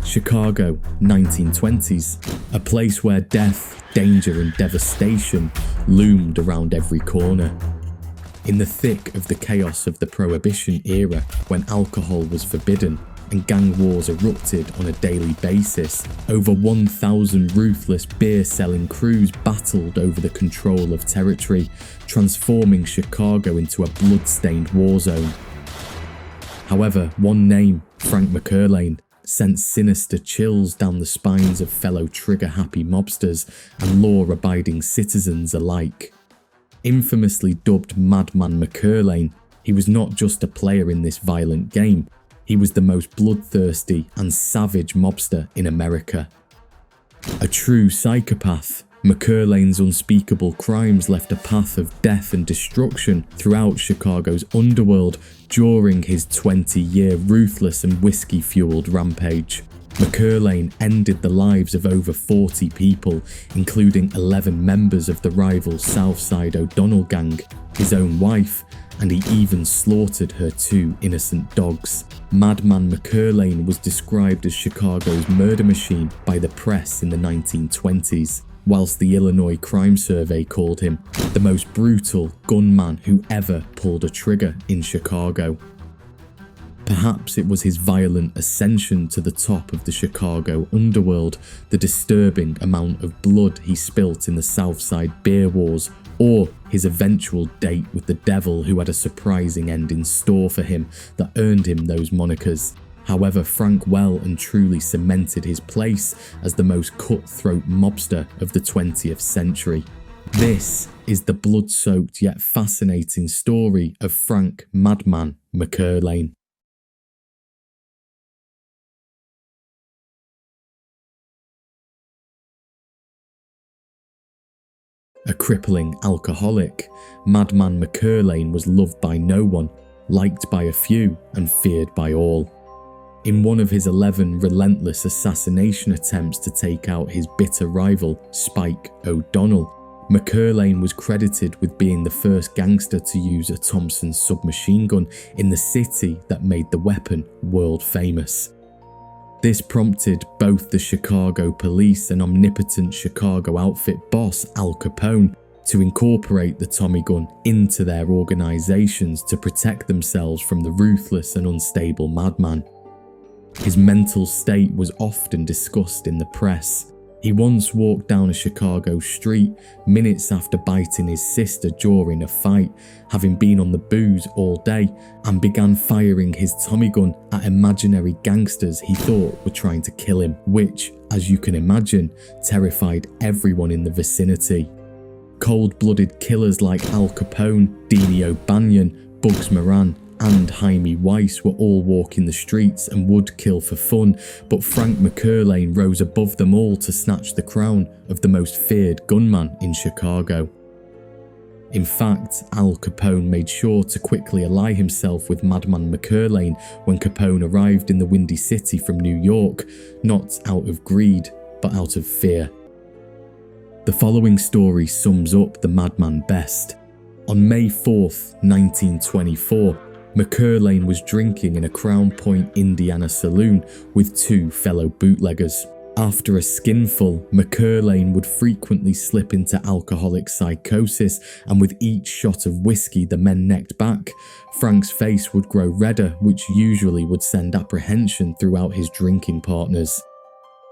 Chicago, 1920s, a place where death, danger and devastation loomed around every corner. In the thick of the chaos of the Prohibition era, when alcohol was forbidden and gang wars erupted on a daily basis, over 1,000 ruthless beer-selling crews battled over the control of territory, transforming Chicago into a blood-stained war zone. However, one name, Frank McErlane, sent sinister chills down the spines of fellow trigger-happy mobsters and law-abiding citizens alike. Infamously dubbed Madman McErlane, he was not just a player in this violent game, he was the most bloodthirsty and savage mobster in America. A true psychopath, McErlane's unspeakable crimes left a path of death and destruction throughout Chicago's underworld during his 20-year ruthless and whiskey-fueled rampage. McErlane ended the lives of over 40 people, including 11 members of the rival Southside O'Donnell gang, his own wife, and he even slaughtered her 2 innocent dogs. Madman McErlane was described as Chicago's murder machine by the press in the 1920s, whilst the Illinois Crime Survey called him the most brutal gunman who ever pulled a trigger in Chicago. Perhaps it was his violent ascension to the top of the Chicago underworld, the disturbing amount of blood he spilt in the Southside beer wars, or his eventual date with the devil who had a surprising end in store for him that earned him those monikers. However, Frank well and truly cemented his place as the most cutthroat mobster of the 20th century. This is the blood-soaked yet fascinating story of Frank Madman McErlane. A crippling alcoholic, Madman McErlane was loved by no one, liked by a few, and feared by all. In one of his 11 relentless assassination attempts to take out his bitter rival, Spike O'Donnell, McErlane was credited with being the first gangster to use a Thompson submachine gun in the city that made the weapon world famous. This prompted both the Chicago police and omnipotent Chicago outfit boss Al Capone to incorporate the Tommy gun into their organizations to protect themselves from the ruthless and unstable madman. His mental state was often discussed in the press. He once walked down a Chicago street minutes after biting his sister during a fight, having been on the booze all day, and began firing his Tommy gun at imaginary gangsters he thought were trying to kill him, which, as you can imagine, terrified everyone in the vicinity. Cold-blooded killers like Al Capone, Deanie O'Banion, Bugs Moran, and Jaime Weiss were all walking the streets and would kill for fun, but Frank McErlane rose above them all to snatch the crown of the most feared gunman in Chicago. In fact, Al Capone made sure to quickly ally himself with Madman McErlane when Capone arrived in the Windy City from New York, not out of greed, but out of fear. The following story sums up the madman best. On May 4th, 1924, McErlane was drinking in a Crown Point, Indiana saloon with 2 fellow bootleggers. After a skinful, McErlane would frequently slip into alcoholic psychosis, and with each shot of whiskey the men necked back, Frank's face would grow redder, which usually would send apprehension throughout his drinking partners.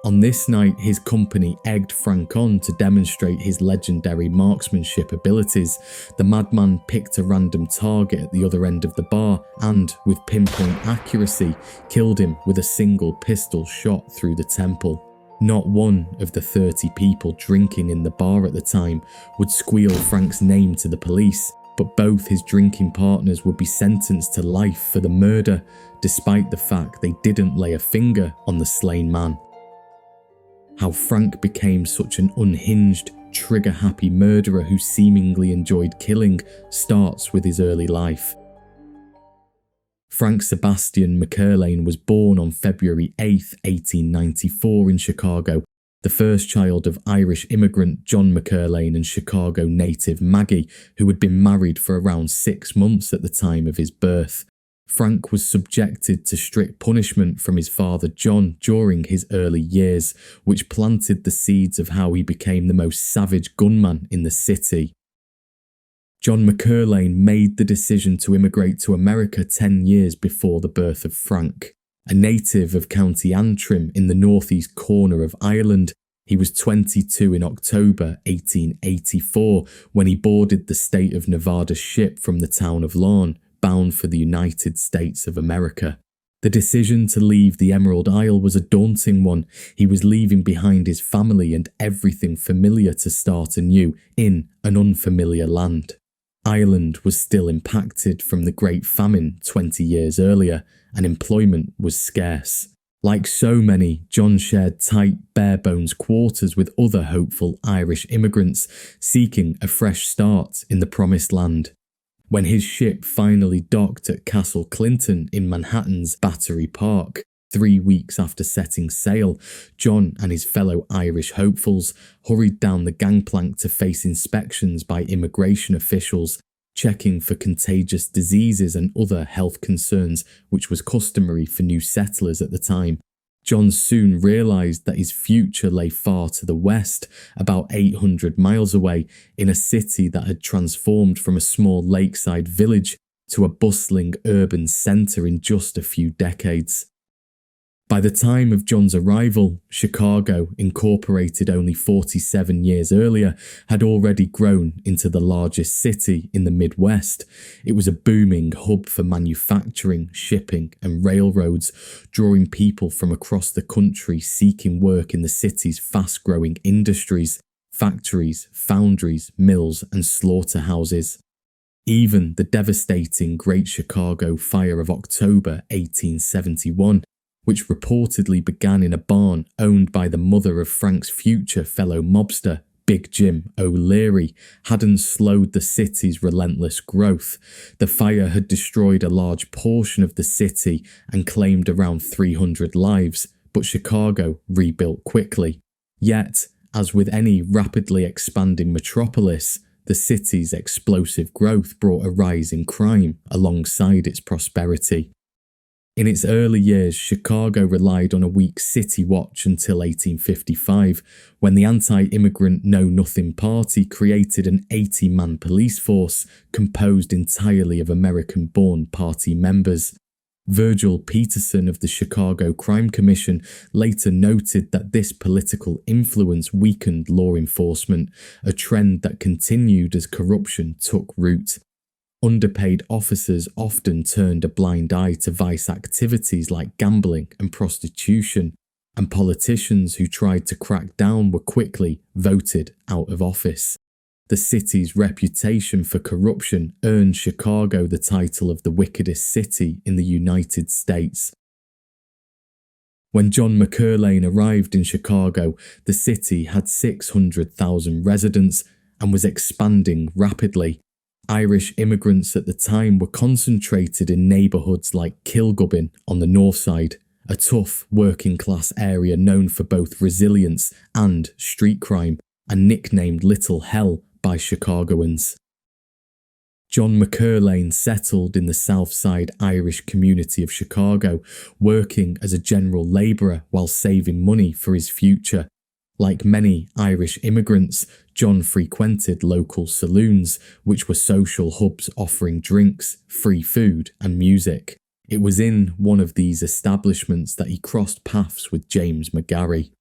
On this night, his company egged Frank on to demonstrate his legendary marksmanship abilities. The madman picked a random target at the other end of the bar and, with pinpoint accuracy, killed him with a single pistol shot through the temple. Not one of the 30 people drinking in the bar at the time would squeal Frank's name to the police, but both his drinking partners would be sentenced to life for the murder, despite the fact they didn't lay a finger on the slain man. How Frank became such an unhinged, trigger-happy murderer who seemingly enjoyed killing starts with his early life. Frank Sebastian McErlane was born on February 8, 1894 in Chicago, the first child of Irish immigrant John McErlane and Chicago native Maggie, who had been married for around 6 months at the time of his birth. Frank was subjected to strict punishment from his father John during his early years, which planted the seeds of how he became the most savage gunman in the city. John McErlane made the decision to immigrate to America 10 years before the birth of Frank. A native of County Antrim in the northeast corner of Ireland, he was 22 in October 1884 when he boarded the state of Nevada ship from the town of Larne, bound for the United States of America. The decision to leave the Emerald Isle was a daunting one. He was leaving behind his family and everything familiar to start anew in an unfamiliar land. Ireland was still impacted from the Great Famine 20 years earlier, and employment was scarce. Like so many, John shared tight, bare-bones quarters with other hopeful Irish immigrants seeking a fresh start in the Promised Land. When his ship finally docked at Castle Clinton in Manhattan's Battery Park, 3 weeks after setting sail, John and his fellow Irish hopefuls hurried down the gangplank to face inspections by immigration officials, checking for contagious diseases and other health concerns, which was customary for new settlers at the time. John soon realised that his future lay far to the west, about 800 miles away, in a city that had transformed from a small lakeside village to a bustling urban centre in just a few decades. By the time of John's arrival, Chicago, incorporated only 47 years earlier, had already grown into the largest city in the Midwest. It was a booming hub for manufacturing, shipping, and railroads, drawing people from across the country seeking work in the city's fast-growing industries, factories, foundries, mills, and slaughterhouses. Even the devastating Great Chicago Fire of October 1871, which reportedly began in a barn owned by the mother of Frank's future fellow mobster, Big Jim O'Leary, hadn't slowed the city's relentless growth. The fire had destroyed a large portion of the city and claimed around 300 lives, but Chicago rebuilt quickly. Yet, as with any rapidly expanding metropolis, the city's explosive growth brought a rise in crime alongside its prosperity. In its early years, Chicago relied on a weak city watch until 1855, when the anti-immigrant Know Nothing Party created an 80-man police force composed entirely of American-born party members. Virgil Peterson of the Chicago Crime Commission later noted that this political influence weakened law enforcement, a trend that continued as corruption took root. Underpaid officers often turned a blind eye to vice activities like gambling and prostitution, and politicians who tried to crack down were quickly voted out of office. The city's reputation for corruption earned Chicago the title of the wickedest city in the United States. When John McErlane arrived in Chicago, the city had 600,000 residents and was expanding rapidly. Irish immigrants at the time were concentrated in neighbourhoods like Kilgubbin on the north side, a tough working-class area known for both resilience and street crime, and nicknamed Little Hell by Chicagoans. John McErlane settled in the South Side Irish community of Chicago, working as a general labourer while saving money for his future. Like many Irish immigrants, John frequented local saloons, which were social hubs offering drinks, free food, and music. It was in one of these establishments that he crossed paths with James McGarry,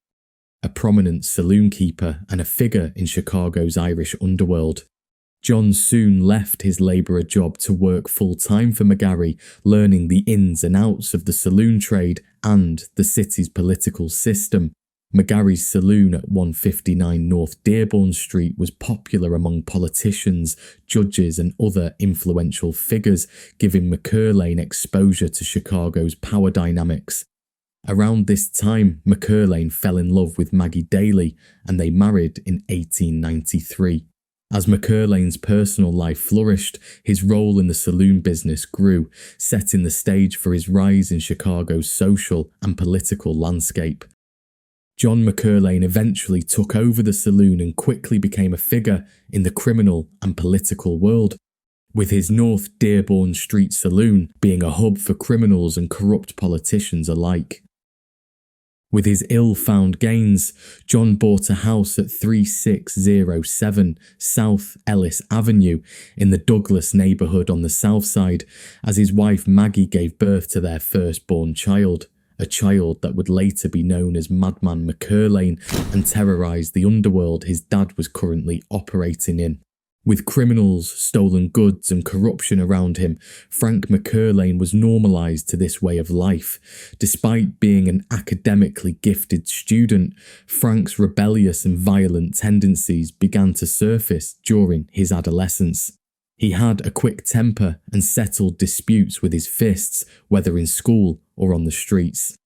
a prominent saloon keeper and a figure in Chicago's Irish underworld. John soon left his labourer job to work full-time for McGarry, learning the ins and outs of the saloon trade and the city's political system. McGarry's saloon at 159 North Dearborn Street was popular among politicians, judges and other influential figures, giving McErlane exposure to Chicago's power dynamics. Around this time, McErlane fell in love with Maggie Daly and they married in 1893. As McErlane's personal life flourished, his role in the saloon business grew, setting the stage for his rise in Chicago's social and political landscape. John McErlane eventually took over the saloon and quickly became a figure in the criminal and political world. with his North Dearborn Street saloon being a hub for criminals and corrupt politicians alike. With his ill-found gains, John bought a house at 3607 South Ellis Avenue in the Douglas neighbourhood on the south side, as his wife Maggie gave birth to their firstborn child, a child that would later be known as Madman McErlane and terrorise the underworld his dad was currently operating in. With criminals, stolen goods and corruption around him, Frank McErlane was normalised to this way of life. Despite being an academically gifted student, Frank's rebellious and violent tendencies began to surface during his adolescence. He had a quick temper and settled disputes with his fists, whether in school or on the streets.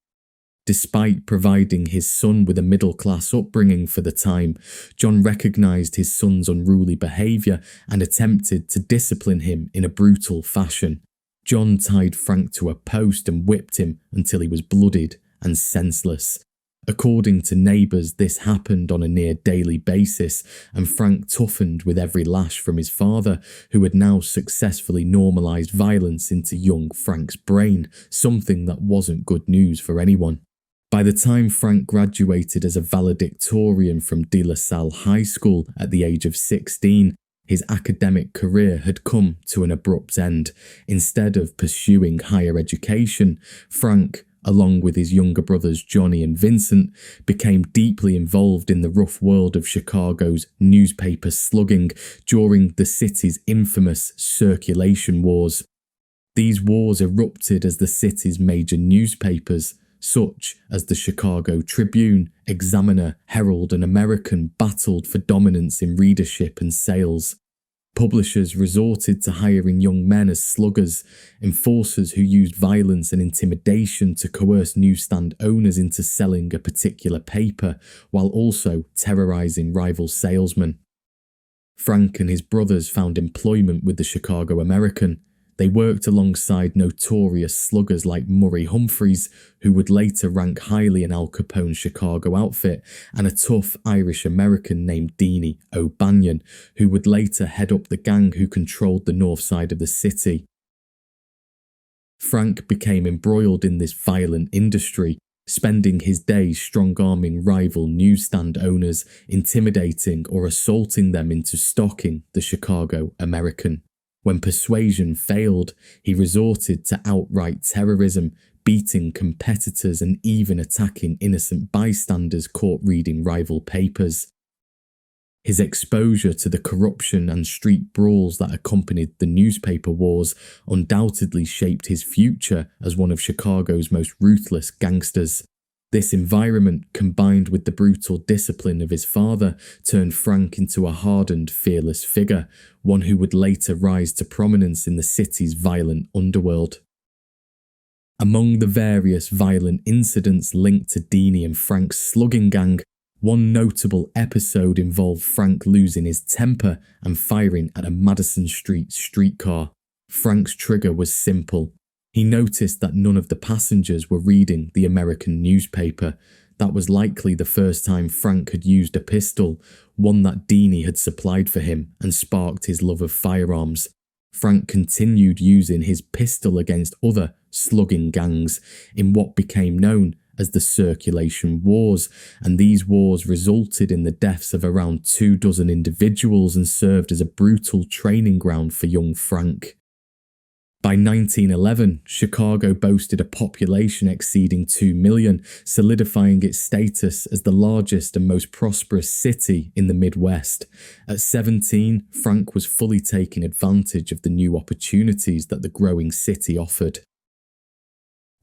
Despite providing his son with a middle-class upbringing for the time, John recognised his son's unruly behaviour and attempted to discipline him in a brutal fashion. John tied Frank to a post and whipped him until he was bloodied and senseless. According to neighbours, this happened on a near-daily basis, and Frank toughened with every lash from his father, who had now successfully normalised violence into young Frank's brain, something that wasn't good news for anyone. By the time Frank graduated as a valedictorian from De La Salle High School at the age of 16, his academic career had come to an abrupt end. Instead of pursuing higher education, Frank, along with his younger brothers Johnny and Vincent, became deeply involved in the rough world of Chicago's newspaper slugging during the city's infamous circulation wars. These wars erupted as the city's major newspapers, such as the Chicago Tribune, Examiner, Herald and American, battled for dominance in readership and sales. Publishers resorted to hiring young men as sluggers, enforcers who used violence and intimidation to coerce newsstand owners into selling a particular paper, while also terrorising rival salesmen. Frank and his brothers found employment with the Chicago American. They worked alongside notorious sluggers like Murray Humphreys, who would later rank highly in Al Capone's Chicago outfit, and a tough Irish-American named Deanie O'Banion, who would later head up the gang who controlled the north side of the city. Frank became embroiled in this violent industry, spending his days strong-arming rival newsstand owners, intimidating or assaulting them into stocking the Chicago American. When persuasion failed, he resorted to outright terrorism, beating competitors and even attacking innocent bystanders caught reading rival papers. His exposure to the corruption and street brawls that accompanied the newspaper wars undoubtedly shaped his future as one of Chicago's most ruthless gangsters. This environment, combined with the brutal discipline of his father, turned Frank into a hardened, fearless figure, one who would later rise to prominence in the city's violent underworld. Among the various violent incidents linked to Deanie and Frank's slugging gang, one notable episode involved Frank losing his temper and firing at a Madison Street streetcar. Frank's trigger was simple. He noticed that none of the passengers were reading the American newspaper. That was likely the first time Frank had used a pistol, one that Deanie had supplied for him, and sparked his love of firearms. Frank continued using his pistol against other slugging gangs in what became known as the Circulation Wars, and these wars resulted in the deaths of around 24 individuals and served as a brutal training ground for young Frank. By 1911, Chicago boasted a population exceeding 2 million, solidifying its status as the largest and most prosperous city in the Midwest. At 17, Frank was fully taking advantage of the new opportunities that the growing city offered.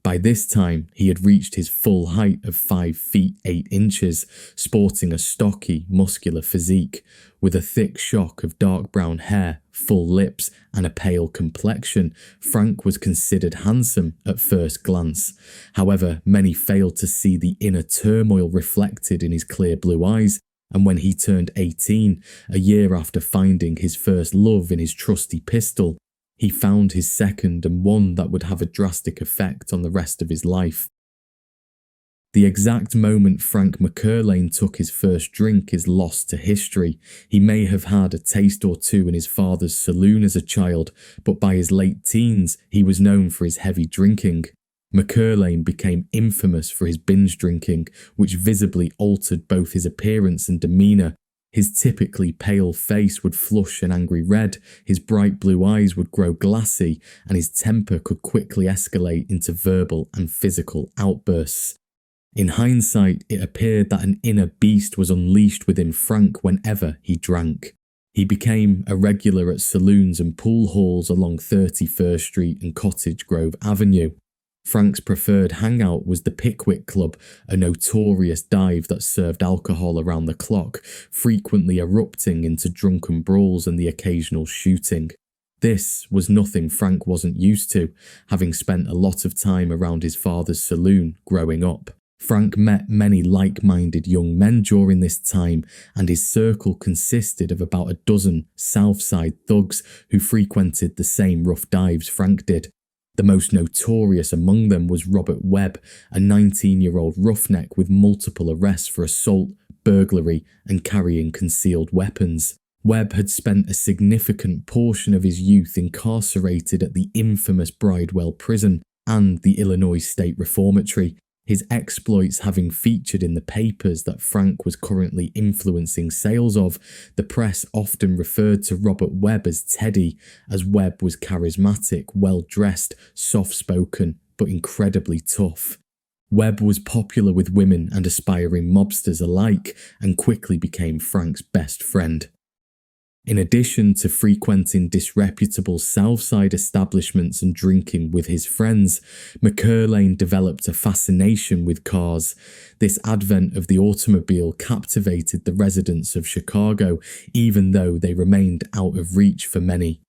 By this time, he had reached his full height of 5 feet 8 inches, sporting a stocky, muscular physique. With a thick shock of dark brown hair, full lips, and a pale complexion, Frank was considered handsome at first glance. However, many failed to see the inner turmoil reflected in his clear blue eyes, and when he turned 18, a year after finding his first love in his trusty pistol, he found his second and one that would have a drastic effect on the rest of his life. The exact moment Frank McErlane took his first drink is lost to history. He may have had a taste or two in his father's saloon as a child, but by his late teens, he was known for his heavy drinking. McErlane became infamous for his binge drinking, which visibly altered both his appearance and demeanour. His typically pale face would flush an angry red, his bright blue eyes would grow glassy, and his temper could quickly escalate into verbal and physical outbursts. In hindsight, it appeared that an inner beast was unleashed within Frank whenever he drank. He became a regular at saloons and pool halls along 31st Street and Cottage Grove Avenue. Frank's preferred hangout was the Pickwick Club, a notorious dive that served alcohol around the clock, frequently erupting into drunken brawls and the occasional shooting. This was nothing Frank wasn't used to, having spent a lot of time around his father's saloon growing up. Frank met many like-minded young men during this time, and his circle consisted of about a dozen Southside thugs who frequented the same rough dives Frank did. The most notorious among them was Robert Webb, a 19-year-old roughneck with multiple arrests for assault, burglary, and carrying concealed weapons. Webb had spent a significant portion of his youth incarcerated at the infamous Bridewell Prison and the Illinois State Reformatory, his exploits having featured in the papers that Frank was currently influencing sales of. The press often referred to Robert Webb as Teddy, as Webb was charismatic, well-dressed, soft-spoken, but incredibly tough. Webb was popular with women and aspiring mobsters alike, and quickly became Frank's best friend. In addition to frequenting disreputable Southside establishments and drinking with his friends, McErlane developed a fascination with cars. This advent of the automobile captivated the residents of Chicago, even though they remained out of reach for many.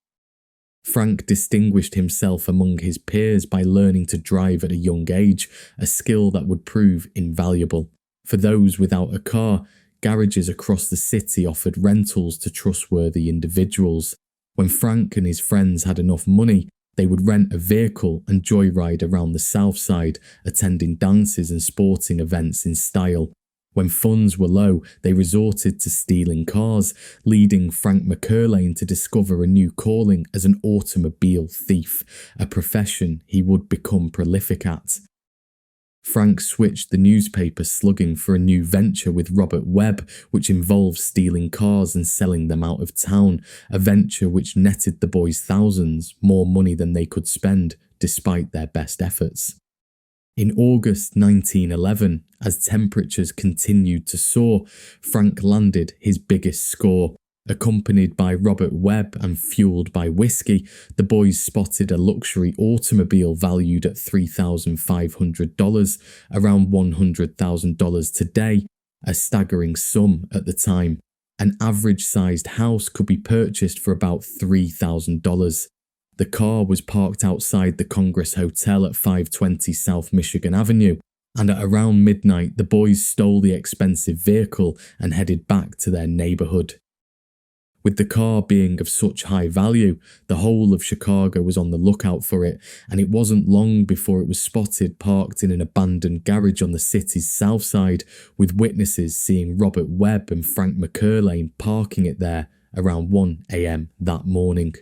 Frank distinguished himself among his peers by learning to drive at a young age, a skill that would prove invaluable. For those without a car, garages across the city offered rentals to trustworthy individuals. When Frank and his friends had enough money, they would rent a vehicle and joyride around the South Side, attending dances and sporting events in style. When funds were low, they resorted to stealing cars, leading Frank McErlane to discover a new calling as an automobile thief, a profession he would become prolific at. Frank switched the newspaper slugging for a new venture with Robert Webb, which involved stealing cars and selling them out of town, a venture which netted the boys thousands, more money than they could spend, despite their best efforts. In August 1911, as temperatures continued to soar, Frank landed his biggest score. Accompanied by Robert Webb and fueled by whiskey, the boys spotted a luxury automobile valued at $3,500, around $100,000 today, a staggering sum at the time. An average-sized house could be purchased for about $3,000. The car was parked outside the Congress Hotel at 520 South Michigan Avenue, and at around midnight the boys stole the expensive vehicle and headed back to their neighbourhood. With the car being of such high value, the whole of Chicago was on the lookout for it, and it wasn't long before it was spotted parked in an abandoned garage on the city's south side, with witnesses seeing Robert Webb and Frank McErlane parking it there around 1 a.m. that morning.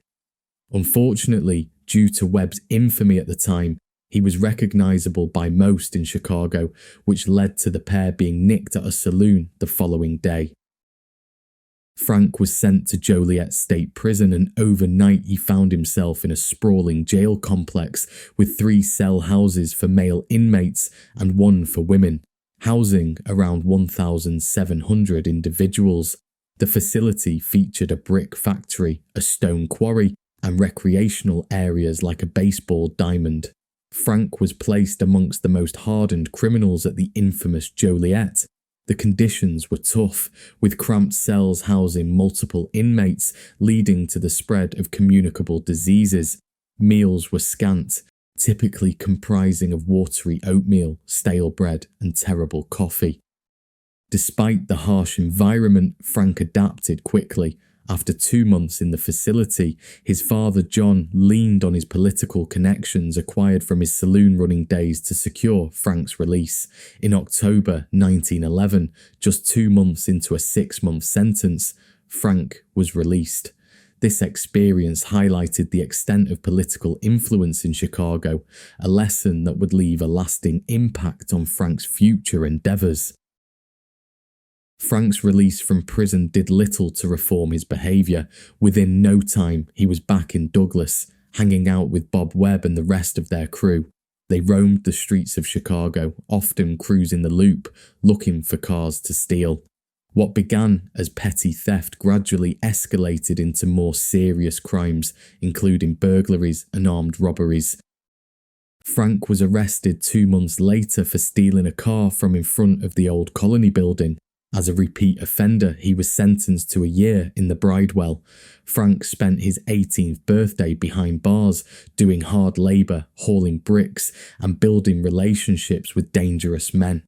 Unfortunately, due to Webb's infamy at the time, he was recognisable by most in Chicago, which led to the pair being nicked at a saloon the following day. Frank was sent to Joliet State Prison, and overnight he found himself in a sprawling jail complex with 3 cell houses for male inmates and 1 for women, housing around 1,700 individuals. The facility featured a brick factory, a stone quarry, and recreational areas like a baseball diamond. Frank was placed amongst the most hardened criminals at the infamous Joliet. The conditions were tough, with cramped cells housing multiple inmates, leading to the spread of communicable diseases. Meals were scant, typically comprising of watery oatmeal, stale bread, and terrible coffee. Despite the harsh environment, Frank adapted quickly. After 2 months in the facility, his father John leaned on his political connections acquired from his saloon-running days to secure Frank's release. In October 1911, just 2 months into a 6-month sentence, Frank was released. This experience highlighted the extent of political influence in Chicago, a lesson that would leave a lasting impact on Frank's future endeavours. Frank's release from prison did little to reform his behaviour. Within no time, he was back in Douglas, hanging out with Bob Webb and the rest of their crew. They roamed the streets of Chicago, often cruising the Loop, looking for cars to steal. What began as petty theft gradually escalated into more serious crimes, including burglaries and armed robberies. Frank was arrested 2 months later for stealing a car from in front of the old Colony building. As a repeat offender, he was sentenced to a year in the Bridewell. Frank spent his 18th birthday behind bars, doing hard labour, hauling bricks, and building relationships with dangerous men.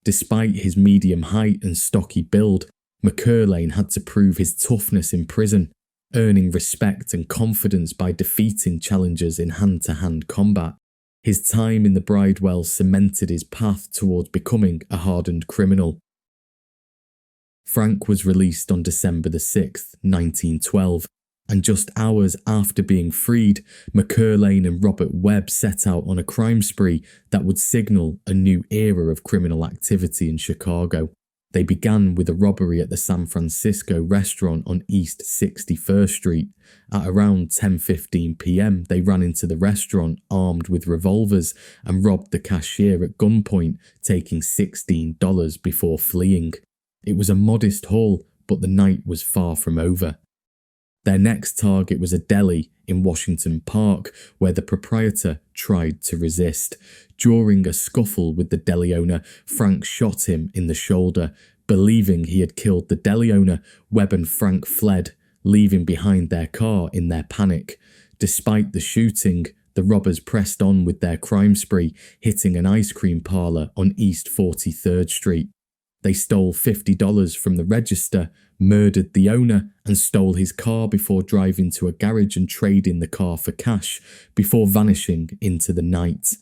Despite his medium height and stocky build, McErlane had to prove his toughness in prison, earning respect and confidence by defeating challengers in hand-to-hand combat. His time in the Bridewell cemented his path towards becoming a hardened criminal. Frank was released on December 6, 1912, and just hours after being freed, McErlane and Robert Webb set out on a crime spree that would signal a new era of criminal activity in Chicago. They began with a robbery at the San Francisco restaurant on East 61st Street. At around 10:15 p.m, they ran into the restaurant armed with revolvers and robbed the cashier at gunpoint, taking $16 before fleeing. It was a modest haul, but the night was far from over. Their next target was a deli in Washington Park, where the proprietor tried to resist. During a scuffle with the deli owner, Frank shot him in the shoulder. Believing he had killed the deli owner, Webb and Frank fled, leaving behind their car in their panic. Despite the shooting, the robbers pressed on with their crime spree, hitting an ice cream parlour on East 43rd Street. They stole $50 from the register, murdered the owner, and stole his car before driving to a garage and trading the car for cash, before vanishing into the night.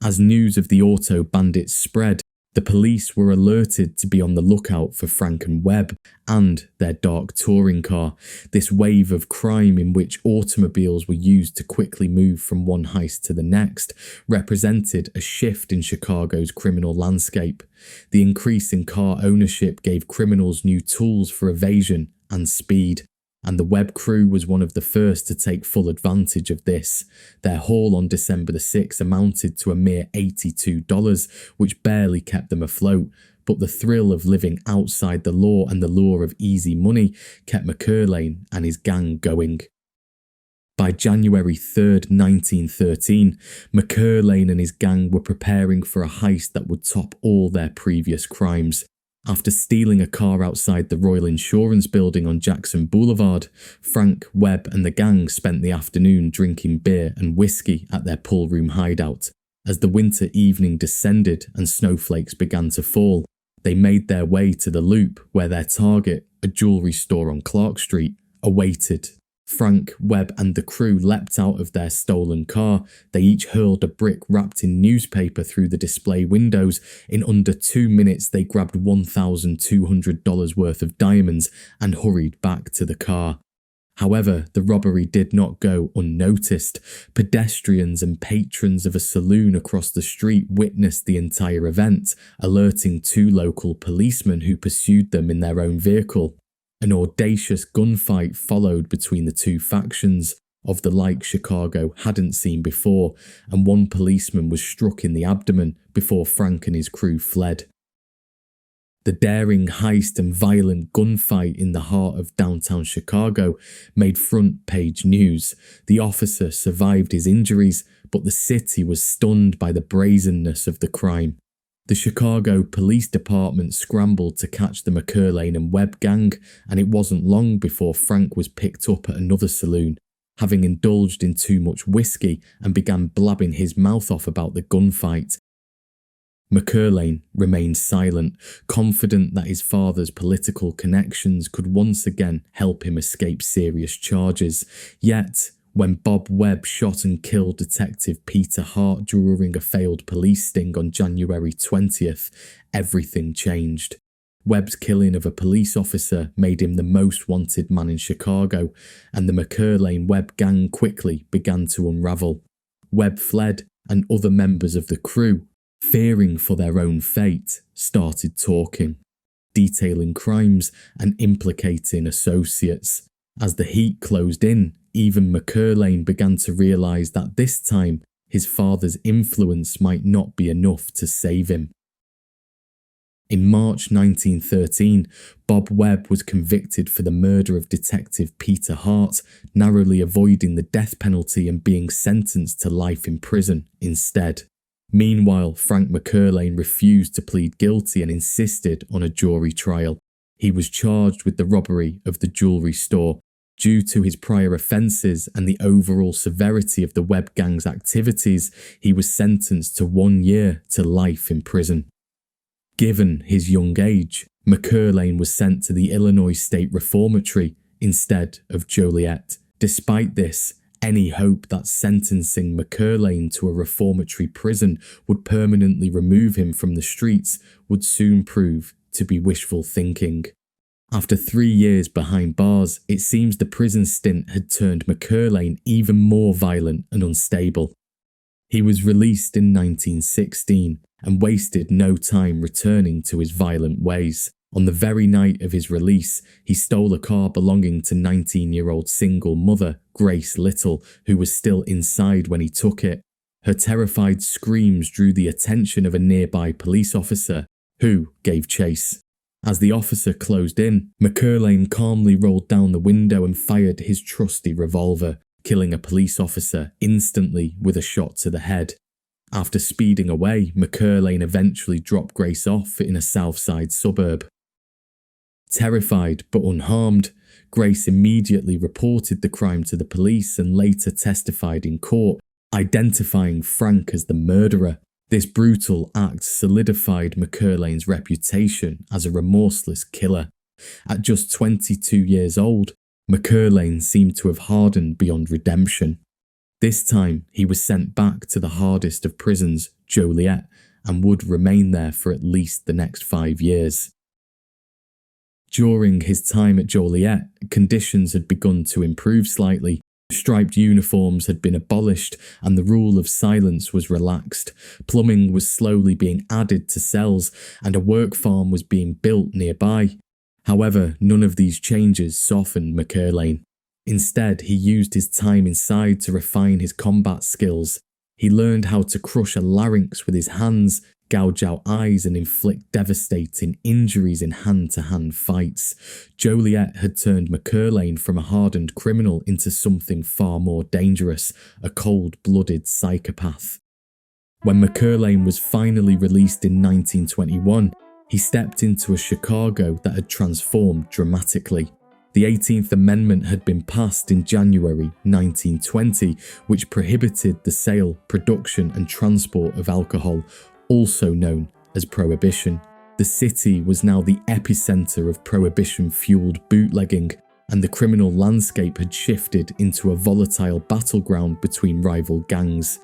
As news of the auto bandits spread, the police were alerted to be on the lookout for Frank and Webb and their dark touring car. This wave of crime, in which automobiles were used to quickly move from one heist to the next, represented a shift in Chicago's criminal landscape. The increase in car ownership gave criminals new tools for evasion and speed, and the Webb crew was one of the first to take full advantage of this. Their haul on December 6 amounted to a mere $82, which barely kept them afloat, but the thrill of living outside the law and the lure of easy money kept McErlane and his gang going. By January 3, 1913, McErlane and his gang were preparing for a heist that would top all their previous crimes. After stealing a car outside the Royal Insurance Building on Jackson Boulevard, Frank, Webb and the gang spent the afternoon drinking beer and whiskey at their pool room hideout. As the winter evening descended and snowflakes began to fall, they made their way to the Loop, where their target, a jewellery store on Clark Street, awaited. Frank, Webb and the crew leapt out of their stolen car. They each hurled a brick wrapped in newspaper through the display windows. In under 2 minutes, they grabbed $1,200 worth of diamonds and hurried back to the car. However, the robbery did not go unnoticed. Pedestrians and patrons of a saloon across the street witnessed the entire event, alerting 2 local policemen who pursued them in their own vehicle. An audacious gunfight followed between the 2 factions, of the like Chicago hadn't seen before, and 1 policeman was struck in the abdomen before Frank and his crew fled. The daring heist and violent gunfight in the heart of downtown Chicago made front-page news. The officer survived his injuries, but the city was stunned by the brazenness of the crime. The Chicago Police Department scrambled to catch the McErlane and Webb gang, and it wasn't long before Frank was picked up at another saloon, having indulged in too much whiskey, and began blabbing his mouth off about the gunfight. McErlane remained silent, confident that his father's political connections could once again help him escape serious charges. Yet, when Bob Webb shot and killed Detective Peter Hart during a failed police sting on January 20th, everything changed. Webb's killing of a police officer made him the most wanted man in Chicago, and the McErlane-Webb gang quickly began to unravel. Webb fled, and other members of the crew, fearing for their own fate, started talking, detailing crimes and implicating associates. As the heat closed in, even McErlane began to realise that this time his father's influence might not be enough to save him. In March 1913, Bob Webb was convicted for the murder of Detective Peter Hart, narrowly avoiding the death penalty and being sentenced to life in prison instead. Meanwhile, Frank McErlane refused to plead guilty and insisted on a jury trial. He was charged with the robbery of the jewellery store. Due to his prior offences and the overall severity of the Webb gang's activities, he was sentenced to 1 year to life in prison. Given his young age, McErlane was sent to the Illinois State Reformatory instead of Joliet. Despite this, any hope that sentencing McErlane to a reformatory prison would permanently remove him from the streets would soon prove to be wishful thinking. After 3 years behind bars, it seems the prison stint had turned McErlane even more violent and unstable. He was released in 1916 and wasted no time returning to his violent ways. On the very night of his release, he stole a car belonging to 19-year-old single mother Grace Little, who was still inside when he took it. Her terrified screams drew the attention of a nearby police officer, who gave chase. As the officer closed in, McErlane calmly rolled down the window and fired his trusty revolver, killing a police officer instantly with a shot to the head. After speeding away, McErlane eventually dropped Grace off in a south side suburb. Terrified but unharmed, Grace immediately reported the crime to the police and later testified in court, identifying Frank as the murderer. This brutal act solidified McErlane's reputation as a remorseless killer. At just 22 years old, McErlane seemed to have hardened beyond redemption. This time, he was sent back to the hardest of prisons, Joliet, and would remain there for at least the next 5 years. During his time at Joliet, conditions had begun to improve slightly. Striped uniforms had been abolished and the rule of silence was relaxed. Plumbing was slowly being added to cells and a work farm was being built nearby. However, none of these changes softened McErlane. Instead, he used his time inside to refine his combat skills. He learned how to crush a larynx with his hands, gouge out eyes and inflict devastating injuries in hand-to-hand fights. Joliet had turned McErlane from a hardened criminal into something far more dangerous, a cold-blooded psychopath. When McErlane was finally released in 1921, he stepped into a Chicago that had transformed dramatically. The 18th Amendment had been passed in January 1920, which prohibited the sale, production and transport of alcohol, also known as Prohibition. The city was now the epicenter of Prohibition-fueled bootlegging, and the criminal landscape had shifted into a volatile battleground between rival gangs.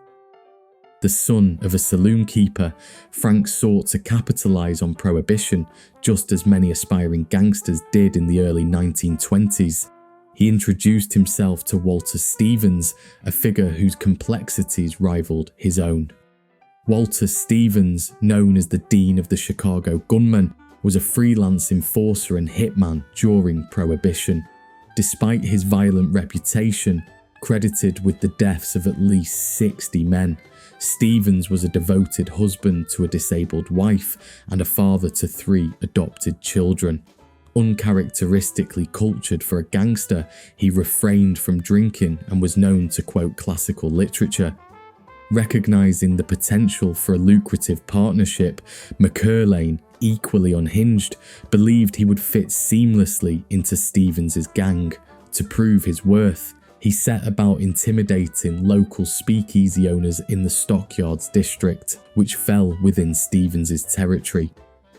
The son of a saloon keeper, Frank sought to capitalize on Prohibition, just as many aspiring gangsters did in the early 1920s. He introduced himself to Walter Stevens, a figure whose complexities rivaled his own. Walter Stevens, known as the Dean of the Chicago Gunmen, was a freelance enforcer and hitman during Prohibition. Despite his violent reputation, credited with the deaths of at least 60 men, Stevens was a devoted husband to a disabled wife and a father to 3 adopted children. Uncharacteristically cultured for a gangster, he refrained from drinking and was known to quote classical literature. Recognizing the potential for a lucrative partnership, McErlane, equally unhinged, believed he would fit seamlessly into Stevens' gang. To prove his worth, He set about intimidating local speakeasy owners in the Stockyards district, which fell within Stevens' territory.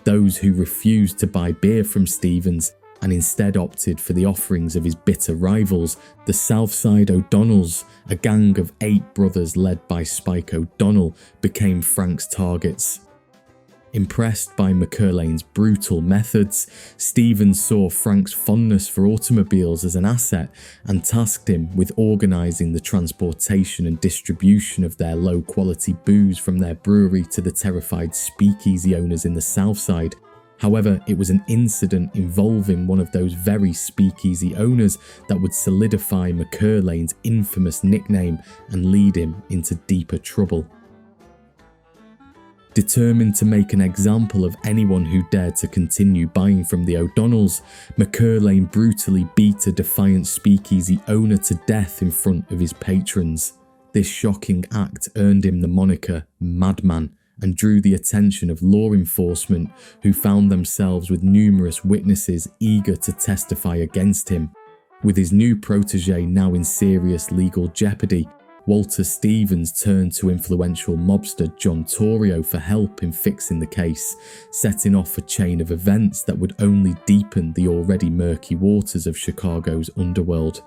Those who refused to buy beer from Stevens and instead opted for the offerings of his bitter rivals, the Southside O'Donnells, a gang of 8 brothers led by Spike O'Donnell, became Frank's targets. Impressed by McErlane's brutal methods, Stevens saw Frank's fondness for automobiles as an asset and tasked him with organising the transportation and distribution of their low-quality booze from their brewery to the terrified speakeasy owners in the Southside. However, it was an incident involving one of those very speakeasy owners that would solidify McErlane's infamous nickname and lead him into deeper trouble. Determined to make an example of anyone who dared to continue buying from the O'Donnells, McErlane brutally beat a defiant speakeasy owner to death in front of his patrons. This shocking act earned him the moniker Madman and drew the attention of law enforcement, who found themselves with numerous witnesses eager to testify against him. With his new protege now in serious legal jeopardy, Walter Stevens turned to influential mobster John Torrio for help in fixing the case, setting off a chain of events that would only deepen the already murky waters of Chicago's underworld.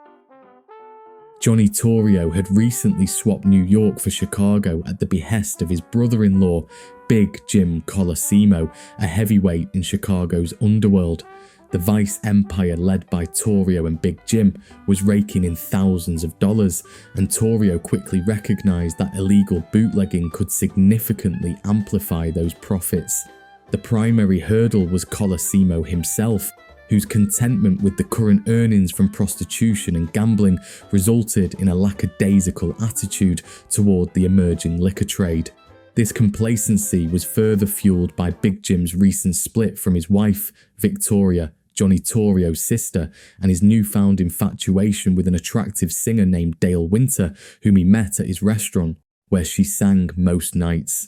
Johnny Torrio had recently swapped New York for Chicago at the behest of his brother-in-law, Big Jim Colosimo, a heavyweight in Chicago's underworld. The Vice Empire led by Torrio and Big Jim was raking in thousands of dollars, and Torrio quickly recognised that illegal bootlegging could significantly amplify those profits. The primary hurdle was Colosimo himself, whose contentment with the current earnings from prostitution and gambling resulted in a lackadaisical attitude toward the emerging liquor trade. This complacency was further fueled by Big Jim's recent split from his wife, Victoria, Johnny Torrio's sister, and his newfound infatuation with an attractive singer named Dale Winter, whom he met at his restaurant, where she sang most nights.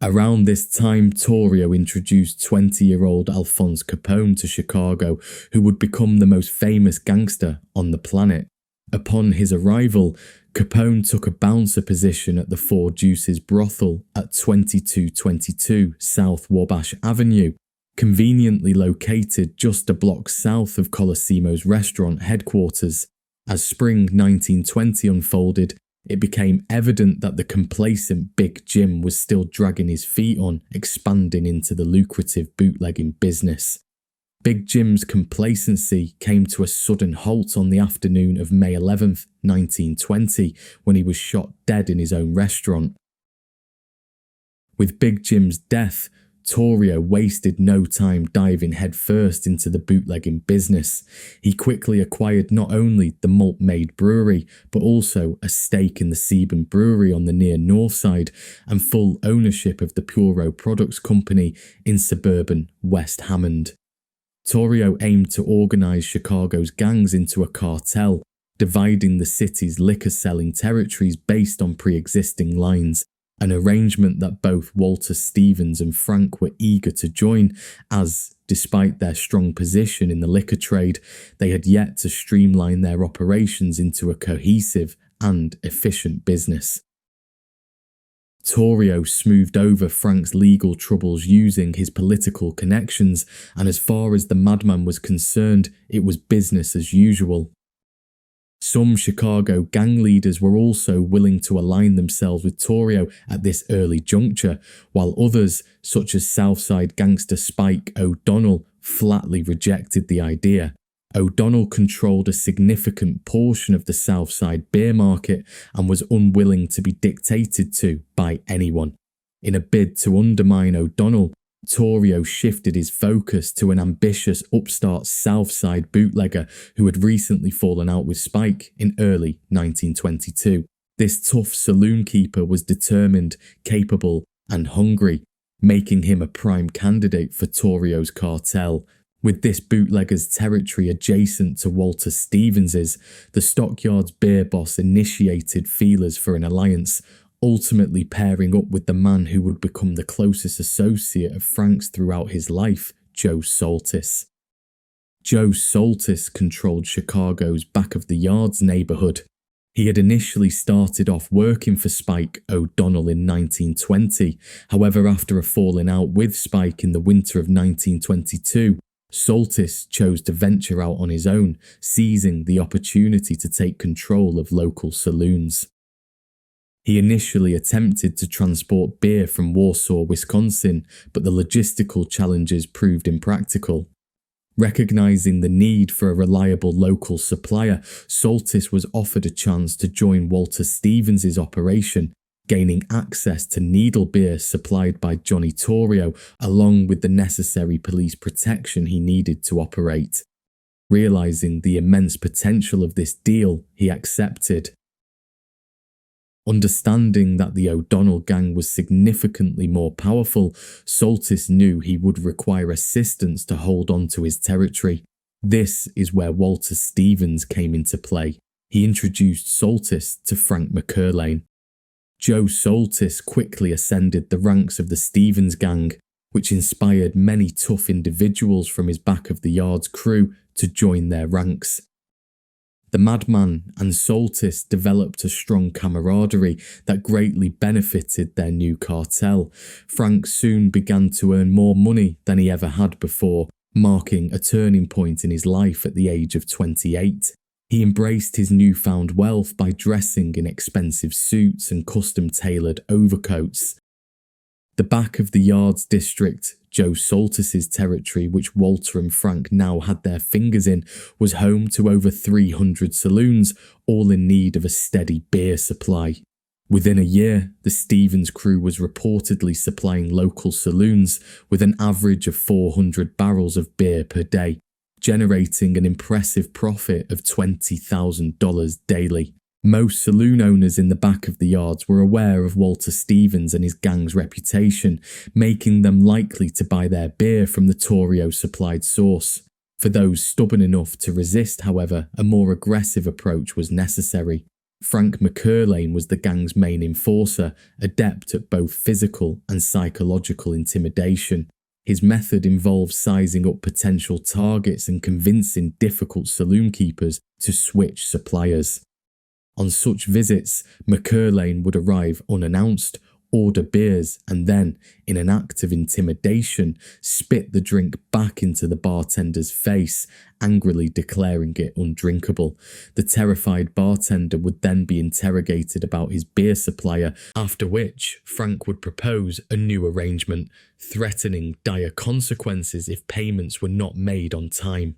Around this time, Torrio introduced 20-year-old Alphonse Capone to Chicago, who would become the most famous gangster on the planet. Upon his arrival, Capone took a bouncer position at the Four Juices brothel at 2222 South Wabash Avenue, conveniently located just a block south of Colosimo's restaurant headquarters. As spring 1920 unfolded, it became evident that the complacent Big Jim was still dragging his feet on, expanding into the lucrative bootlegging business. Big Jim's complacency came to a sudden halt on the afternoon of May 11th, 1920, when he was shot dead in his own restaurant. With Big Jim's death, Torrio wasted no time diving headfirst into the bootlegging business. He quickly acquired not only the Malt Maid Brewery, but also a stake in the Seaburn Brewery on the near north side and full ownership of the Puro Products Company in suburban West Hammond. Torrio aimed to organise Chicago's gangs into a cartel, dividing the city's liquor-selling territories based on pre-existing lines, an arrangement that both Walter Stevens and Frank were eager to join, as, despite their strong position in the liquor trade, they had yet to streamline their operations into a cohesive and efficient business. Torrio smoothed over Frank's legal troubles using his political connections, and as far as the madman was concerned, it was business as usual. Some Chicago gang leaders were also willing to align themselves with Torrio at this early juncture, while others, such as Southside gangster Spike O'Donnell, flatly rejected the idea. O'Donnell controlled a significant portion of the Southside beer market and was unwilling to be dictated to by anyone. In a bid to undermine O'Donnell, Torrio shifted his focus to an ambitious upstart Southside bootlegger who had recently fallen out with Spike in early 1922. This tough saloon keeper was determined, capable, and hungry, making him a prime candidate for Torrio's cartel. With this bootlegger's territory adjacent to Walter Stevens's, the Stockyards beer boss initiated feelers for an alliance, ultimately pairing up with the man who would become the closest associate of Frank's throughout his life, Joe Saltis. Joe Saltis controlled Chicago's back-of-the-yards neighborhood. He had initially started off working for Spike O'Donnell in 1920. However, after a falling out with Spike in the winter of 1922, Saltis chose to venture out on his own, seizing the opportunity to take control of local saloons. He initially attempted to transport beer from Warsaw, Wisconsin, but the logistical challenges proved impractical. Recognizing the need for a reliable local supplier, Saltis was offered a chance to join Walter Stevens' operation, gaining access to needle beer supplied by Johnny Torrio, along with the necessary police protection he needed to operate. Realizing the immense potential of this deal, he accepted. Understanding that the O'Donnell gang was significantly more powerful, Saltis knew he would require assistance to hold on to his territory. This is where Walter Stevens came into play. He introduced Saltis to Frank McErlane. Joe Saltis quickly ascended the ranks of the Stevens gang, which inspired many tough individuals from his back-of-the-yards crew to join their ranks. The Madman and Saltis developed a strong camaraderie that greatly benefited their new cartel. Frank soon began to earn more money than he ever had before, marking a turning point in his life at the age of 28. He embraced his newfound wealth by dressing in expensive suits and custom-tailored overcoats. The back-of-the-yards district, Joe Saltis' territory, which Walter and Frank now had their fingers in, was home to over 300 saloons, all in need of a steady beer supply. Within a year, the Stevens crew was reportedly supplying local saloons with an average of 400 barrels of beer per day, generating an impressive profit of $20,000 daily. Most saloon owners in the back of the yards were aware of Walter Stevens and his gang's reputation, making them likely to buy their beer from the Torrio-supplied source. For those stubborn enough to resist, however, a more aggressive approach was necessary. Frank McErlane was the gang's main enforcer, adept at both physical and psychological intimidation. His method involved sizing up potential targets and convincing difficult saloon keepers to switch suppliers. On such visits, McErlane would arrive unannounced, order beers, and then, in an act of intimidation, spit the drink back into the bartender's face, angrily declaring it undrinkable. The terrified bartender would then be interrogated about his beer supplier, after which Frank would propose a new arrangement, threatening dire consequences if payments were not made on time.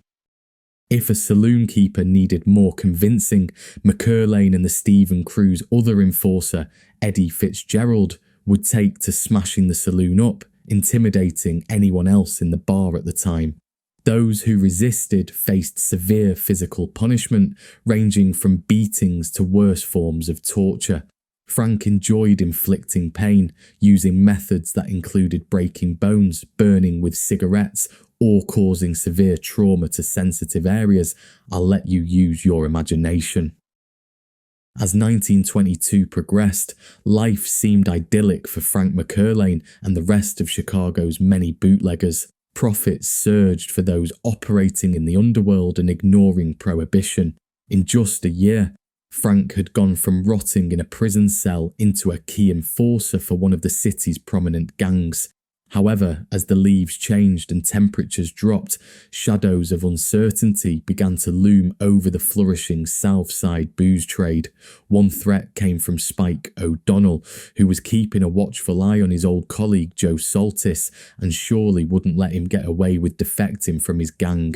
If a saloon keeper needed more convincing, McErlane and the Stevens crew's other enforcer, Eddie Fitzgerald, would take to smashing the saloon up, intimidating anyone else in the bar at the time. Those who resisted faced severe physical punishment, ranging from beatings to worse forms of torture. Frank enjoyed inflicting pain, using methods that included breaking bones, burning with cigarettes, or causing severe trauma to sensitive areas. I'll let you use your imagination. As 1922 progressed, life seemed idyllic for Frank McErlane and the rest of Chicago's many bootleggers. Profits surged for those operating in the underworld and ignoring prohibition. In just a year, Frank had gone from rotting in a prison cell into a key enforcer for one of the city's prominent gangs. However, as the leaves changed and temperatures dropped, shadows of uncertainty began to loom over the flourishing South Side booze trade. One threat came from Spike O'Donnell, who was keeping a watchful eye on his old colleague Joe Saltis and surely wouldn't let him get away with defecting from his gang.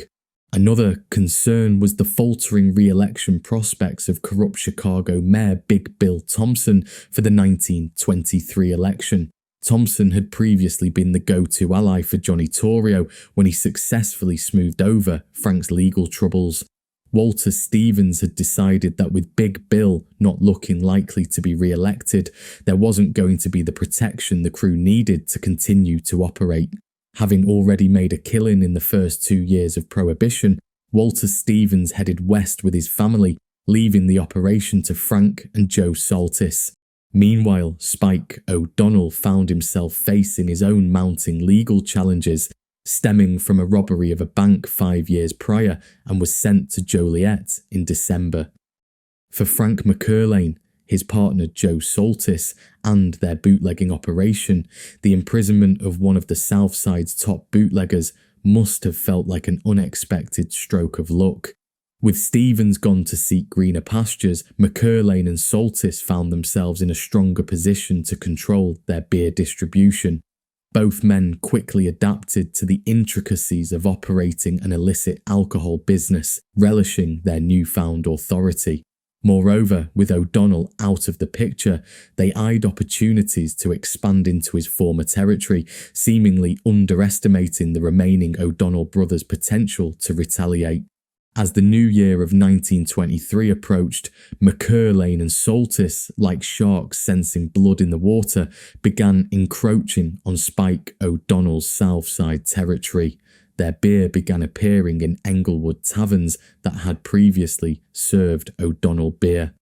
Another concern was the faltering re-election prospects of corrupt Chicago Mayor Big Bill Thompson for the 1923 election. Thompson had previously been the go-to ally for Johnny Torrio when he successfully smoothed over Frank's legal troubles. Walter Stevens had decided that with Big Bill not looking likely to be re-elected, there wasn't going to be the protection the crew needed to continue to operate. Having already made a killing in the first 2 years of Prohibition, Walter Stevens headed west with his family, leaving the operation to Frank and Joe Saltis. Meanwhile, Spike O'Donnell found himself facing his own mounting legal challenges. stemming from a robbery of a bank 5 years prior, and was sent to Joliet in December. For Frank McErlane, his partner Joe Saltis, and their bootlegging operation, the imprisonment of one of the Southside's top bootleggers must have felt like an unexpected stroke of luck. With Stevens gone to seek greener pastures, McErlane and Saltis found themselves in a stronger position to control their beer distribution. Both men quickly adapted to the intricacies of operating an illicit alcohol business, relishing their newfound authority. Moreover, with O'Donnell out of the picture, they eyed opportunities to expand into his former territory, seemingly underestimating the remaining O'Donnell brothers' potential to retaliate. As the new year of 1923 approached, McErlane and Saltis, like sharks sensing blood in the water, began encroaching on Spike O'Donnell's Southside territory. Their beer began appearing in Englewood taverns that had previously served O'Donnell beer.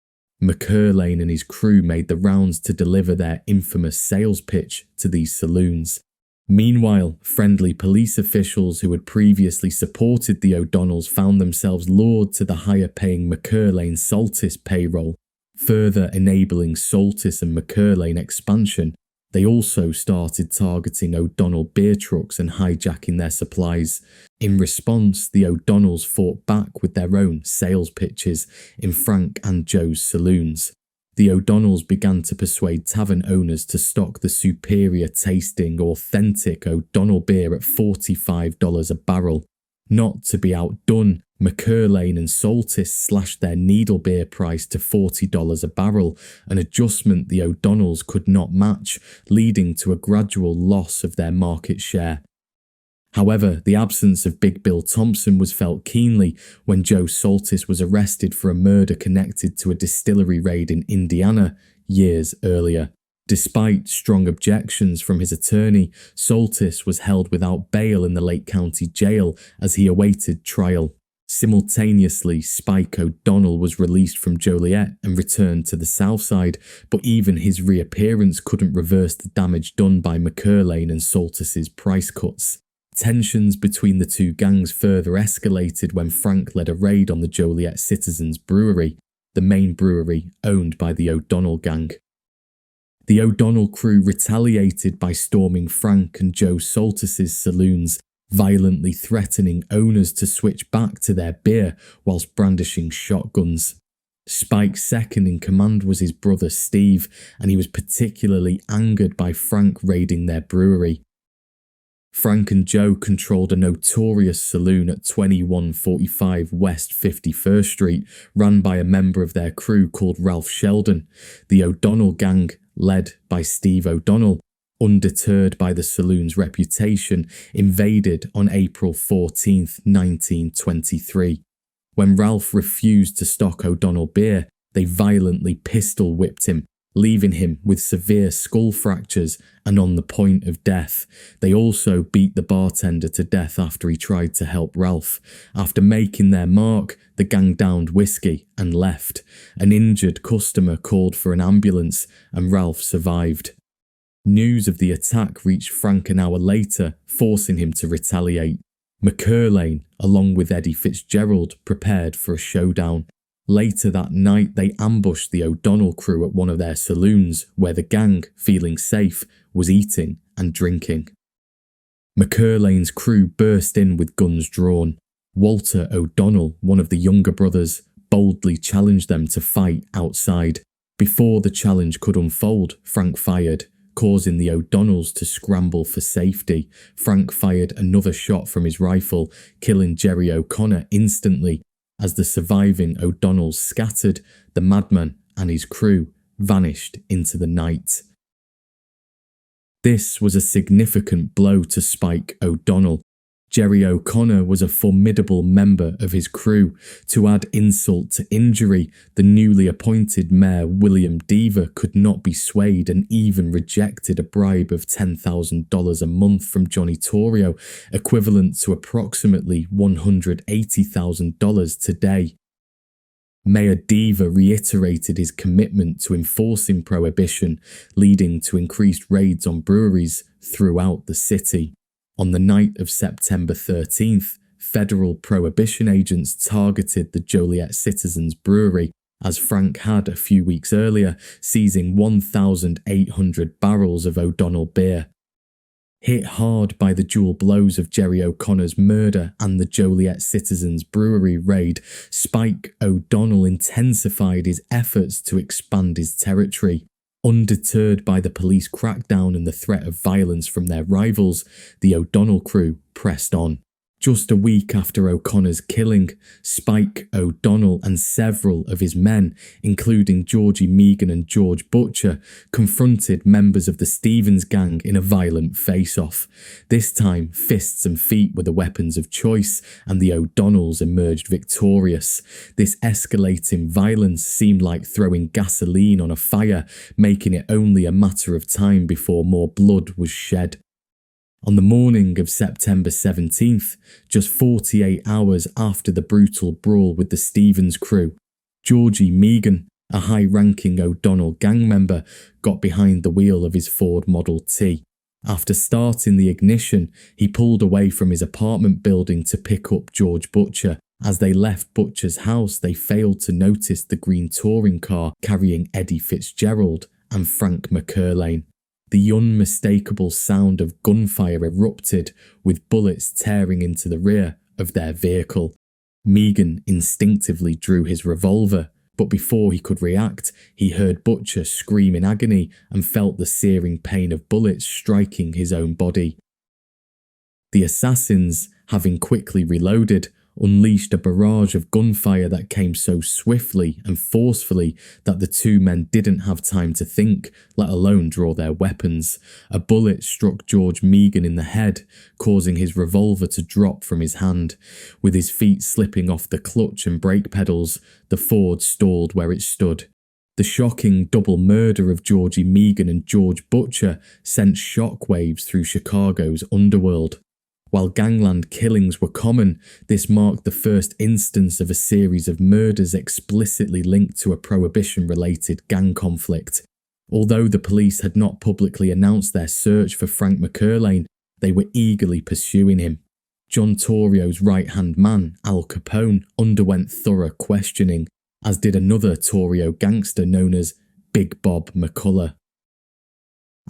McErlane and his crew made the rounds to deliver their infamous sales pitch to these saloons. Meanwhile, friendly police officials who had previously supported the O'Donnells found themselves lured to the higher-paying McErlane-Saltis payroll, further enabling Saltis and McErlane expansion. They also started targeting O'Donnell beer trucks and hijacking their supplies. In response, the O'Donnells fought back with their own sales pitches in Frank and Joe's saloons. The O'Donnells began to persuade tavern owners to stock the superior tasting, authentic O'Donnell beer at $45 a barrel. Not to be outdone, McErlane and Saltis slashed their needle beer price to $40 a barrel, an adjustment the O'Donnells could not match, leading to a gradual loss of their market share. However, the absence of Big Bill Thompson was felt keenly when Joe Saltis was arrested for a murder connected to a distillery raid in Indiana years earlier. Despite strong objections from his attorney, Saltis was held without bail in the Lake County Jail as he awaited trial. Simultaneously, Spike O'Donnell was released from Joliet and returned to the Southside, but even his reappearance couldn't reverse the damage done by McErlane and Saltis's price cuts. Tensions between the two gangs further escalated when Frank led a raid on the Joliet Citizens Brewery, the main brewery owned by the O'Donnell gang. The O'Donnell crew retaliated by storming Frank and Joe Saltis's saloons, violently threatening owners to switch back to their beer whilst brandishing shotguns. Spike's second in command was his brother Steve, and he was particularly angered by Frank raiding their brewery. Frank and Joe controlled a notorious saloon at 2145 West 51st Street, run by a member of their crew called Ralph Sheldon. The O'Donnell gang, led by Steve O'Donnell, undeterred by the saloon's reputation, invaded on April 14, 1923. When Ralph refused to stock O'Donnell beer, they violently pistol whipped him, leaving him with severe skull fractures and on the point of death. They also beat the bartender to death after he tried to help Ralph. After making their mark, the gang downed whiskey and left. An injured customer called for an ambulance and Ralph survived. News of the attack reached Frank an hour later, forcing him to retaliate. McErlane, along with Eddie Fitzgerald, prepared for a showdown. Later that night, they ambushed the O'Donnell crew at one of their saloons, where the gang, feeling safe, was eating and drinking. McErlane's crew burst in with guns drawn. Walter O'Donnell, one of the younger brothers, boldly challenged them to fight outside. Before the challenge could unfold, Frank fired, causing the O'Donnells to scramble for safety. Frank fired another shot from his rifle, killing Jerry O'Connor instantly. As the surviving O'Donnells scattered, the madman and his crew vanished into the night. This was a significant blow to Spike O'Donnell. Jerry O'Connor was a formidable member of his crew. To add insult to injury, the newly appointed mayor William Deaver could not be swayed and even rejected a bribe of $10,000 a month from Johnny Torrio, equivalent to approximately $180,000 today. Mayor Deaver reiterated his commitment to enforcing prohibition, leading to increased raids on breweries throughout the city. On the night of September 13th, federal prohibition agents targeted the Joliet Citizens Brewery, as Frank had a few weeks earlier, seizing 1,800 barrels of O'Donnell beer. Hit hard by the dual blows of Jerry O'Connor's murder and the Joliet Citizens Brewery raid, Spike O'Donnell intensified his efforts to expand his territory. Undeterred by the police crackdown and the threat of violence from their rivals, the O'Donnell crew pressed on. Just a week after O'Connor's killing, Spike O'Donnell and several of his men, including Georgie Meagan and George Butcher, confronted members of the Stevens gang in a violent face-off. This time, fists and feet were the weapons of choice, and the O'Donnells emerged victorious. This escalating violence seemed like throwing gasoline on a fire, making it only a matter of time before more blood was shed. On the morning of September 17th, just 48 hours after the brutal brawl with the Stevens crew, Georgie Meagan, a high-ranking O'Donnell gang member, got behind the wheel of his Ford Model T. After starting the ignition, he pulled away from his apartment building to pick up George Butcher. As they left Butcher's house, they failed to notice the green touring car carrying Eddie Fitzgerald and Frank McErlane. The unmistakable sound of gunfire erupted, with bullets tearing into the rear of their vehicle. Meagan instinctively drew his revolver, but before he could react, he heard Butcher scream in agony and felt the searing pain of bullets striking his own body. The assassins, having quickly reloaded, unleashed a barrage of gunfire that came so swiftly and forcefully that the two men didn't have time to think, let alone draw their weapons. A bullet struck George Meagan in the head, causing his revolver to drop from his hand. With his feet slipping off the clutch and brake pedals, the Ford stalled where it stood. The shocking double murder of Georgie Meagan and George Butcher sent shockwaves through Chicago's underworld. While gangland killings were common, this marked the first instance of a series of murders explicitly linked to a prohibition-related gang conflict. Although the police had not publicly announced their search for Frank McErlane, they were eagerly pursuing him. John Torrio's right-hand man, Al Capone, underwent thorough questioning, as did another Torrio gangster known as Big Bob McCullough.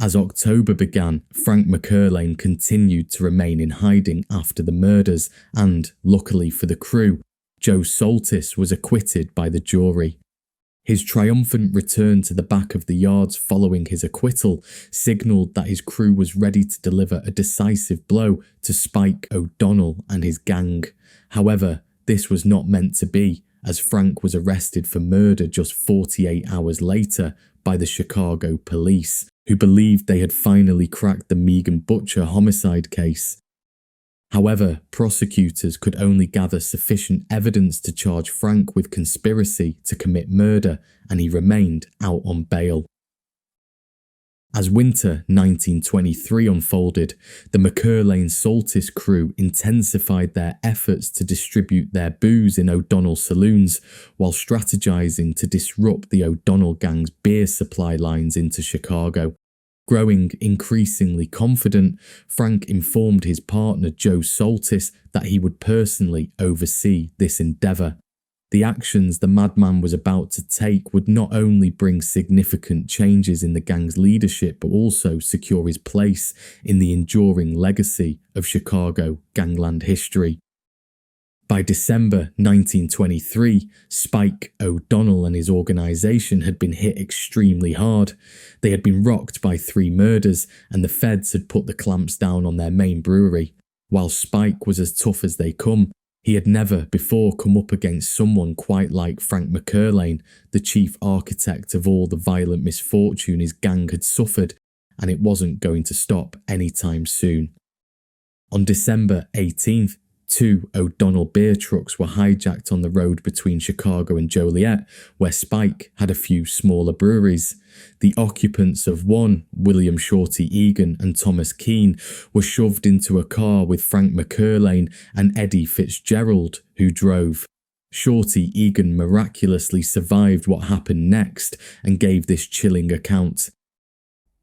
As October began, Frank McErlane continued to remain in hiding after the murders and, luckily for the crew, Joe Saltis was acquitted by the jury. His triumphant return to the back of the yards following his acquittal signalled that his crew was ready to deliver a decisive blow to Spike O'Donnell and his gang. However, this was not meant to be, as Frank was arrested for murder just 48 hours later by the Chicago police, who believed they had finally cracked the Meagan Butcher homicide case. However, prosecutors could only gather sufficient evidence to charge Frank with conspiracy to commit murder, and he remained out on bail. As winter 1923 unfolded, the McErlane-Saltis crew intensified their efforts to distribute their booze in O'Donnell saloons, while strategizing to disrupt the O'Donnell gang's beer supply lines into Chicago. Growing increasingly confident, Frank informed his partner Joe Saltis that he would personally oversee this endeavour. The actions the madman was about to take would not only bring significant changes in the gang's leadership but also secure his place in the enduring legacy of Chicago gangland history. By December 1923, Spike O'Donnell and his organisation had been hit extremely hard. They had been rocked by 3 murders, and the feds had put the clamps down on their main brewery. While Spike was as tough as they come, he had never before come up against someone quite like Frank McErlane, the chief architect of all the violent misfortune his gang had suffered, and it wasn't going to stop anytime soon. On December 18th, 2 O'Donnell beer trucks were hijacked on the road between Chicago and Joliet, where Spike had a few smaller breweries. The occupants of one, William Shorty Egan and Thomas Keene, were shoved into a car with Frank McErlane and Eddie Fitzgerald, who drove. Shorty Egan miraculously survived what happened next and gave this chilling account.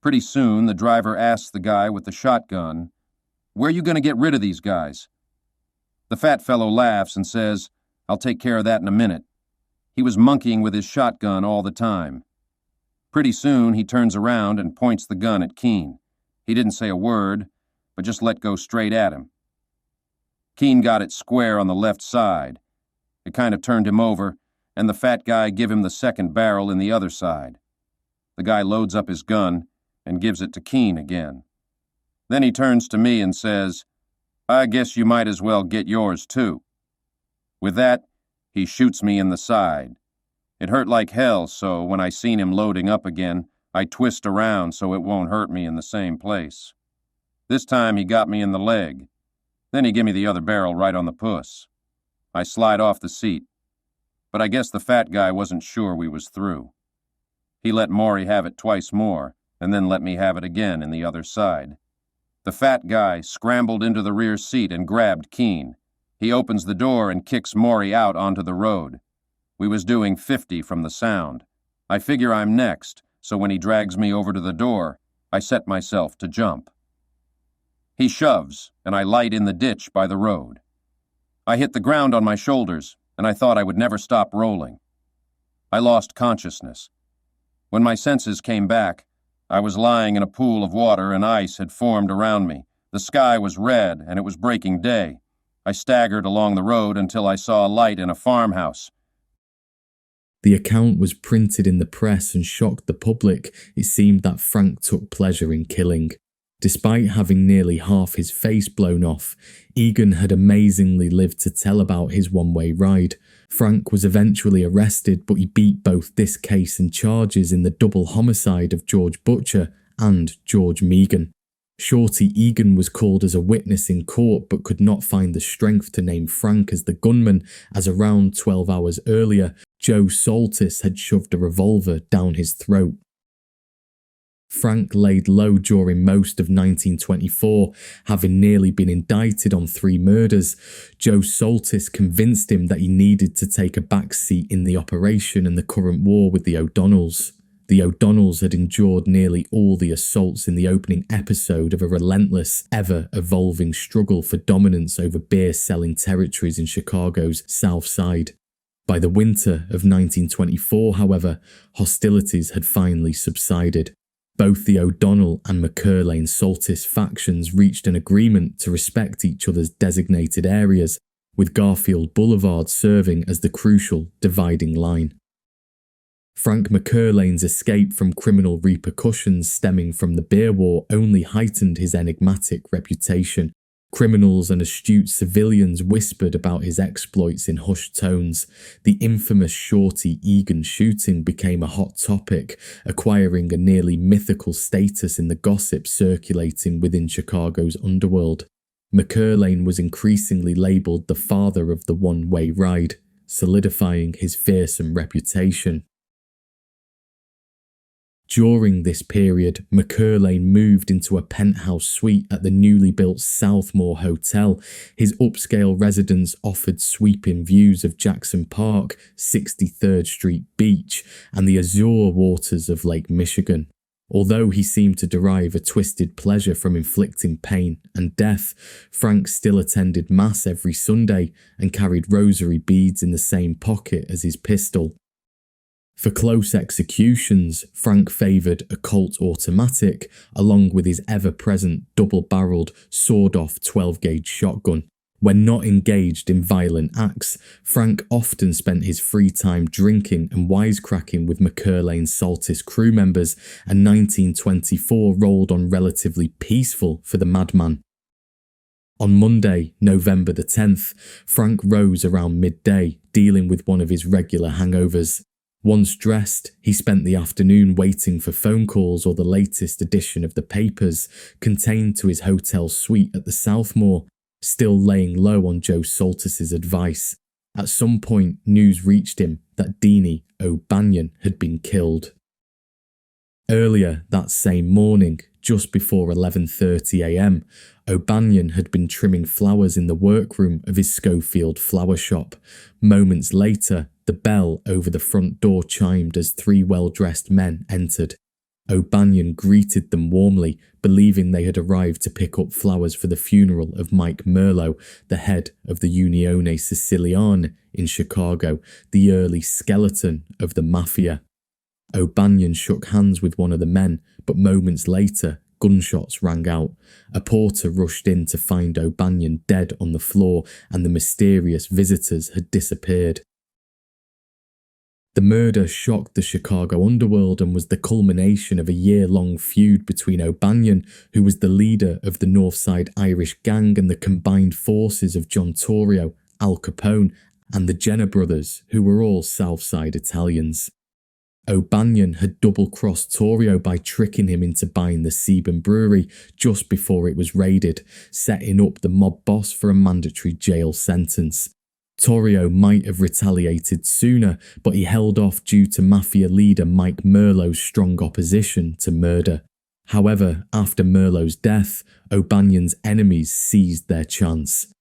Pretty soon, the driver asked the guy with the shotgun, Where are you going to get rid of these guys? The fat fellow laughs and says, I'll take care of that in a minute. He was monkeying with his shotgun all the time. Pretty soon, he turns around and points the gun at Keene. He didn't say a word, but just let go straight at him. Keene got it square on the left side. It kind of turned him over, and the fat guy give him the second barrel in the other side. The guy loads up his gun and gives it to Keene again. Then he turns to me and says, I guess you might as well get yours too. With that, he shoots me in the side. It hurt like hell, so when I seen him loading up again, I twist around so it won't hurt me in the same place. This time he got me in the leg. Then he give me the other barrel right on the puss. I slide off the seat. But I guess the fat guy wasn't sure we was through. He let Maury have it twice more, and then let me have it again in the other side. The fat guy scrambled into the rear seat and grabbed Keene. He opens the door and kicks Maury out onto the road. We was doing 50 from the sound. I figure I'm next, so when he drags me over to the door, I set myself to jump. He shoves, and I light in the ditch by the road. I hit the ground on my shoulders, and I thought I would never stop rolling. I lost consciousness. When my senses came back, I was lying in a pool of water and ice had formed around me. The sky was red, and it was breaking day. I staggered along the road until I saw a light in a farmhouse. The account was printed in the press and shocked the public. It seemed that Frank took pleasure in killing. Despite having nearly half his face blown off, Egan had amazingly lived to tell about his one-way ride. Frank was eventually arrested, but he beat both this case and charges in the double homicide of George Butcher and George Megan. Shorty Egan was called as a witness in court but could not find the strength to name Frank as the gunman, as around 12 hours earlier, Joe Saltis had shoved a revolver down his throat. Frank laid low during most of 1924, having nearly been indicted on 3 murders. Joe Saltis convinced him that he needed to take a back seat in the operation and the current war with the O'Donnells. The O'Donnells had endured nearly all the assaults in the opening episode of a relentless, ever-evolving struggle for dominance over beer-selling territories in Chicago's South Side. By the winter of 1924, however, hostilities had finally subsided. Both the O'Donnell and McErlane Saltis factions reached an agreement to respect each other's designated areas, with Garfield Boulevard serving as the crucial dividing line. Frank McErlane's escape from criminal repercussions stemming from the beer war only heightened his enigmatic reputation. Criminals and astute civilians whispered about his exploits in hushed tones. The infamous Shorty Egan shooting became a hot topic, acquiring a nearly mythical status in the gossip circulating within Chicago's underworld. McErlane was increasingly labelled the father of the one-way ride, solidifying his fearsome reputation. During this period, McErlane moved into a penthouse suite at the newly built Southmore Hotel. His upscale residence offered sweeping views of Jackson Park, 63rd Street Beach, and the azure waters of Lake Michigan. Although he seemed to derive a twisted pleasure from inflicting pain and death, Frank still attended Mass every Sunday and carried rosary beads in the same pocket as his pistol. For close executions, Frank favoured a Colt automatic, along with his ever-present double-barrelled, sawed-off 12-gauge shotgun. When not engaged in violent acts, Frank often spent his free time drinking and wisecracking with McErlane Saltis crew members, and 1924 rolled on relatively peaceful for the madman. On Monday, November the 10th, Frank rose around midday, dealing with one of his regular hangovers. Once dressed, he spent the afternoon waiting for phone calls or the latest edition of the papers, contained to his hotel suite at the Southmore, still laying low on Joe Saltis' advice. At some point, news reached him that Deanie O'Banion had been killed. Earlier that same morning, just before 11:30 a.m, O'Banion had been trimming flowers in the workroom of his Schofield flower shop. Moments later, the bell over the front door chimed as 3 well-dressed men entered. O'Banion greeted them warmly, believing they had arrived to pick up flowers for the funeral of Mike Merlo, the head of the Unione Siciliane in Chicago, the early skeleton of the Mafia. O'Banion shook hands with one of the men, but moments later, gunshots rang out. A porter rushed in to find O'Banion dead on the floor, and the mysterious visitors had disappeared. The murder shocked the Chicago underworld and was the culmination of a year-long feud between O'Banion, who was the leader of the Northside Irish gang, and the combined forces of John Torrio, Al Capone, and the Jenner brothers, who were all Southside Italians. O'Banion had double-crossed Torrio by tricking him into buying the Sebum Brewery just before it was raided, setting up the mob boss for a mandatory jail sentence. Torrio might have retaliated sooner, but he held off due to Mafia leader Mike Merlo's strong opposition to murder. However, after Merlo's death, O'Banion's enemies seized their chance.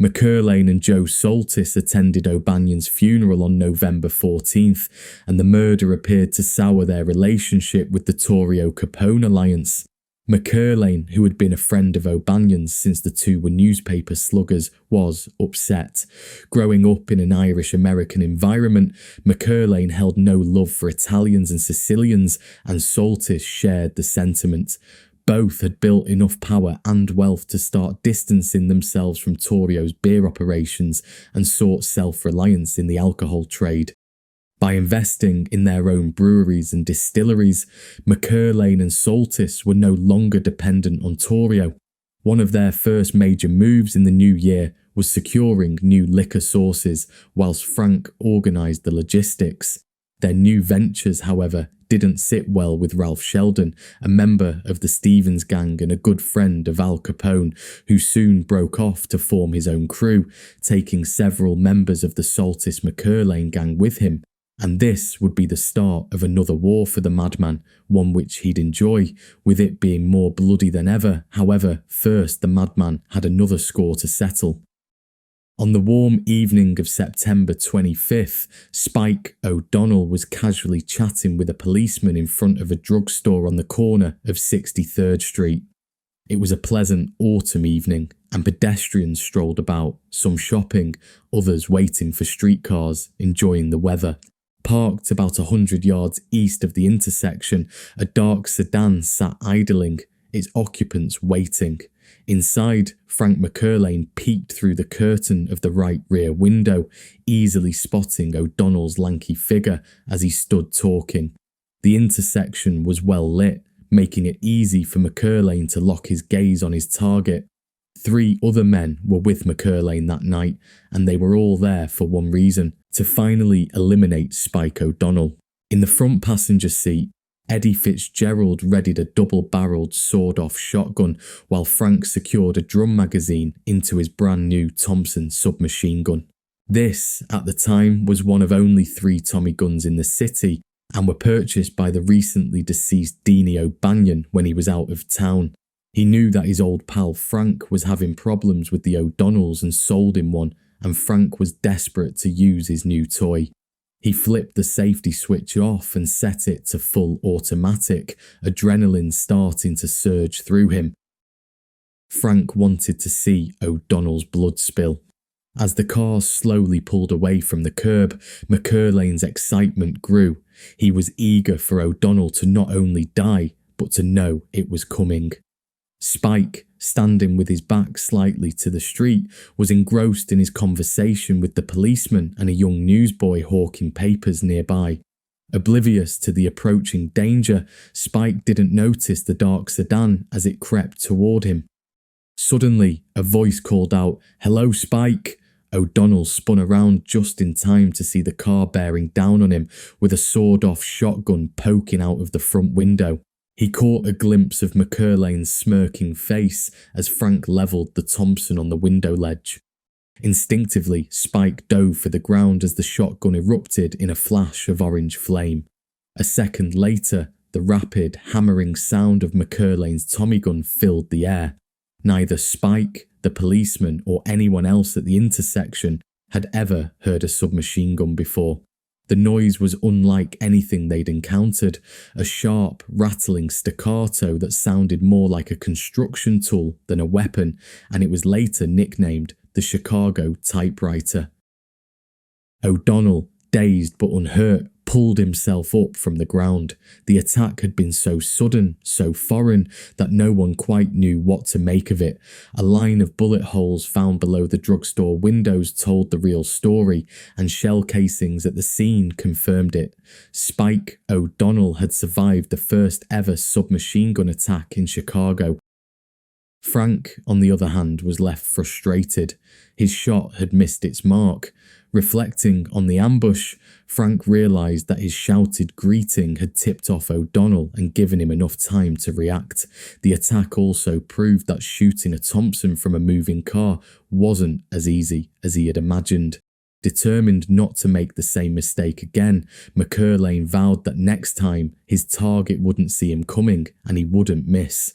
McErlane and Joe Saltis attended O'Banion's funeral on November 14th, and the murder appeared to sour their relationship with the Torrio-Capone alliance. McErlane, who had been a friend of O'Banion's since the two were newspaper sluggers, was upset. Growing up in an Irish-American environment, McErlane held no love for Italians and Sicilians, and Saltis shared the sentiment. Both had built enough power and wealth to start distancing themselves from Torrio's beer operations and sought self-reliance in the alcohol trade. By investing in their own breweries and distilleries, McErlane and Saltis were no longer dependent on Torrio. One of their first major moves in the new year was securing new liquor sources, whilst Frank organised the logistics. Their new ventures, however, didn't sit well with Ralph Sheldon, a member of the Stevens gang and a good friend of Al Capone, who soon broke off to form his own crew, taking several members of the Saltis McErlane gang with him. And this would be the start of another war for the Madman, one which he'd enjoy, with it being more bloody than ever. However, first the Madman had another score to settle. On the warm evening of September 25th, Spike O'Donnell was casually chatting with a policeman in front of a drugstore on the corner of 63rd Street. It was a pleasant autumn evening, and pedestrians strolled about, some shopping, others waiting for streetcars, enjoying the weather. Parked about 100 yards east of the intersection, a dark sedan sat idling, its occupants waiting. Inside, Frank McErlane peeked through the curtain of the right rear window, easily spotting O'Donnell's lanky figure as he stood talking. The intersection was well lit, making it easy for McErlane to lock his gaze on his target. 3 other men were with McErlane that night, and they were all there for one reason: to finally eliminate Spike O'Donnell. In the front passenger seat, Eddie Fitzgerald readied a double-barreled sawed-off shotgun, while Frank secured a drum magazine into his brand-new Thompson submachine gun. This, at the time, was one of only 3 Tommy guns in the city, and were purchased by the recently deceased Deanie O'Banion when he was out of town. He knew that his old pal Frank was having problems with the O'Donnells and sold him one, and Frank was desperate to use his new toy. He flipped the safety switch off and set it to full automatic, adrenaline starting to surge through him. Frank wanted to see O'Donnell's blood spill. As the car slowly pulled away from the curb, McErlane's excitement grew. He was eager for O'Donnell to not only die, but to know it was coming. Spike, standing with his back slightly to the street, was engrossed in his conversation with the policeman and a young newsboy hawking papers nearby. Oblivious to the approaching danger, Spike didn't notice the dark sedan as it crept toward him. Suddenly, a voice called out, "Hello, Spike!" O'Donnell spun around just in time to see the car bearing down on him with a sawed-off shotgun poking out of the front window. He caught a glimpse of McErlane's smirking face as Frank levelled the Thompson on the window ledge. Instinctively, Spike dove for the ground as the shotgun erupted in a flash of orange flame. A second later, the rapid, hammering sound of McErlane's Tommy gun filled the air. Neither Spike, the policeman, or anyone else at the intersection had ever heard a submachine gun before. The noise was unlike anything they'd encountered, a sharp, rattling staccato that sounded more like a construction tool than a weapon, and it was later nicknamed the Chicago typewriter. O'Donnell, dazed but unhurt, pulled himself up from the ground. The attack had been so sudden, so foreign, that no one quite knew what to make of it. A line of bullet holes found below the drugstore windows told the real story, and shell casings at the scene confirmed it. Spike O'Donnell had survived the first ever submachine gun attack in Chicago. Frank, on the other hand, was left frustrated. His shot had missed its mark. Reflecting on the ambush, Frank realised that his shouted greeting had tipped off O'Donnell and given him enough time to react. The attack also proved that shooting a Thompson from a moving car wasn't as easy as he had imagined. Determined not to make the same mistake again, McErlane vowed that next time his target wouldn't see him coming and he wouldn't miss.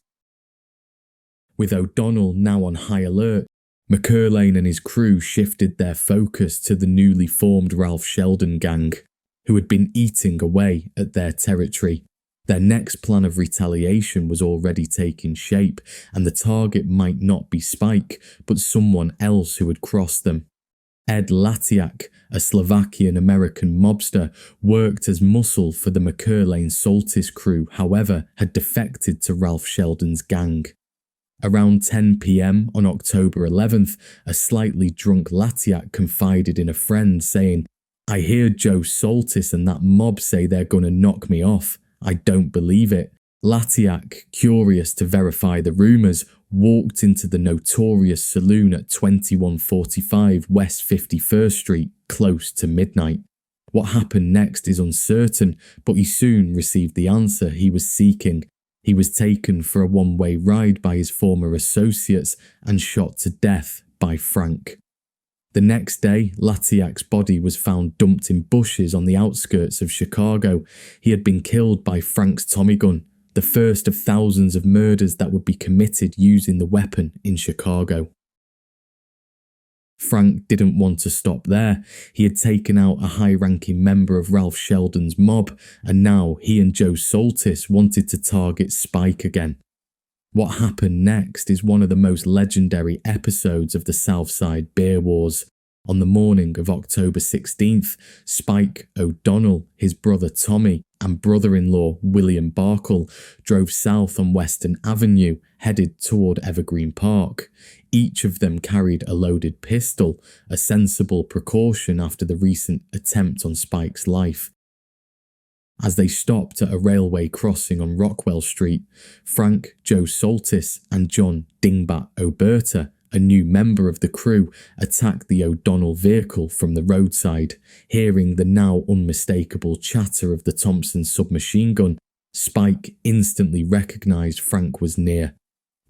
With O'Donnell now on high alert, McErlane and his crew shifted their focus to the newly formed Ralph Sheldon gang, who had been eating away at their territory. Their next plan of retaliation was already taking shape, and the target might not be Spike, but someone else who had crossed them. Ed Latiak, a Slovakian-American mobster, worked as muscle for the McErlane Saltis crew, however, had defected to Ralph Sheldon's gang. Around 10 p.m. on October 11th, a slightly drunk Latiak confided in a friend saying, "I hear Joe Saltis and that mob say they're gonna knock me off. I don't believe it." Latiak, curious to verify the rumours, walked into the notorious saloon at 2145 West 51st Street, close to midnight. What happened next is uncertain, but he soon received the answer he was seeking. He was taken for a one-way ride by his former associates and shot to death by Frank. The next day, Latiak's body was found dumped in bushes on the outskirts of Chicago. He had been killed by Frank's Tommy gun, the first of thousands of murders that would be committed using the weapon in Chicago. Frank didn't want to stop there. He had taken out a high-ranking member of Ralph Sheldon's mob, and now he and Joe Saltis wanted to target Spike again. What happened next is one of the most legendary episodes of the Southside Beer Wars. On the morning of October 16th, Spike O'Donnell, his brother Tommy, and brother-in-law William Barkle drove south on Western Avenue, headed toward Evergreen Park. Each of them carried a loaded pistol, a sensible precaution after the recent attempt on Spike's life. As they stopped at a railway crossing on Rockwell Street, Frank Joe Saltis and John Dingbat Oberta, a new member of the crew, attacked the O'Donnell vehicle from the roadside. Hearing the now unmistakable chatter of the Thompson submachine gun, Spike instantly recognised Frank was near.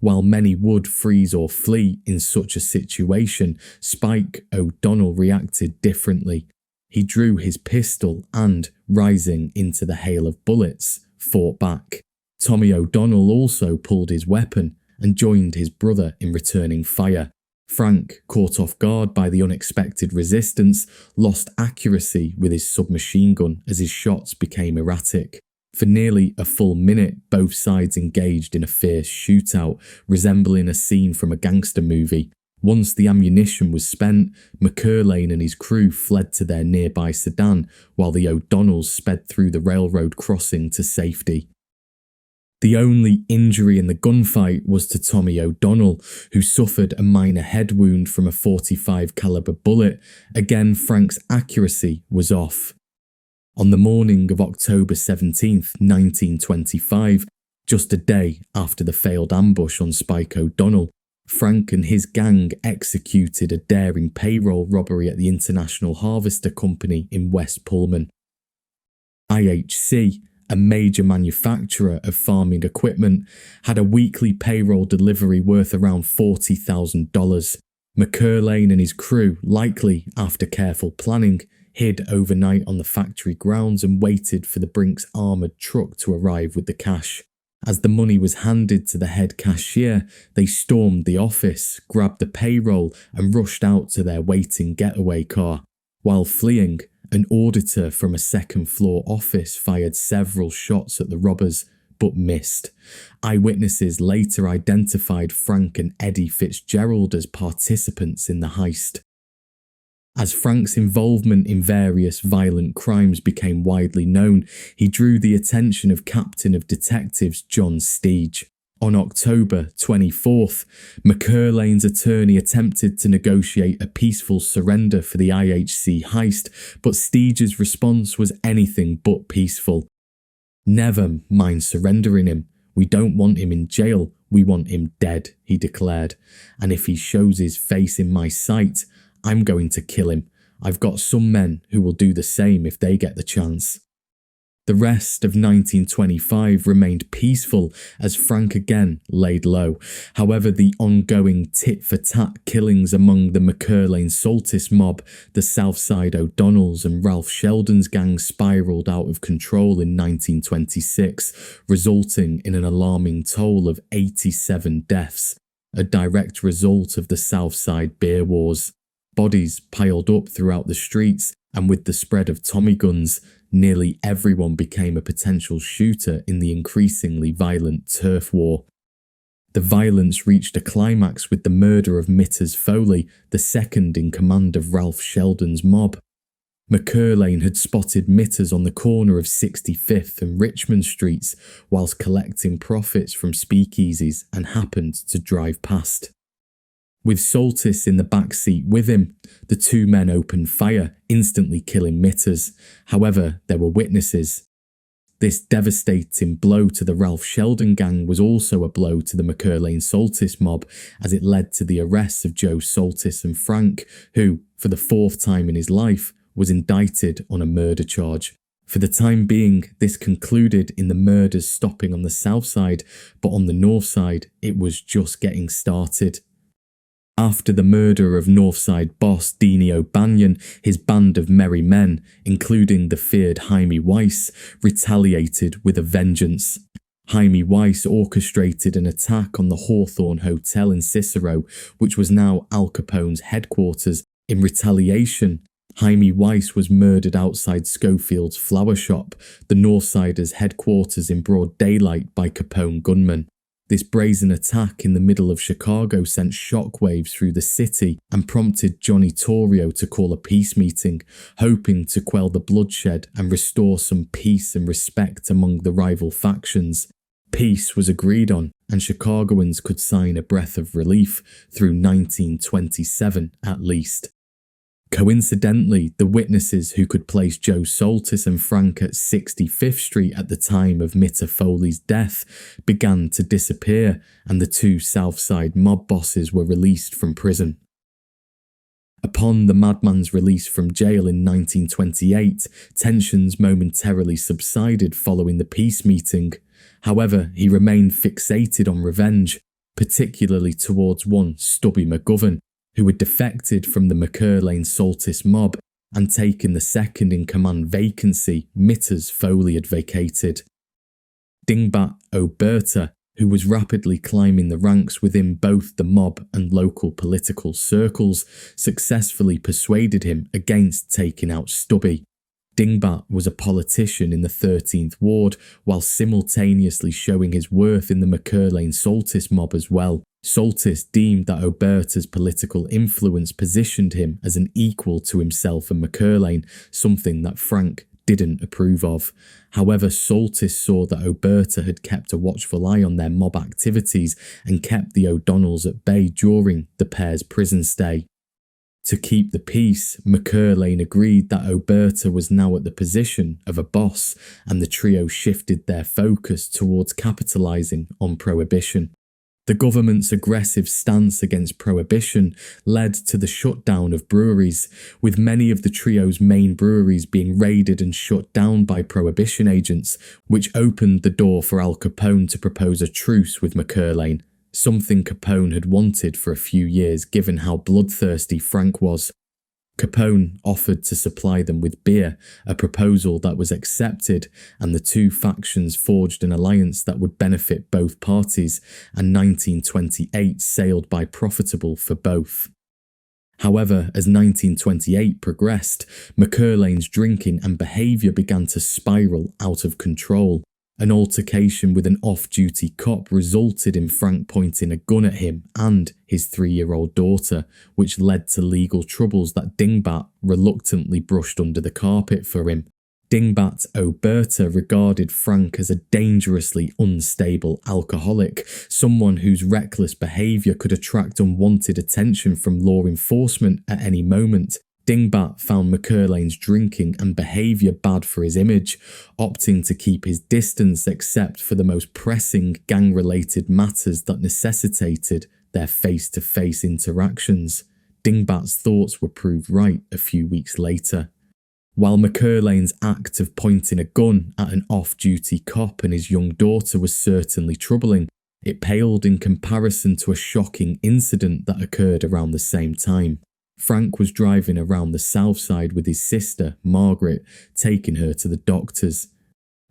While many would freeze or flee in such a situation, Spike O'Donnell reacted differently. He drew his pistol and, rising into the hail of bullets, fought back. Tommy O'Donnell also pulled his weapon and joined his brother in returning fire. Frank, caught off guard by the unexpected resistance, lost accuracy with his submachine gun as his shots became erratic. For nearly a full minute, both sides engaged in a fierce shootout, resembling a scene from a gangster movie. Once the ammunition was spent, McErlane and his crew fled to their nearby sedan, while the O'Donnells sped through the railroad crossing to safety. The only injury in the gunfight was to Tommy O'Donnell, who suffered a minor head wound from a .45 caliber bullet. Again, Frank's accuracy was off. On the morning of October 17th, 1925, just a day after the failed ambush on Spike O'Donnell, Frank and his gang executed a daring payroll robbery at the International Harvester Company in West Pullman. IHC, a major manufacturer of farming equipment, had a weekly payroll delivery worth around $40,000. McErlane and his crew, likely after careful planning, hid overnight on the factory grounds and waited for the Brinks armoured truck to arrive with the cash. As the money was handed to the head cashier, they stormed the office, grabbed the payroll and rushed out to their waiting getaway car. While fleeing, An auditor from a second-floor office fired several shots at the robbers, but missed. Eyewitnesses later identified Frank and Eddie Fitzgerald as participants in the heist. As Frank's involvement in various violent crimes became widely known, he drew the attention of Captain of Detectives John Steege. On October 24th, McErlane's attorney attempted to negotiate a peaceful surrender for the IHC heist, but Steege's response was anything but peaceful. "Never mind surrendering him. We don't want him in jail, we want him dead," he declared. "And if he shows his face in my sight, I'm going to kill him. I've got some men who will do the same if they get the chance." The rest of 1925 remained peaceful as Frank again laid low. However, the ongoing tit-for-tat killings among the McErlane-Saltis mob, the Southside O'Donnells and Ralph Sheldon's gang spiraled out of control in 1926, resulting in an alarming toll of 87 deaths, a direct result of the Southside beer wars. Bodies piled up throughout the streets, and with the spread of Tommy guns, nearly everyone became a potential shooter in the increasingly violent turf war. The violence reached a climax with the murder of Mitters Foley, the second in command of Ralph Sheldon's mob. McErlane had spotted Mitters on the corner of 65th and Richmond Streets whilst collecting profits from speakeasies and happened to drive past. With Saltis in the back seat with him, the two men opened fire, instantly killing Mitters. However, there were witnesses. This devastating blow to the Ralph Sheldon gang was also a blow to the McErlane-Saltis mob, as it led to the arrests of Joe Saltis and Frank, who, for the fourth time in his life, was indicted on a murder charge. For the time being, this concluded in the murders stopping on the south side, but on the north side, it was just getting started. After the murder of Northside boss Deanie O'Banion, his band of merry men, including the feared Jaime Weiss, retaliated with a vengeance. Jaime Weiss orchestrated an attack on the Hawthorne Hotel in Cicero, which was now Al Capone's headquarters. In retaliation, Jaime Weiss was murdered outside Schofield's flower shop, the Northsiders' headquarters, in broad daylight by Capone gunmen. This brazen attack in the middle of Chicago sent shockwaves through the city and prompted Johnny Torrio to call a peace meeting, hoping to quell the bloodshed and restore some peace and respect among the rival factions. Peace was agreed on, and Chicagoans could sign a breath of relief through 1927 at least. Coincidentally, the witnesses who could place Joe Saltis and Frank at 65th Street at the time of Mitter Foley's death began to disappear, and the two Southside mob bosses were released from prison. Upon the madman's release from jail in 1928, tensions momentarily subsided following the peace meeting. However, he remained fixated on revenge, particularly towards one Stubby McGovern, who had defected from the McErlane-Saltis mob and taken the second-in-command vacancy Mitters Foley had vacated. Dingbat Oberta, who was rapidly climbing the ranks within both the mob and local political circles, successfully persuaded him against taking out Stubby. Dingbat was a politician in the 13th Ward, while simultaneously showing his worth in the McErlane-Saltis mob as well. Saltis deemed that Oberta's political influence positioned him as an equal to himself and McErlane, something that Frank didn't approve of. However, Saltis saw that Oberta had kept a watchful eye on their mob activities and kept the O'Donnells at bay during the pair's prison stay. To keep the peace, McErlane agreed that Oberta was now at the position of a boss, and the trio shifted their focus towards capitalising on prohibition. The government's aggressive stance against prohibition led to the shutdown of breweries, with many of the trio's main breweries being raided and shut down by prohibition agents, which opened the door for Al Capone to propose a truce with McErlane, something Capone had wanted for a few years given how bloodthirsty Frank was. Capone offered to supply them with beer, a proposal that was accepted, and the two factions forged an alliance that would benefit both parties, and 1928 sailed by profitable for both. However, as 1928 progressed, McErlane's drinking and behaviour began to spiral out of control. An altercation with an off-duty cop resulted in Frank pointing a gun at him and his 3-year-old daughter, which led to legal troubles that Dingbat reluctantly brushed under the carpet for him. Dingbat Oberta regarded Frank as a dangerously unstable alcoholic, someone whose reckless behaviour could attract unwanted attention from law enforcement at any moment. Dingbat found McErlane's drinking and behaviour bad for his image, opting to keep his distance except for the most pressing gang-related matters that necessitated their face-to-face interactions. Dingbat's thoughts were proved right a few weeks later. While McErlane's act of pointing a gun at an off-duty cop and his young daughter was certainly troubling, it paled in comparison to a shocking incident that occurred around the same time. Frank was driving around the south side with his sister, Margaret, taking her to the doctors.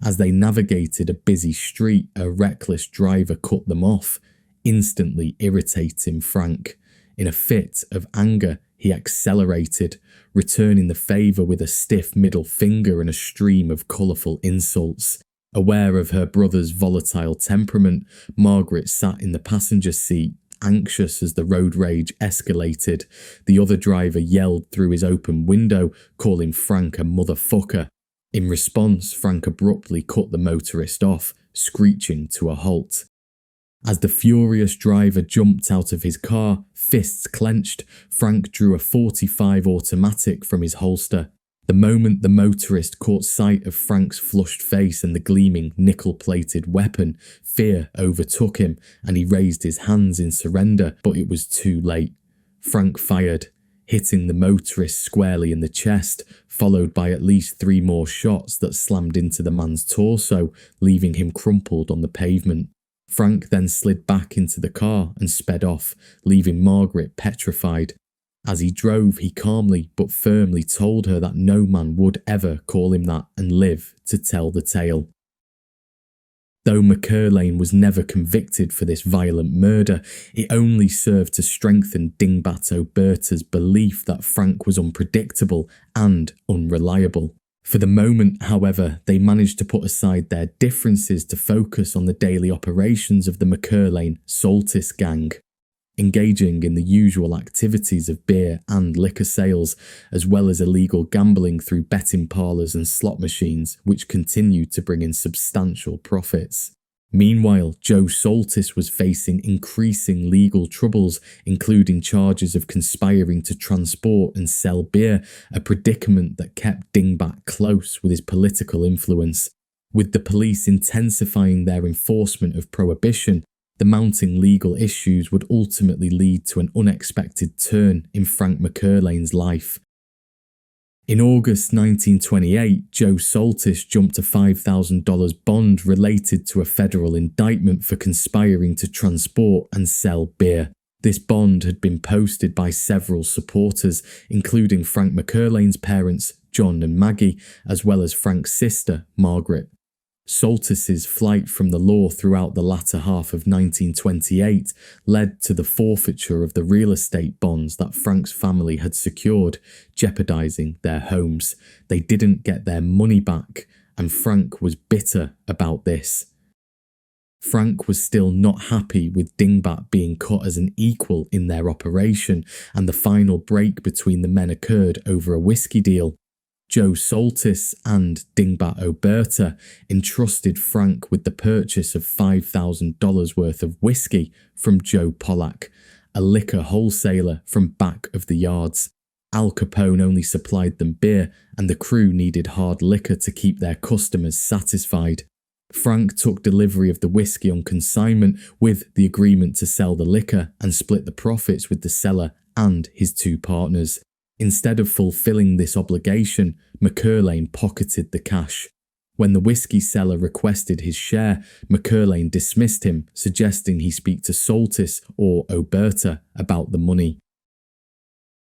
As they navigated a busy street, a reckless driver cut them off, instantly irritating Frank. In a fit of anger, he accelerated, returning the favour with a stiff middle finger and a stream of colourful insults. Aware of her brother's volatile temperament, Margaret sat in the passenger seat, anxious as the road rage escalated. The other driver yelled through his open window, calling Frank a motherfucker. In response, Frank abruptly cut the motorist off, screeching to a halt. As the furious driver jumped out of his car, fists clenched, Frank drew a .45 automatic from his holster. The moment the motorist caught sight of Frank's flushed face and the gleaming nickel-plated weapon, fear overtook him and he raised his hands in surrender, but it was too late. Frank fired, hitting the motorist squarely in the chest, followed by at least 3 more shots that slammed into the man's torso, leaving him crumpled on the pavement. Frank then slid back into the car and sped off, leaving Margaret petrified. As he drove, he calmly but firmly told her that no man would ever call him that and live to tell the tale. Though McErlane was never convicted for this violent murder, it only served to strengthen Dingbat Oberta's belief that Frank was unpredictable and unreliable. For the moment, however, they managed to put aside their differences to focus on the daily operations of the McErlane Saltis gang, engaging in the usual activities of beer and liquor sales, as well as illegal gambling through betting parlours and slot machines, which continued to bring in substantial profits. Meanwhile, Joe Saltis was facing increasing legal troubles, including charges of conspiring to transport and sell beer, a predicament that kept Dingbat close with his political influence. With the police intensifying their enforcement of prohibition, the mounting legal issues would ultimately lead to an unexpected turn in Frank McErlane's life. In August 1928, Joe Saltis jumped a $5,000 bond related to a federal indictment for conspiring to transport and sell beer. This bond had been posted by several supporters, including Frank McErlane's parents, John and Maggie, as well as Frank's sister, Margaret. Saltis's flight from the law throughout the latter half of 1928 led to the forfeiture of the real estate bonds that Frank's family had secured, jeopardising their homes. They didn't get their money back, and Frank was bitter about this. Frank was still not happy with Dingbat being cut as an equal in their operation, and the final break between the men occurred over a whiskey deal. Joe Saltis and Dingbat Oberta entrusted Frank with the purchase of $5,000 worth of whiskey from Joe Pollack, a liquor wholesaler from back of the yards. Al Capone only supplied them beer, and the crew needed hard liquor to keep their customers satisfied. Frank took delivery of the whiskey on consignment with the agreement to sell the liquor and split the profits with the seller and his 2 partners. Instead of fulfilling this obligation, McErlane pocketed the cash. When the whiskey seller requested his share, McErlane dismissed him, suggesting he speak to Saltis or Oberta about the money.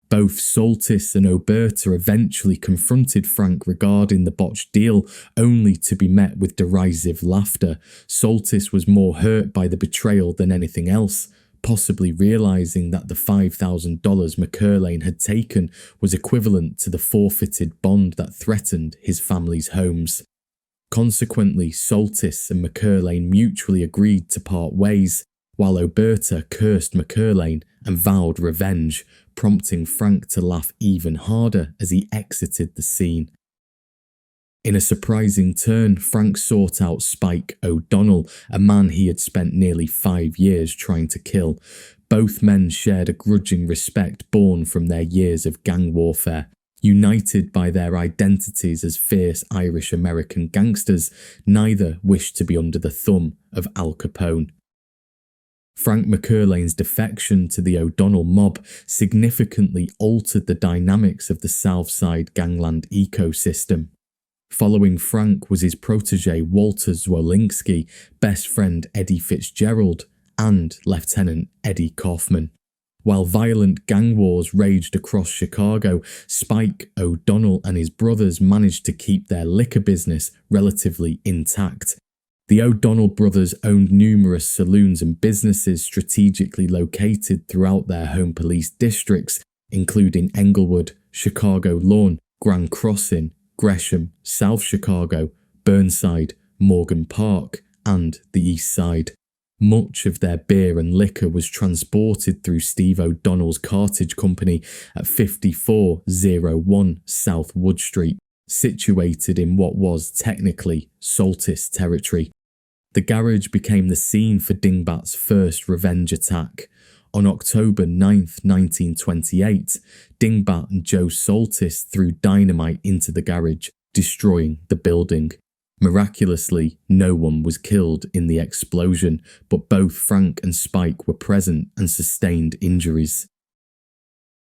Both Saltis and Oberta eventually confronted Frank regarding the botched deal, only to be met with derisive laughter. Saltis was more hurt by the betrayal than anything else, possibly realising that the $5,000 McErlane had taken was equivalent to the forfeited bond that threatened his family's homes. Consequently, Saltis and McErlane mutually agreed to part ways, while Oberta cursed McErlane and vowed revenge, prompting Frank to laugh even harder as he exited the scene. In a surprising turn, Frank sought out Spike O'Donnell, a man he had spent nearly 5 years trying to kill. Both men shared a grudging respect born from their years of gang warfare. United by their identities as fierce Irish-American gangsters, neither wished to be under the thumb of Al Capone. Frank McErlane's defection to the O'Donnell mob significantly altered the dynamics of the Southside gangland ecosystem. Following Frank was his protege Walter Zwolinski, best friend Eddie Fitzgerald, and Lieutenant Eddie Kaufman. While violent gang wars raged across Chicago, Spike O'Donnell and his brothers managed to keep their liquor business relatively intact. The O'Donnell brothers owned numerous saloons and businesses strategically located throughout their home police districts, including Englewood, Chicago Lawn, Grand Crossing, Gresham, South Chicago, Burnside, Morgan Park, and the East Side. Much of their beer and liquor was transported through Steve O'Donnell's cartage company at 5401 South Wood Street, situated in what was technically Saltis territory. The garage became the scene for Dingbat's first revenge attack. On October 9th, 1928, Dingbat and Joe Saltis threw dynamite into the garage, destroying the building. Miraculously, no one was killed in the explosion, but both Frank and Spike were present and sustained injuries.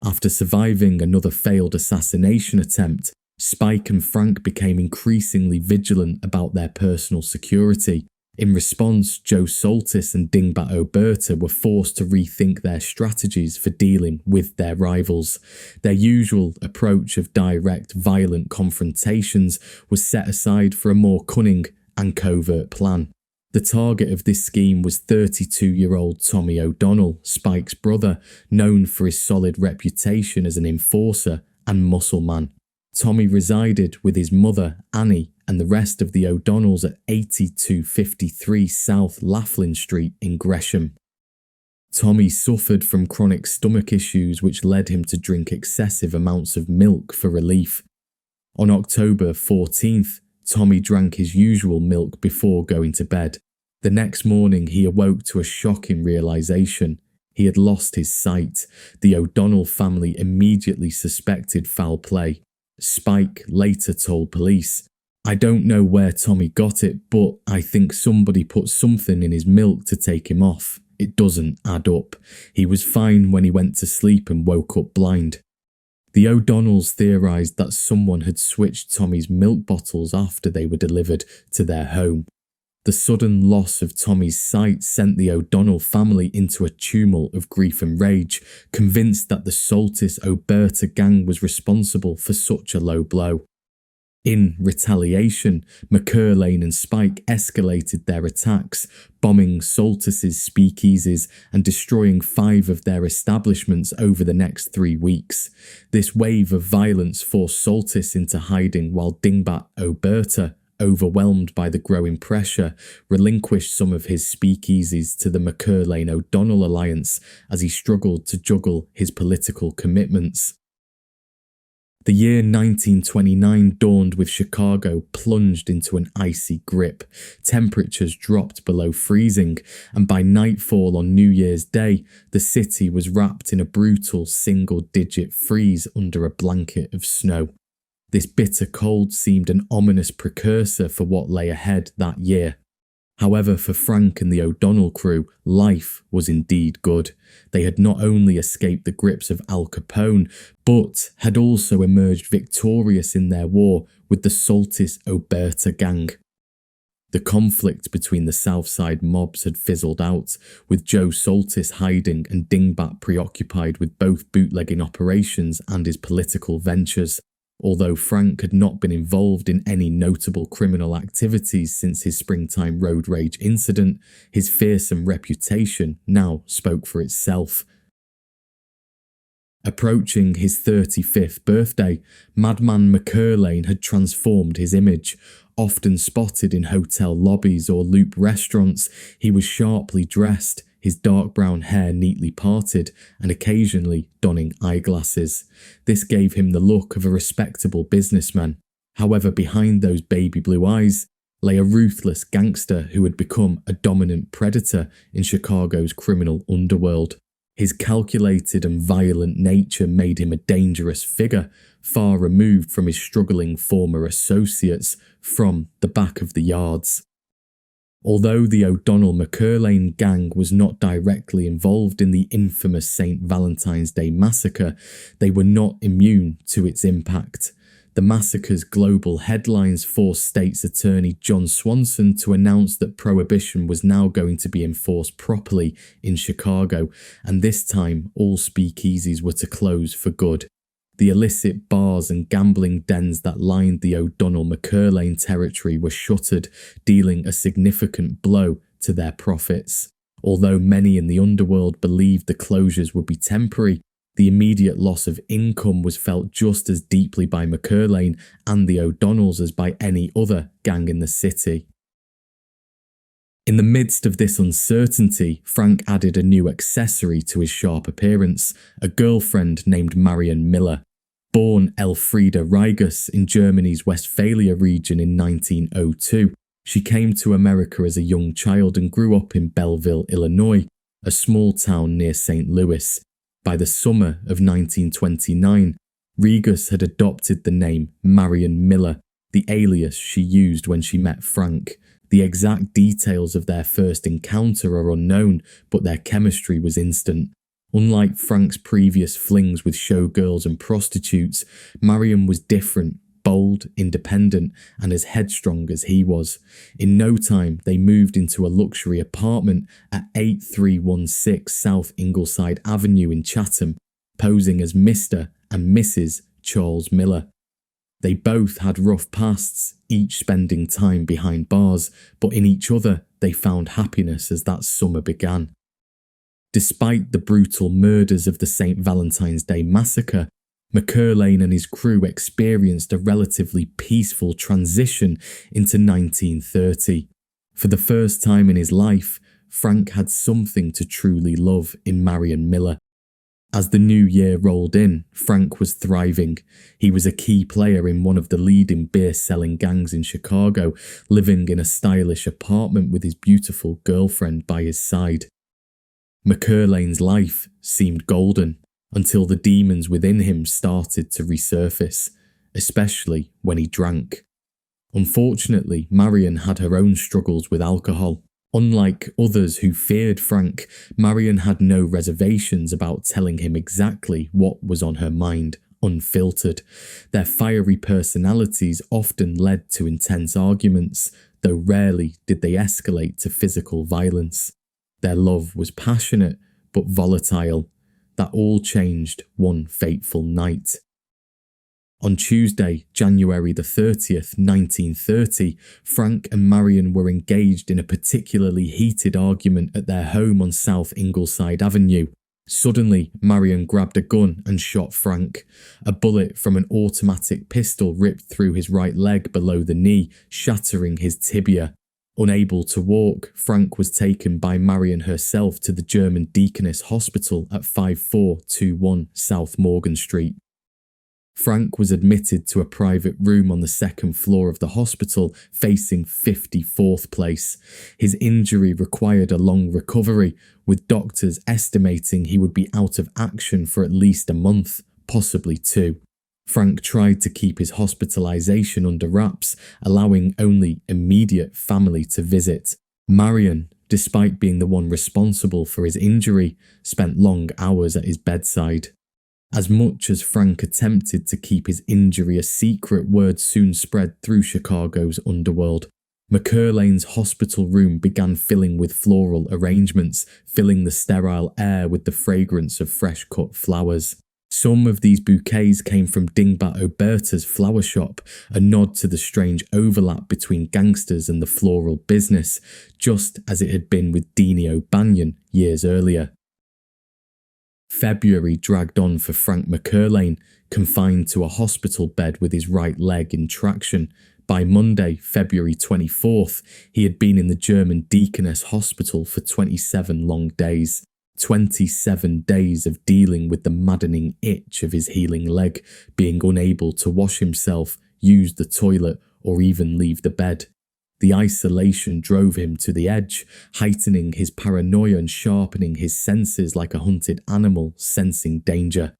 After surviving another failed assassination attempt, Spike and Frank became increasingly vigilant about their personal security. In response, Joe Saltis and Dingbat Oberta were forced to rethink their strategies for dealing with their rivals. Their usual approach of direct, violent confrontations was set aside for a more cunning and covert plan. The target of this scheme was 32-year-old Tommy O'Donnell, Spike's brother, known for his solid reputation as an enforcer and muscle man. Tommy resided with his mother, Annie, and the rest of the O'Donnells at 8253 South Laughlin Street in Gresham. Tommy suffered from chronic stomach issues which led him to drink excessive amounts of milk for relief. On October 14th, Tommy drank his usual milk before going to bed. The next morning he awoke to a shocking realisation. He had lost his sight. The O'Donnell family immediately suspected foul play. Spike later told police, "I don't know where Tommy got it, but I think somebody put something in his milk to take him off. It doesn't add up. He was fine when he went to sleep and woke up blind." The O'Donnells theorised that someone had switched Tommy's milk bottles after they were delivered to their home. The sudden loss of Tommy's sight sent the O'Donnell family into a tumult of grief and rage, convinced that the Saltis Oberta gang was responsible for such a low blow. In retaliation, McErlane and Spike escalated their attacks, bombing Saltis's speakeasies and destroying 5 of their establishments over the next 3 weeks. This wave of violence forced Saltis into hiding while Dingbat Oberta, overwhelmed by the growing pressure, relinquished some of his speakeasies to the McErlane-O'Donnell alliance as he struggled to juggle his political commitments. The year 1929 dawned with Chicago plunged into an icy grip. Temperatures dropped below freezing, and by nightfall on New Year's Day, the city was wrapped in a brutal single-digit freeze under a blanket of snow. This bitter cold seemed an ominous precursor for what lay ahead that year. However, for Frank and the O'Donnell crew, life was indeed good. They had not only escaped the grips of Al Capone, but had also emerged victorious in their war with the Saltis Oberta gang. The conflict between the Southside mobs had fizzled out, with Joe Saltis hiding and Dingbat preoccupied with both bootlegging operations and his political ventures. Although Frank had not been involved in any notable criminal activities since his springtime road rage incident, his fearsome reputation now spoke for itself. Approaching his 35th birthday, Madman McErlane had transformed his image. Often spotted in hotel lobbies or loop restaurants, he was sharply dressed, his dark brown hair neatly parted, and occasionally donning eyeglasses. This gave him the look of a respectable businessman. However, behind those baby blue eyes lay a ruthless gangster who had become a dominant predator in Chicago's criminal underworld. His calculated and violent nature made him a dangerous figure, far removed from his struggling former associates from the back of the yards. Although the O'Donnell-McErlane gang was not directly involved in the infamous St. Valentine's Day massacre, they were not immune to its impact. The massacre's global headlines forced State's Attorney John Swanson to announce that Prohibition was now going to be enforced properly in Chicago, and this time all speakeasies were to close for good. The illicit bars and gambling dens that lined the O'Donnell-McErlane territory were shuttered, dealing a significant blow to their profits. Although many in the underworld believed the closures would be temporary, the immediate loss of income was felt just as deeply by McErlane and the O'Donnells as by any other gang in the city. In the midst of this uncertainty, Frank added a new accessory to his sharp appearance, a girlfriend named Marion Miller. Born Elfriede Reigus in Germany's Westphalia region in 1902, she came to America as a young child and grew up in Belleville, Illinois, a small town near St. Louis. By the summer of 1929, Reigus had adopted the name Marion Miller, the alias she used when she met Frank. The exact details of their first encounter are unknown, but their chemistry was instant. Unlike Frank's previous flings with showgirls and prostitutes, Marion was different, bold, independent, and as headstrong as he was. In no time, they moved into a luxury apartment at 8316 South Ingleside Avenue in Chatham, posing as Mr. and Mrs. Charles Miller. They both had rough pasts, each spending time behind bars, but in each other they found happiness as that summer began. Despite the brutal murders of the St. Valentine's Day massacre, McErlane and his crew experienced a relatively peaceful transition into 1930. For the first time in his life, Frank had something to truly love in Marion Miller. As the new year rolled in, Frank was thriving. He was a key player in one of the leading beer-selling gangs in Chicago, living in a stylish apartment with his beautiful girlfriend by his side. McErlane's life seemed golden until the demons within him started to resurface, especially when he drank. Unfortunately, Marion had her own struggles with alcohol. Unlike others who feared Frank, Marion had no reservations about telling him exactly what was on her mind, unfiltered. Their fiery personalities often led to intense arguments, though rarely did they escalate to physical violence. Their love was passionate but volatile. That all changed one fateful night. On Tuesday, January the 30th, 1930, Frank and Marion were engaged in a particularly heated argument at their home on South Ingleside Avenue. Suddenly, Marion grabbed a gun and shot Frank. A bullet from an automatic pistol ripped through his right leg below the knee, shattering his tibia. Unable to walk, Frank was taken by Marion herself to the German Deaconess Hospital at 5421 South Morgan Street. Frank was admitted to a private room on the second floor of the hospital, facing 54th place. His injury required a long recovery, with doctors estimating he would be out of action for at least a month, possibly two. Frank tried to keep his hospitalization under wraps, allowing only immediate family to visit. Marion, despite being the one responsible for his injury, spent long hours at his bedside. As much as Frank attempted to keep his injury a secret, word soon spread through Chicago's underworld. McErlane's hospital room began filling with floral arrangements, filling the sterile air with the fragrance of fresh-cut flowers. Some of these bouquets came from Dingbat Oberta's flower shop, a nod to the strange overlap between gangsters and the floral business, just as it had been with Dini O'Banion years earlier. February dragged on for Frank McErlane, confined to a hospital bed with his right leg in traction. By Monday, February 24th, he had been in the German Deaconess Hospital for 27 long days. 27 days of dealing with the maddening itch of his healing leg, being unable to wash himself, use the toilet, or even leave the bed. The isolation drove him to the edge, heightening his paranoia and sharpening his senses like a hunted animal sensing danger.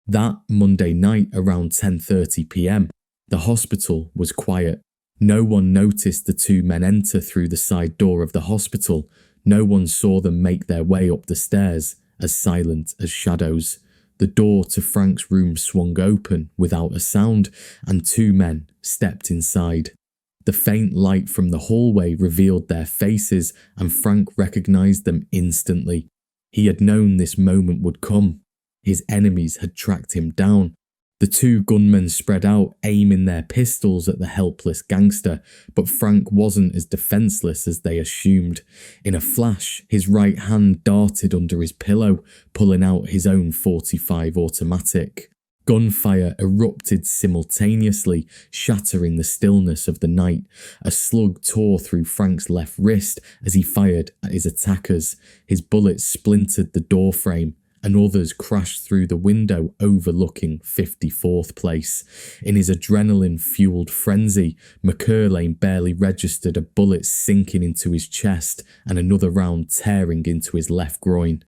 That Monday night around 10:30 p.m, the hospital was quiet. No one noticed the two men enter through the side door of the hospital. No one saw them make their way up the stairs, as silent as shadows. The door to Frank's room swung open without a sound, and two men stepped inside. The faint light from the hallway revealed their faces, and Frank recognized them instantly. He had known this moment would come. His enemies had tracked him down. The two gunmen spread out, aiming their pistols at the helpless gangster, but Frank wasn't as defenseless as they assumed. In a flash, his right hand darted under his pillow, pulling out his own .45 automatic. Gunfire erupted simultaneously, shattering the stillness of the night. A slug tore through Frank's left wrist as he fired at his attackers. His bullets splintered the doorframe, and others crashed through the window overlooking 54th Place. In his adrenaline-fueled frenzy, McErlane barely registered a bullet sinking into his chest and another round tearing into his left groin.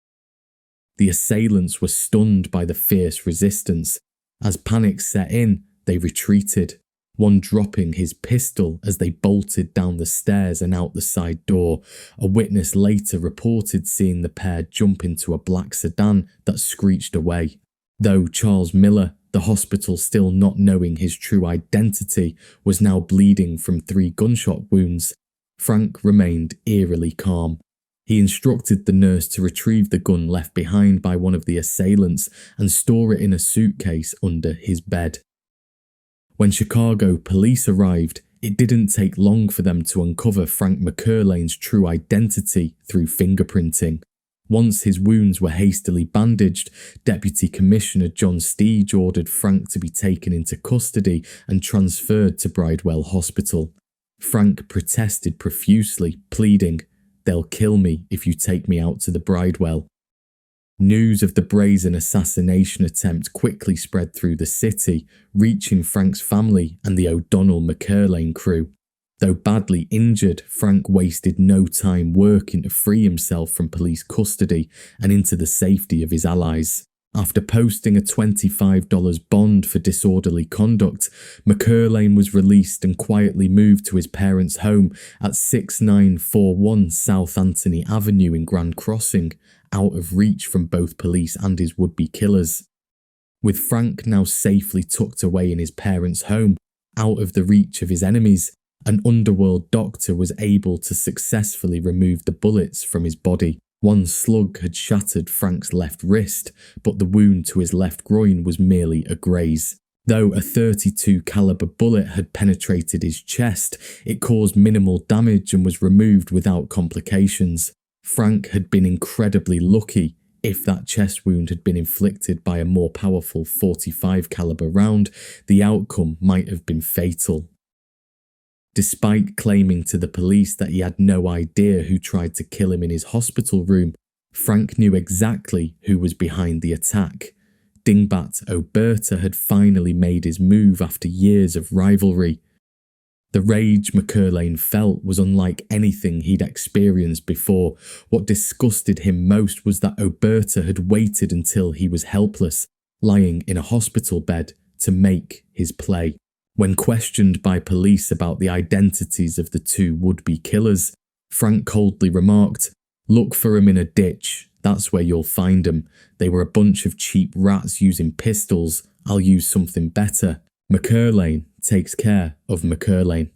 The assailants were stunned by the fierce resistance. As panic set in, they retreated, one dropping his pistol as they bolted down the stairs and out the side door. A witness later reported seeing the pair jump into a black sedan that screeched away. Though Charles Miller, the hospital still not knowing his true identity, was now bleeding from 3 gunshot wounds, Frank remained eerily calm. He instructed the nurse to retrieve the gun left behind by one of the assailants and store it in a suitcase under his bed. When Chicago police arrived, it didn't take long for them to uncover Frank McErlane's true identity through fingerprinting. Once his wounds were hastily bandaged, Deputy Commissioner John Steege ordered Frank to be taken into custody and transferred to Bridewell Hospital. Frank protested profusely, pleading, "They'll kill me if you take me out to the Bridewell." News of the brazen assassination attempt quickly spread through the city, reaching Frank's family and the O'Donnell McErlane crew. Though badly injured, Frank wasted no time working to free himself from police custody and into the safety of his allies. After posting a $25 bond for disorderly conduct, McErlane was released and quietly moved to his parents' home at 6941 South Anthony Avenue in Grand Crossing, out of reach from both police and his would-be killers. With Frank now safely tucked away in his parents' home, out of the reach of his enemies, an underworld doctor was able to successfully remove the bullets from his body. One slug had shattered Frank's left wrist, but the wound to his left groin was merely a graze. Though a .32 caliber bullet had penetrated his chest, it caused minimal damage and was removed without complications. Frank had been incredibly lucky. If that chest wound had been inflicted by a more powerful .45 caliber round, the outcome might have been fatal. Despite claiming to the police that he had no idea who tried to kill him in his hospital room, Frank knew exactly who was behind the attack. Dingbat Oberta had finally made his move after years of rivalry. The rage McErlane felt was unlike anything he'd experienced before. What disgusted him most was that Oberta had waited until he was helpless, lying in a hospital bed, to make his play. When questioned by police about the identities of the two would-be killers, Frank coldly remarked, "Look for 'em in a ditch, that's where you'll find 'em. They were a bunch of cheap rats using pistols, I'll use something better. McErlane takes care of McErlane."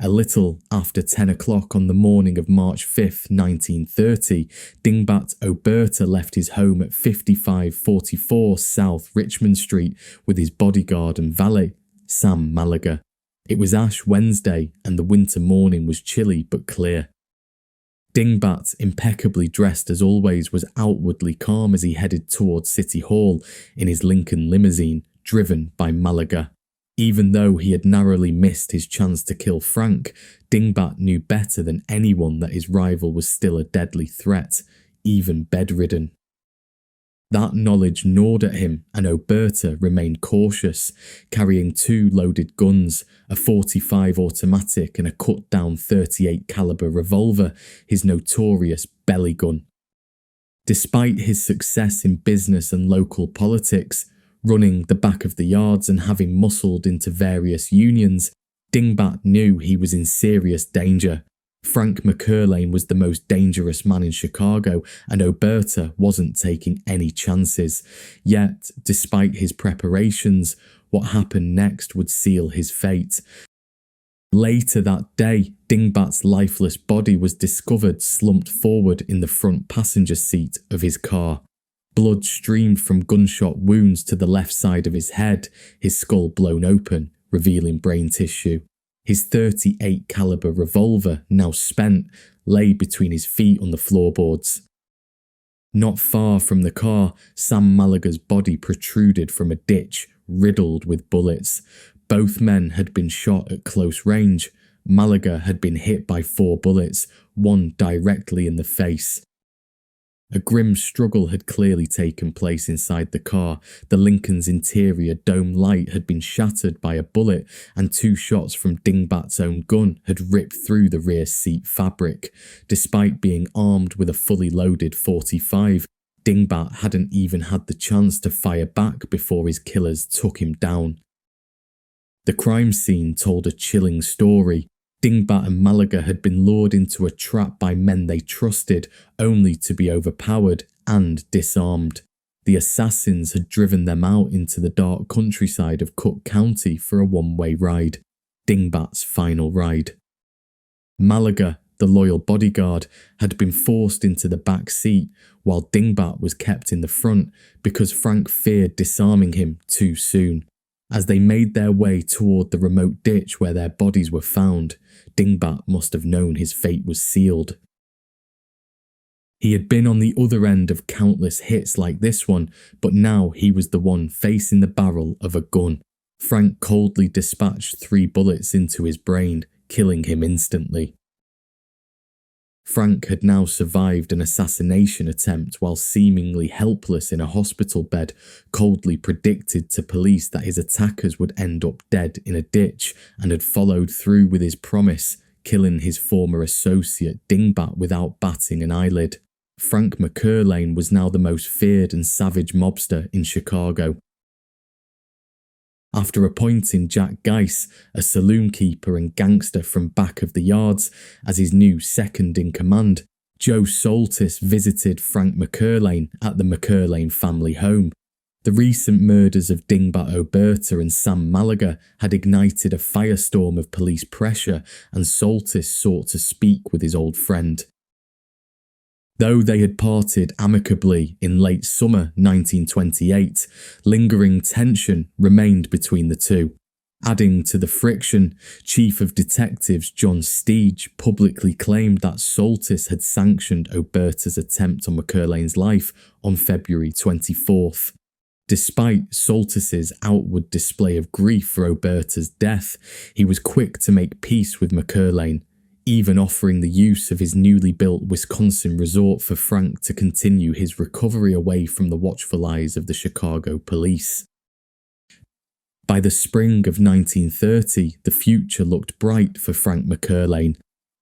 A little after 10 o'clock on the morning of March 5th, 1930, Dingbat Oberta left his home at 5544 South Richmond Street with his bodyguard and valet, Sam Malaga. It was Ash Wednesday and the winter morning was chilly but clear. Dingbat, impeccably dressed as always, was outwardly calm as he headed towards City Hall in his Lincoln limousine, driven by Malaga. Even though he had narrowly missed his chance to kill Frank, Dingbat knew better than anyone that his rival was still a deadly threat, even bedridden. That knowledge gnawed at him, and Oberta remained cautious, carrying 2 loaded guns, a .45 automatic and a cut-down .38 caliber revolver, his notorious belly gun. Despite his success in business and local politics, running the back of the yards and having muscled into various unions, Dingbat knew he was in serious danger. Frank McErlane was the most dangerous man in Chicago, and Oberta wasn't taking any chances. Yet, despite his preparations, what happened next would seal his fate. Later that day, Dingbat's lifeless body was discovered slumped forward in the front passenger seat of his car. Blood streamed from gunshot wounds to the left side of his head, his skull blown open, revealing brain tissue. His .38 caliber revolver, now spent, lay between his feet on the floorboards. Not far from the car, Sam Malaga's body protruded from a ditch, riddled with bullets. Both men had been shot at close range. Malaga had been hit by 4 bullets, one directly in the face. A grim struggle had clearly taken place inside the car. The Lincoln's interior dome light had been shattered by a bullet, and 2 shots from Dingbat's own gun had ripped through the rear seat fabric. Despite being armed with a fully loaded .45, Dingbat hadn't even had the chance to fire back before his killers took him down. The crime scene told a chilling story. Dingbat and Malaga had been lured into a trap by men they trusted, only to be overpowered and disarmed. The assassins had driven them out into the dark countryside of Cook County for a one-way ride, Dingbat's final ride. Malaga, the loyal bodyguard, had been forced into the back seat, while Dingbat was kept in the front because Frank feared disarming him too soon. As they made their way toward the remote ditch where their bodies were found, Dingbat must have known his fate was sealed. He had been on the other end of countless hits like this one, but now he was the one facing the barrel of a gun. Frank coldly dispatched 3 bullets into his brain, killing him instantly. Frank had now survived an assassination attempt while seemingly helpless in a hospital bed, coldly predicted to police that his attackers would end up dead in a ditch, and had followed through with his promise, killing his former associate Dingbat without batting an eyelid. Frank McErlane was now the most feared and savage mobster in Chicago. After appointing Jack Geiss, a saloon keeper and gangster from back of the yards, as his new second-in-command, Joe Saltis visited Frank McErlane at the McErlane family home. The recent murders of Dingbat Oberta and Sam Malaga had ignited a firestorm of police pressure, and Saltis sought to speak with his old friend. Though they had parted amicably in late summer 1928, lingering tension remained between the two. Adding to the friction, Chief of Detectives John Steege publicly claimed that Saltis had sanctioned Oberta's attempt on McErlane's life on February 24th. Despite Saltis's outward display of grief for Oberta's death, he was quick to make peace with McErlane, even offering the use of his newly built Wisconsin resort for Frank to continue his recovery away from the watchful eyes of the Chicago police. By the spring of 1930, the future looked bright for Frank McErlane.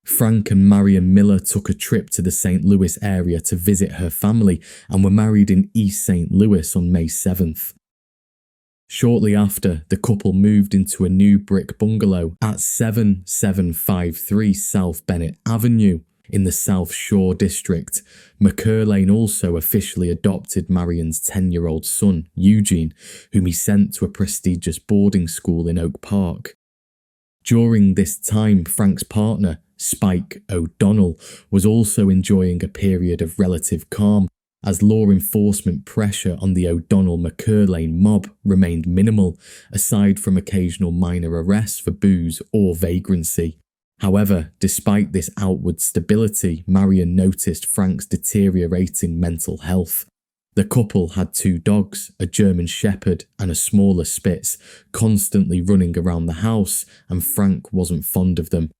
Frank and Marion Miller took a trip to the St. Louis area to visit her family and were married in East St. Louis on May 7th. Shortly after, the couple moved into a new brick bungalow at 7753 South Bennett Avenue in the South Shore district. McErlane also officially adopted Marion's 10-year-old son, Eugene, whom he sent to a prestigious boarding school in Oak Park. During this time, Frank's partner, Spike O'Donnell, was also enjoying a period of relative calm, as law enforcement pressure on the O'Donnell-McErlane mob remained minimal, aside from occasional minor arrests for booze or vagrancy. However, despite this outward stability, Marion noticed Frank's deteriorating mental health. The couple had 2 dogs, a German Shepherd and a smaller Spitz, constantly running around the house, and Frank wasn't fond of them.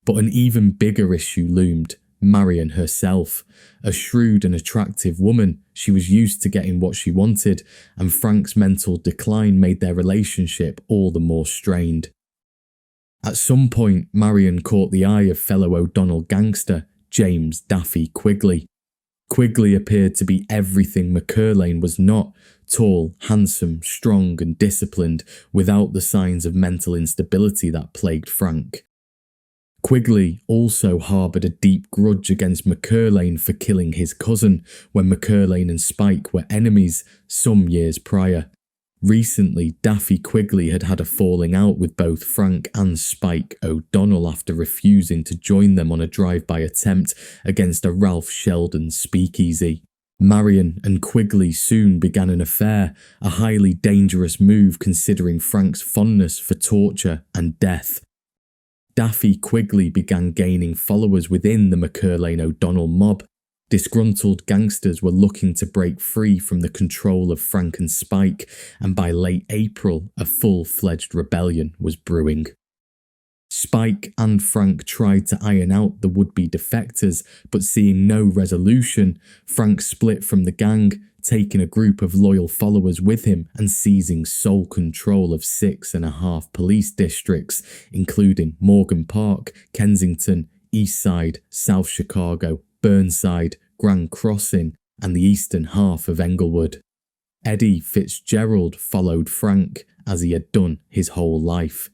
But an even bigger issue loomed: Marion herself. A shrewd and attractive woman, she was used to getting what she wanted, and Frank's mental decline made their relationship all the more strained. At some point, Marion caught the eye of fellow O'Donnell gangster, James Daffy Quigley. Quigley appeared to be everything McErlane was not: tall, handsome, strong and disciplined, without the signs of mental instability that plagued Frank. Quigley also harboured a deep grudge against McErlane for killing his cousin when McErlane and Spike were enemies some years prior. Recently, Daffy Quigley had had a falling out with both Frank and Spike O'Donnell after refusing to join them on a drive-by attempt against a Ralph Sheldon speakeasy. Marion and Quigley soon began an affair, a highly dangerous move considering Frank's fondness for torture and death. Daffy Quigley began gaining followers within the McErlane-O'Donnell mob. Disgruntled gangsters were looking to break free from the control of Frank and Spike, and by late April, a full-fledged rebellion was brewing. Spike and Frank tried to iron out the would-be defectors, but seeing no resolution, Frank split from the gang, taking a group of loyal followers with him and seizing sole control of 6.5 police districts, including Morgan Park, Kensington, Eastside, South Chicago, Burnside, Grand Crossing, and the eastern half of Englewood. Eddie Fitzgerald followed Frank as he had done his whole life.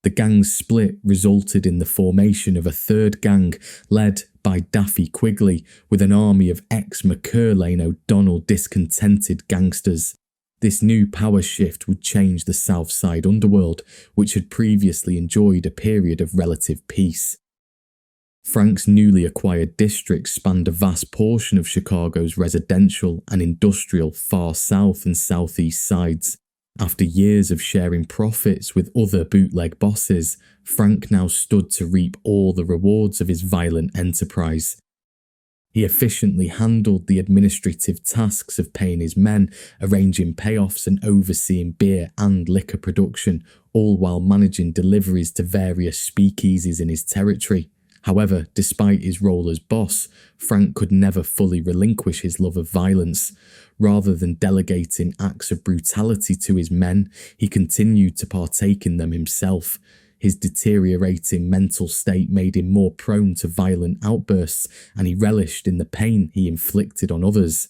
The gang's split resulted in the formation of a third gang led by Daffy Quigley with an army of ex-McErlane-O'Donnell discontented gangsters. This new power shift would change the South Side underworld, which had previously enjoyed a period of relative peace. Frank's newly acquired district spanned a vast portion of Chicago's residential and industrial far south and southeast sides. After years of sharing profits with other bootleg bosses, Frank now stood to reap all the rewards of his violent enterprise. He efficiently handled the administrative tasks of paying his men, arranging payoffs and overseeing beer and liquor production, all while managing deliveries to various speakeasies in his territory. However, despite his role as boss, Frank could never fully relinquish his love of violence. Rather than delegating acts of brutality to his men, he continued to partake in them himself. His deteriorating mental state made him more prone to violent outbursts, and he relished in the pain he inflicted on others.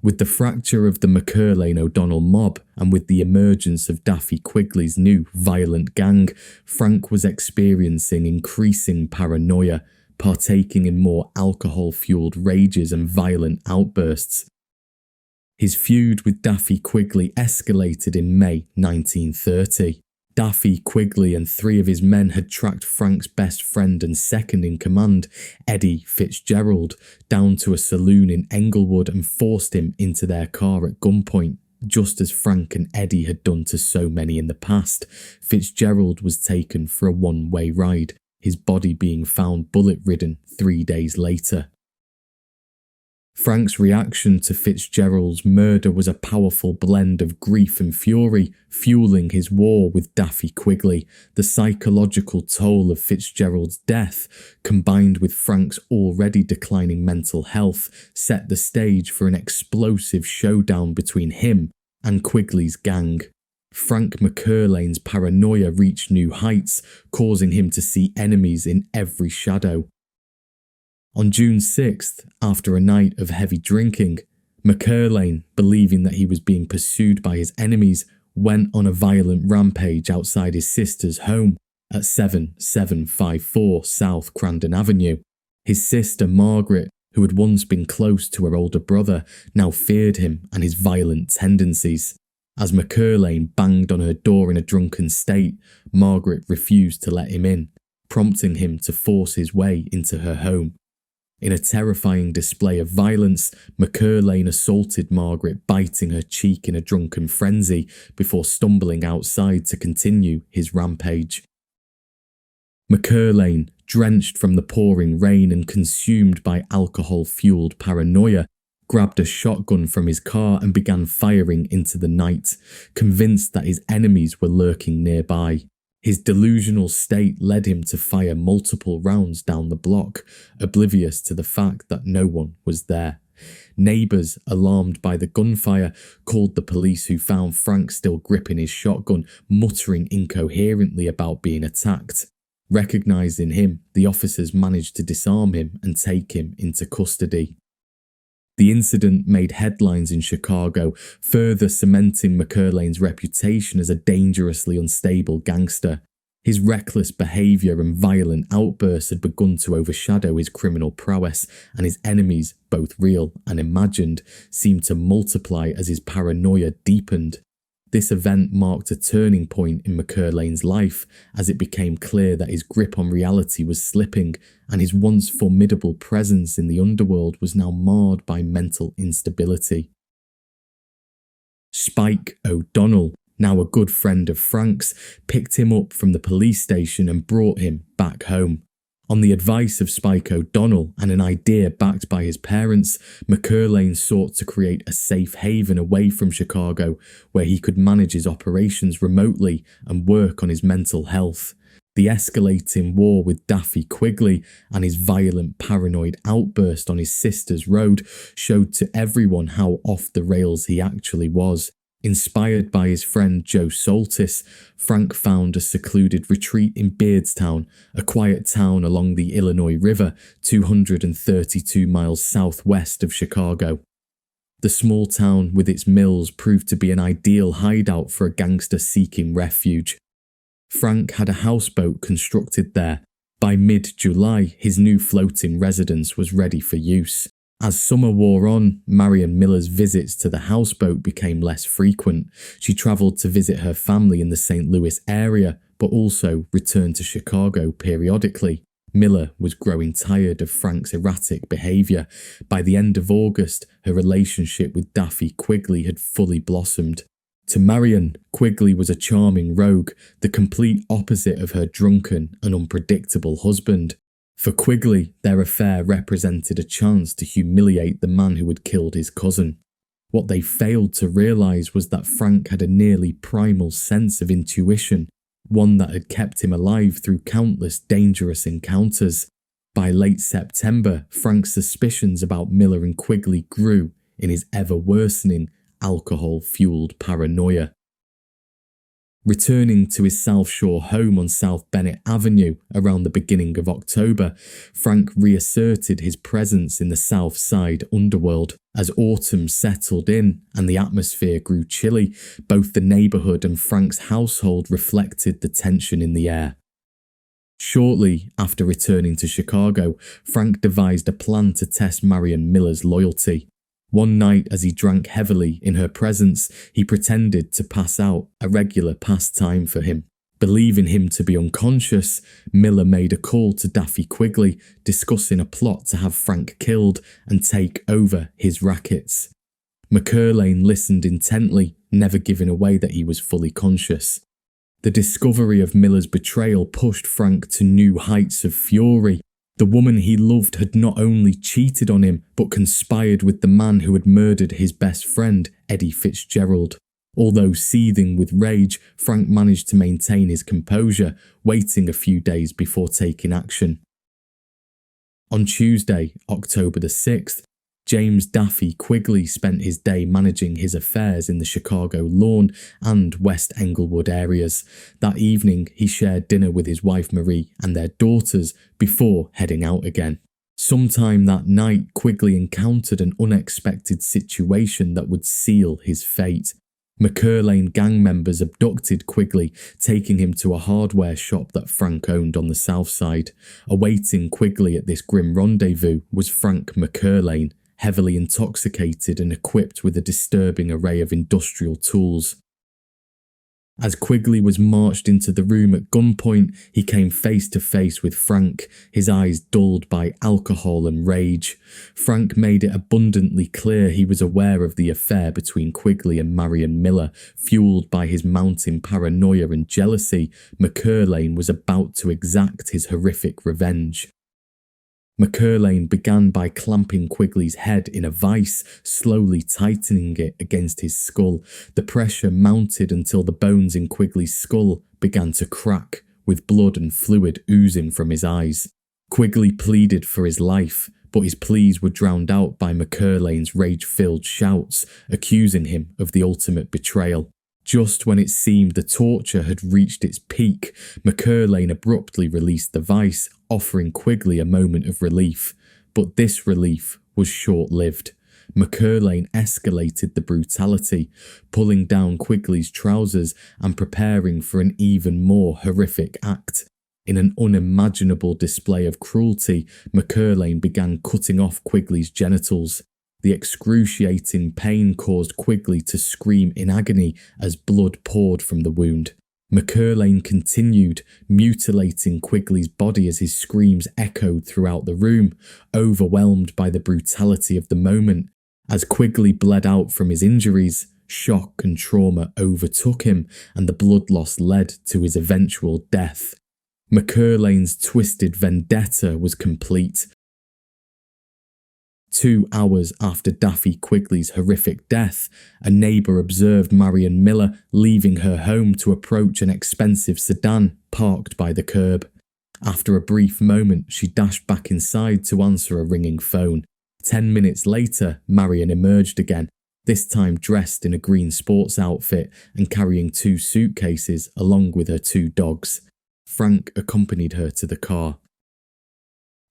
With the fracture of the McErlane-O'Donnell mob and with the emergence of Daffy Quigley's new violent gang, Frank was experiencing increasing paranoia, partaking in more alcohol-fueled rages and violent outbursts. His feud with Daffy Quigley escalated in May 1930. Daffy Quigley and 3 of his men had tracked Frank's best friend and second-in-command, Eddie Fitzgerald, down to a saloon in Englewood and forced him into their car at gunpoint. Just as Frank and Eddie had done to so many in the past, Fitzgerald was taken for a one-way ride, his body being found bullet-ridden 3 days later. Frank's reaction to Fitzgerald's murder was a powerful blend of grief and fury, fueling his war with Daffy Quigley. The psychological toll of Fitzgerald's death, combined with Frank's already declining mental health, set the stage for an explosive showdown between him and Quigley's gang. Frank McErlane's paranoia reached new heights, causing him to see enemies in every shadow. On June 6th, after a night of heavy drinking, McErlane, believing that he was being pursued by his enemies, went on a violent rampage outside his sister's home at 7754 South Crandon Avenue. His sister Margaret, who had once been close to her older brother, now feared him and his violent tendencies. As McErlane banged on her door in a drunken state, Margaret refused to let him in, prompting him to force his way into her home. In a terrifying display of violence, McErlane assaulted Margaret, biting her cheek in a drunken frenzy before stumbling outside to continue his rampage. McErlane, drenched from the pouring rain and consumed by alcohol-fueled paranoia, grabbed a shotgun from his car and began firing into the night, convinced that his enemies were lurking nearby. His delusional state led him to fire multiple rounds down the block, oblivious to the fact that no one was there. Neighbours, alarmed by the gunfire, called the police, who found Frank still gripping his shotgun, muttering incoherently about being attacked. Recognising him, the officers managed to disarm him and take him into custody. The incident made headlines in Chicago, further cementing McErlane's reputation as a dangerously unstable gangster. His reckless behaviour and violent outbursts had begun to overshadow his criminal prowess, and his enemies, both real and imagined, seemed to multiply as his paranoia deepened. This event marked a turning point in McErlane's life, as it became clear that his grip on reality was slipping, and his once formidable presence in the underworld was now marred by mental instability. Spike O'Donnell, now a good friend of Frank's, picked him up from the police station and brought him back home. On the advice of Spike O'Donnell and an idea backed by his parents, McErlane sought to create a safe haven away from Chicago where he could manage his operations remotely and work on his mental health. The escalating war with Daffy Quigley and his violent paranoid outburst on his sister's road showed to everyone how off the rails he actually was. Inspired by his friend Joe Saltis, Frank found a secluded retreat in Beardstown, a quiet town along the Illinois River, 232 miles southwest of Chicago. The small town with its mills proved to be an ideal hideout for a gangster seeking refuge. Frank had a houseboat constructed there. By mid-July, his new floating residence was ready for use. As summer wore on, Marion Miller's visits to the houseboat became less frequent. She travelled to visit her family in the St. Louis area, but also returned to Chicago periodically. Miller was growing tired of Frank's erratic behaviour. By the end of August, her relationship with Daffy Quigley had fully blossomed. To Marion, Quigley was a charming rogue, the complete opposite of her drunken and unpredictable husband. For Quigley, their affair represented a chance to humiliate the man who had killed his cousin. What they failed to realise was that Frank had a nearly primal sense of intuition, one that had kept him alive through countless dangerous encounters. By late September, Frank's suspicions about Miller and Quigley grew in his ever-worsening, alcohol-fueled paranoia. Returning to his South Shore home on South Bennett Avenue around the beginning of October, Frank reasserted his presence in the South Side underworld. As autumn settled in and the atmosphere grew chilly, both the neighbourhood and Frank's household reflected the tension in the air. Shortly after returning to Chicago, Frank devised a plan to test Marion Miller's loyalty. One night, as he drank heavily in her presence, he pretended to pass out, a regular pastime for him. Believing him to be unconscious, Miller made a call to Daffy Quigley, discussing a plot to have Frank killed and take over his rackets. McErlane listened intently, never giving away that he was fully conscious. The discovery of Miller's betrayal pushed Frank to new heights of fury. The woman he loved had not only cheated on him, but conspired with the man who had murdered his best friend, Eddie Fitzgerald. Although seething with rage, Frank managed to maintain his composure, waiting a few days before taking action. On Tuesday, October the 6th, James Daffy Quigley spent his day managing his affairs in the Chicago Lawn and West Englewood areas. That evening, he shared dinner with his wife Marie and their daughters before heading out again. Sometime that night, Quigley encountered an unexpected situation that would seal his fate. McErlane gang members abducted Quigley, taking him to a hardware shop that Frank owned on the south side. Awaiting Quigley at this grim rendezvous was Frank McErlane, heavily intoxicated and equipped with a disturbing array of industrial tools. As Quigley was marched into the room at gunpoint, he came face to face with Frank, his eyes dulled by alcohol and rage. Frank made it abundantly clear he was aware of the affair between Quigley and Marion Miller. Fueled by his mounting paranoia and jealousy, McErlane was about to exact his horrific revenge. McErlane began by clamping Quigley's head in a vice, slowly tightening it against his skull. The pressure mounted until the bones in Quigley's skull began to crack, with blood and fluid oozing from his eyes. Quigley pleaded for his life, but his pleas were drowned out by McErlane's rage-filled shouts, accusing him of the ultimate betrayal. Just when it seemed the torture had reached its peak, McErlane abruptly released the vice, offering Quigley a moment of relief. But this relief was short-lived. McErlane escalated the brutality, pulling down Quigley's trousers and preparing for an even more horrific act. In an unimaginable display of cruelty, McErlane began cutting off Quigley's genitals. The excruciating pain caused Quigley to scream in agony as blood poured from the wound. McErlane continued, mutilating Quigley's body as his screams echoed throughout the room, overwhelmed by the brutality of the moment. As Quigley bled out from his injuries, shock and trauma overtook him, and the blood loss led to his eventual death. McErlane's twisted vendetta was complete. 2 hours after Daffy Quigley's horrific death, a neighbour observed Marion Miller leaving her home to approach an expensive sedan parked by the curb. After a brief moment, she dashed back inside to answer a ringing phone. 10 minutes later, Marion emerged again, this time dressed in a green sports outfit and carrying 2 suitcases along with her 2 dogs. Frank accompanied her to the car.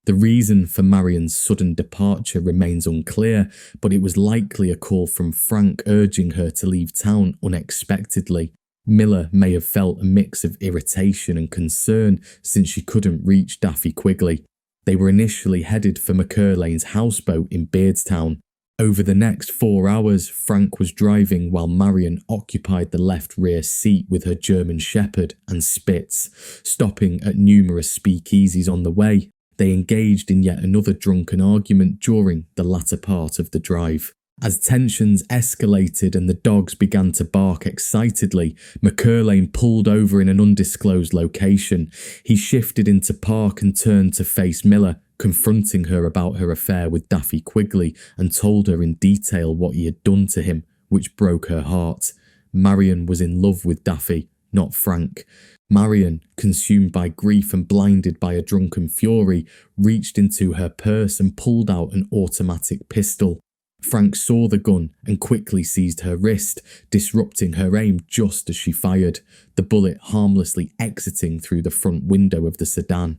The reason for Marion's sudden departure remains unclear, but it was likely a call from Frank urging her to leave town unexpectedly. Miller may have felt a mix of irritation and concern since she couldn't reach Daffy Quigley. They were initially headed for McErlane's houseboat in Beardstown. Over the next 4 hours, Frank was driving while Marion occupied the left rear seat with her German Shepherd and Spitz, stopping at numerous speakeasies on the way. They engaged in yet another drunken argument during the latter part of the drive. As tensions escalated and the dogs began to bark excitedly, McErlane pulled over in an undisclosed location. He shifted into park and turned to face Miller, confronting her about her affair with Daffy Quigley, and told her in detail what he had done to him, which broke her heart. Marion was in love with Daffy, not Frank. Marion, consumed by grief and blinded by a drunken fury, reached into her purse and pulled out an automatic pistol. Frank saw the gun and quickly seized her wrist, disrupting her aim just as she fired, the bullet harmlessly exiting through the front window of the sedan.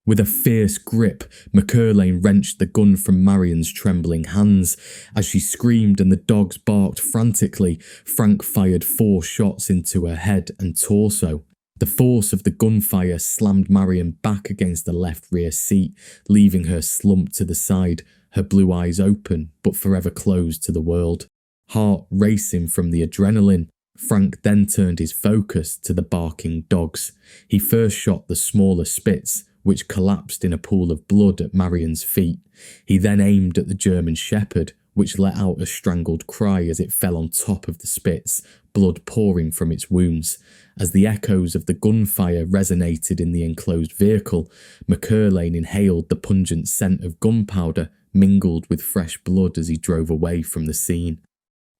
With a fierce grip, McErlane wrenched the gun from Marion's trembling hands. As she screamed and the dogs barked frantically, Frank fired 4 shots into her head and torso. The force of the gunfire slammed Marion back against the left rear seat, leaving her slumped to the side, her blue eyes open but forever closed to the world. Heart racing from the adrenaline, Frank then turned his focus to the barking dogs. He first shot the smaller Spitz, which collapsed in a pool of blood at Marion's feet. He then aimed at the German Shepherd, which let out a strangled cry as it fell on top of the Spitz, blood pouring from its wounds. As the echoes of the gunfire resonated in the enclosed vehicle, McErlane inhaled the pungent scent of gunpowder mingled with fresh blood as he drove away from the scene.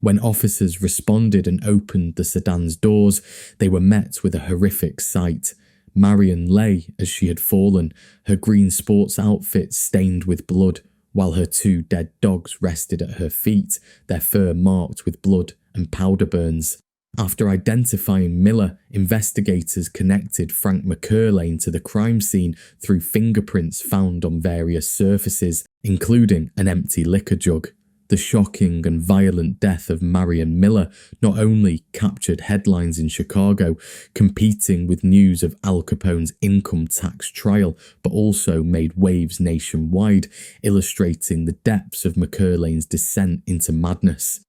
When officers responded and opened the sedan's doors, they were met with a horrific sight. Marion lay as she had fallen, her green sports outfit stained with blood, while her 2 dead dogs rested at her feet, their fur marked with blood and powder burns. After identifying Miller, investigators connected Frank McErlane to the crime scene through fingerprints found on various surfaces, including an empty liquor jug. The shocking and violent death of Marion Miller not only captured headlines in Chicago, competing with news of Al Capone's income tax trial, but also made waves nationwide, illustrating the depths of McErlane's descent into madness.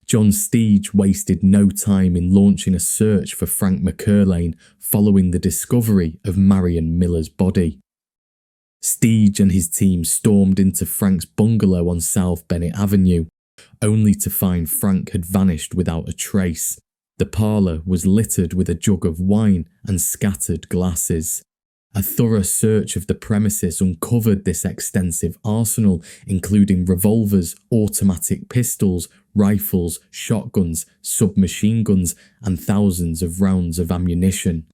John Steege wasted no time in launching a search for Frank McErlane following the discovery of Marion Miller's body. Steege and his team stormed into Frank's bungalow on South Bennett Avenue, only to find Frank had vanished without a trace. The parlour was littered with a jug of wine and scattered glasses. A thorough search of the premises uncovered this extensive arsenal, including revolvers, automatic pistols, rifles, shotguns, submachine guns, and thousands of rounds of ammunition.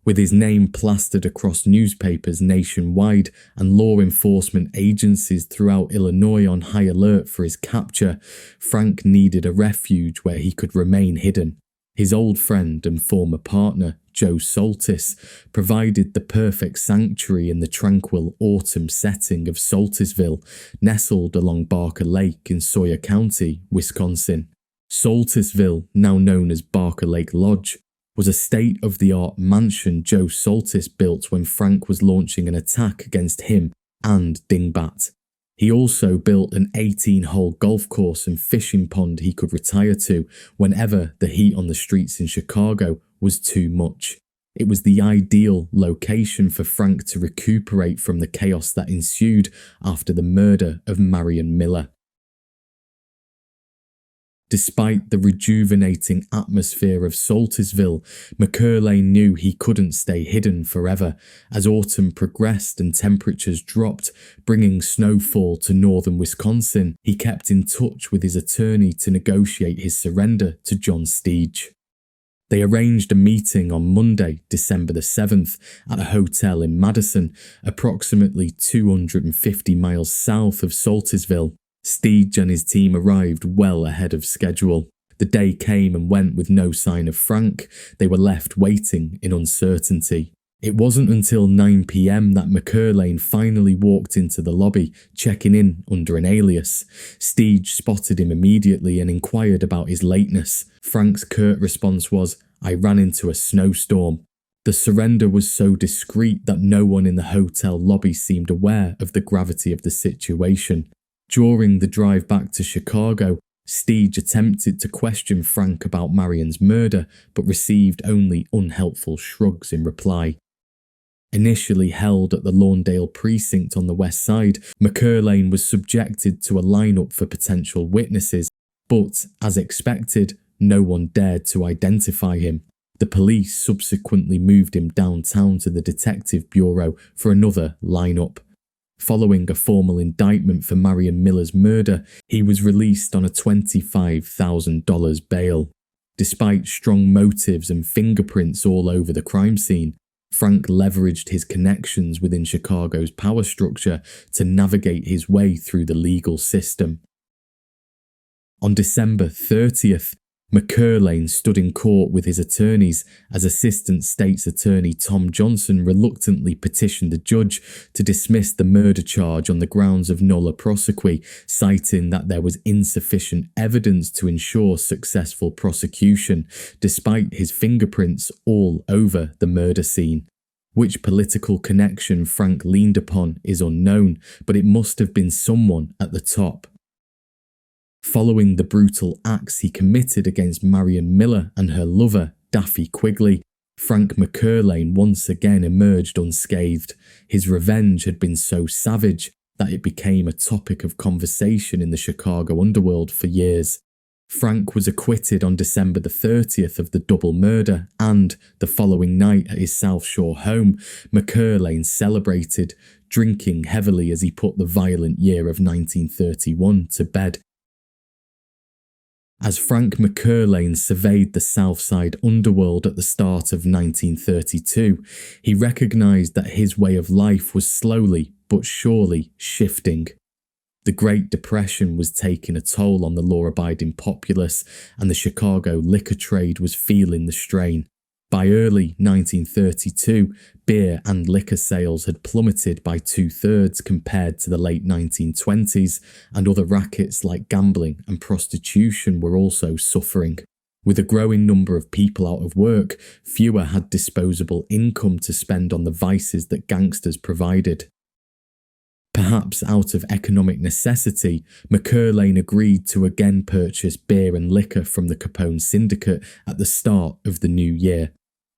With his name plastered across newspapers nationwide and law enforcement agencies throughout Illinois on high alert for his capture, Frank needed a refuge where he could remain hidden. His old friend and former partner, Joe Saltis, provided the perfect sanctuary in the tranquil autumn setting of Saltisville, nestled along Barker Lake in Sawyer County, Wisconsin. Saltisville, now known as Barker Lake Lodge, was a state-of-the-art mansion Joe Saltis built when Frank was launching an attack against him and Dingbat. He also built an 18-hole golf course and fishing pond he could retire to whenever the heat on the streets in Chicago was too much. It was the ideal location for Frank to recuperate from the chaos that ensued after the murder of Marion Miller. Despite the rejuvenating atmosphere of Saltisville, McErlane knew he couldn't stay hidden forever. As autumn progressed and temperatures dropped, bringing snowfall to northern Wisconsin, he kept in touch with his attorney to negotiate his surrender to John Steege. They arranged a meeting on Monday, December the 7th, at a hotel in Madison, approximately 250 miles south of Saltisville. Steege and his team arrived well ahead of schedule. The day came and went with no sign of Frank. They were left waiting in uncertainty. It wasn't until 9 p.m. that McErlane finally walked into the lobby, checking in under an alias. Steege spotted him immediately and inquired about his lateness. Frank's curt response was, "I ran into a snowstorm." The surrender was so discreet that no one in the hotel lobby seemed aware of the gravity of the situation. During the drive back to Chicago, Steege attempted to question Frank about Marion's murder, but received only unhelpful shrugs in reply. Initially held at the Lawndale precinct on the west side, McErlane was subjected to a lineup for potential witnesses, but, as expected, no one dared to identify him. The police subsequently moved him downtown to the Detective Bureau for another lineup. Following a formal indictment for Marion Miller's murder, he was released on a $25,000 bail. Despite strong motives and fingerprints all over the crime scene, Frank leveraged his connections within Chicago's power structure to navigate his way through the legal system. On December 30th, McErlane stood in court with his attorneys as Assistant State's Attorney Tom Johnson reluctantly petitioned the judge to dismiss the murder charge on the grounds of nolle prosequi, citing that there was insufficient evidence to ensure successful prosecution, despite his fingerprints all over the murder scene. Which political connection Frank leaned upon is unknown, but it must have been someone at the top. Following the brutal acts he committed against Marion Miller and her lover, Daffy Quigley, Frank McErlane once again emerged unscathed. His revenge had been so savage that it became a topic of conversation in the Chicago underworld for years. Frank was acquitted on December the 30th of the double murder, and the following night at his South Shore home, McErlane celebrated, drinking heavily as he put the violent year of 1931 to bed. As Frank McErlane surveyed the South Side underworld at the start of 1932, he recognised that his way of life was slowly but surely shifting. The Great Depression was taking a toll on the law-abiding populace, and the Chicago liquor trade was feeling the strain. By early 1932, beer and liquor sales had plummeted by 2/3 compared to the late 1920s, and other rackets like gambling and prostitution were also suffering. With a growing number of people out of work, fewer had disposable income to spend on the vices that gangsters provided. Perhaps out of economic necessity, McErlane agreed to again purchase beer and liquor from the Capone syndicate at the start of the new year.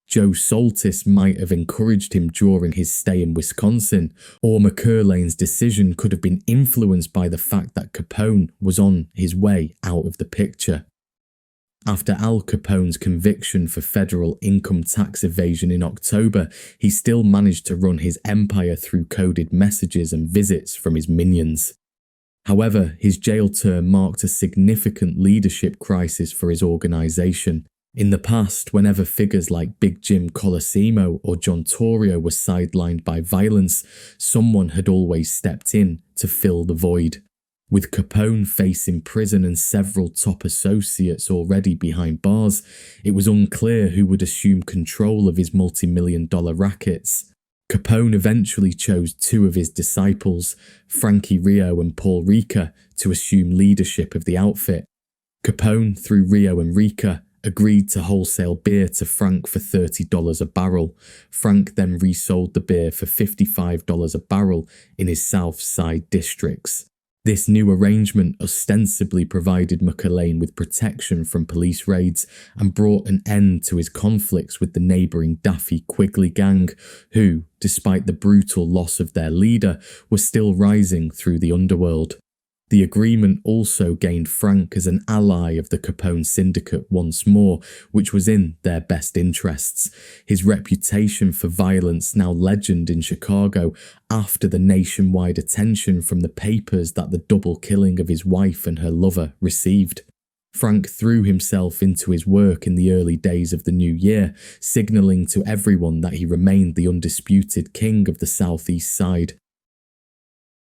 Joe Saltis might have encouraged him during his stay in Wisconsin, or McErlane's decision could have been influenced by the fact that Capone was on his way out of the picture. After Al Capone's conviction for federal income tax evasion in October, he still managed to run his empire through coded messages and visits from his minions. However, his jail term marked a significant leadership crisis for his organization. In the past, whenever figures like Big Jim Colosimo or John Torrio were sidelined by violence, someone had always stepped in to fill the void. With Capone facing prison and several top associates already behind bars, it was unclear who would assume control of his multi-million-dollar rackets. Capone eventually chose two of his disciples, Frankie Rio and Paul Ricca, to assume leadership of the outfit. Capone, through Rio and Ricca, agreed to wholesale beer to Frank for $30 a barrel. Frank then resold the beer for $55 a barrel in his South Side districts. This new arrangement ostensibly provided McErlane with protection from police raids and brought an end to his conflicts with the neighbouring Daffy Quigley gang, who, despite the brutal loss of their leader, were still rising through the underworld. The agreement also gained Frank as an ally of the Capone syndicate once more, which was in their best interests. His reputation for violence now legend in Chicago after the nationwide attention from the papers that the double killing of his wife and her lover received. Frank threw himself into his work in the early days of the new year, signalling to everyone that he remained the undisputed king of the Southeast Side.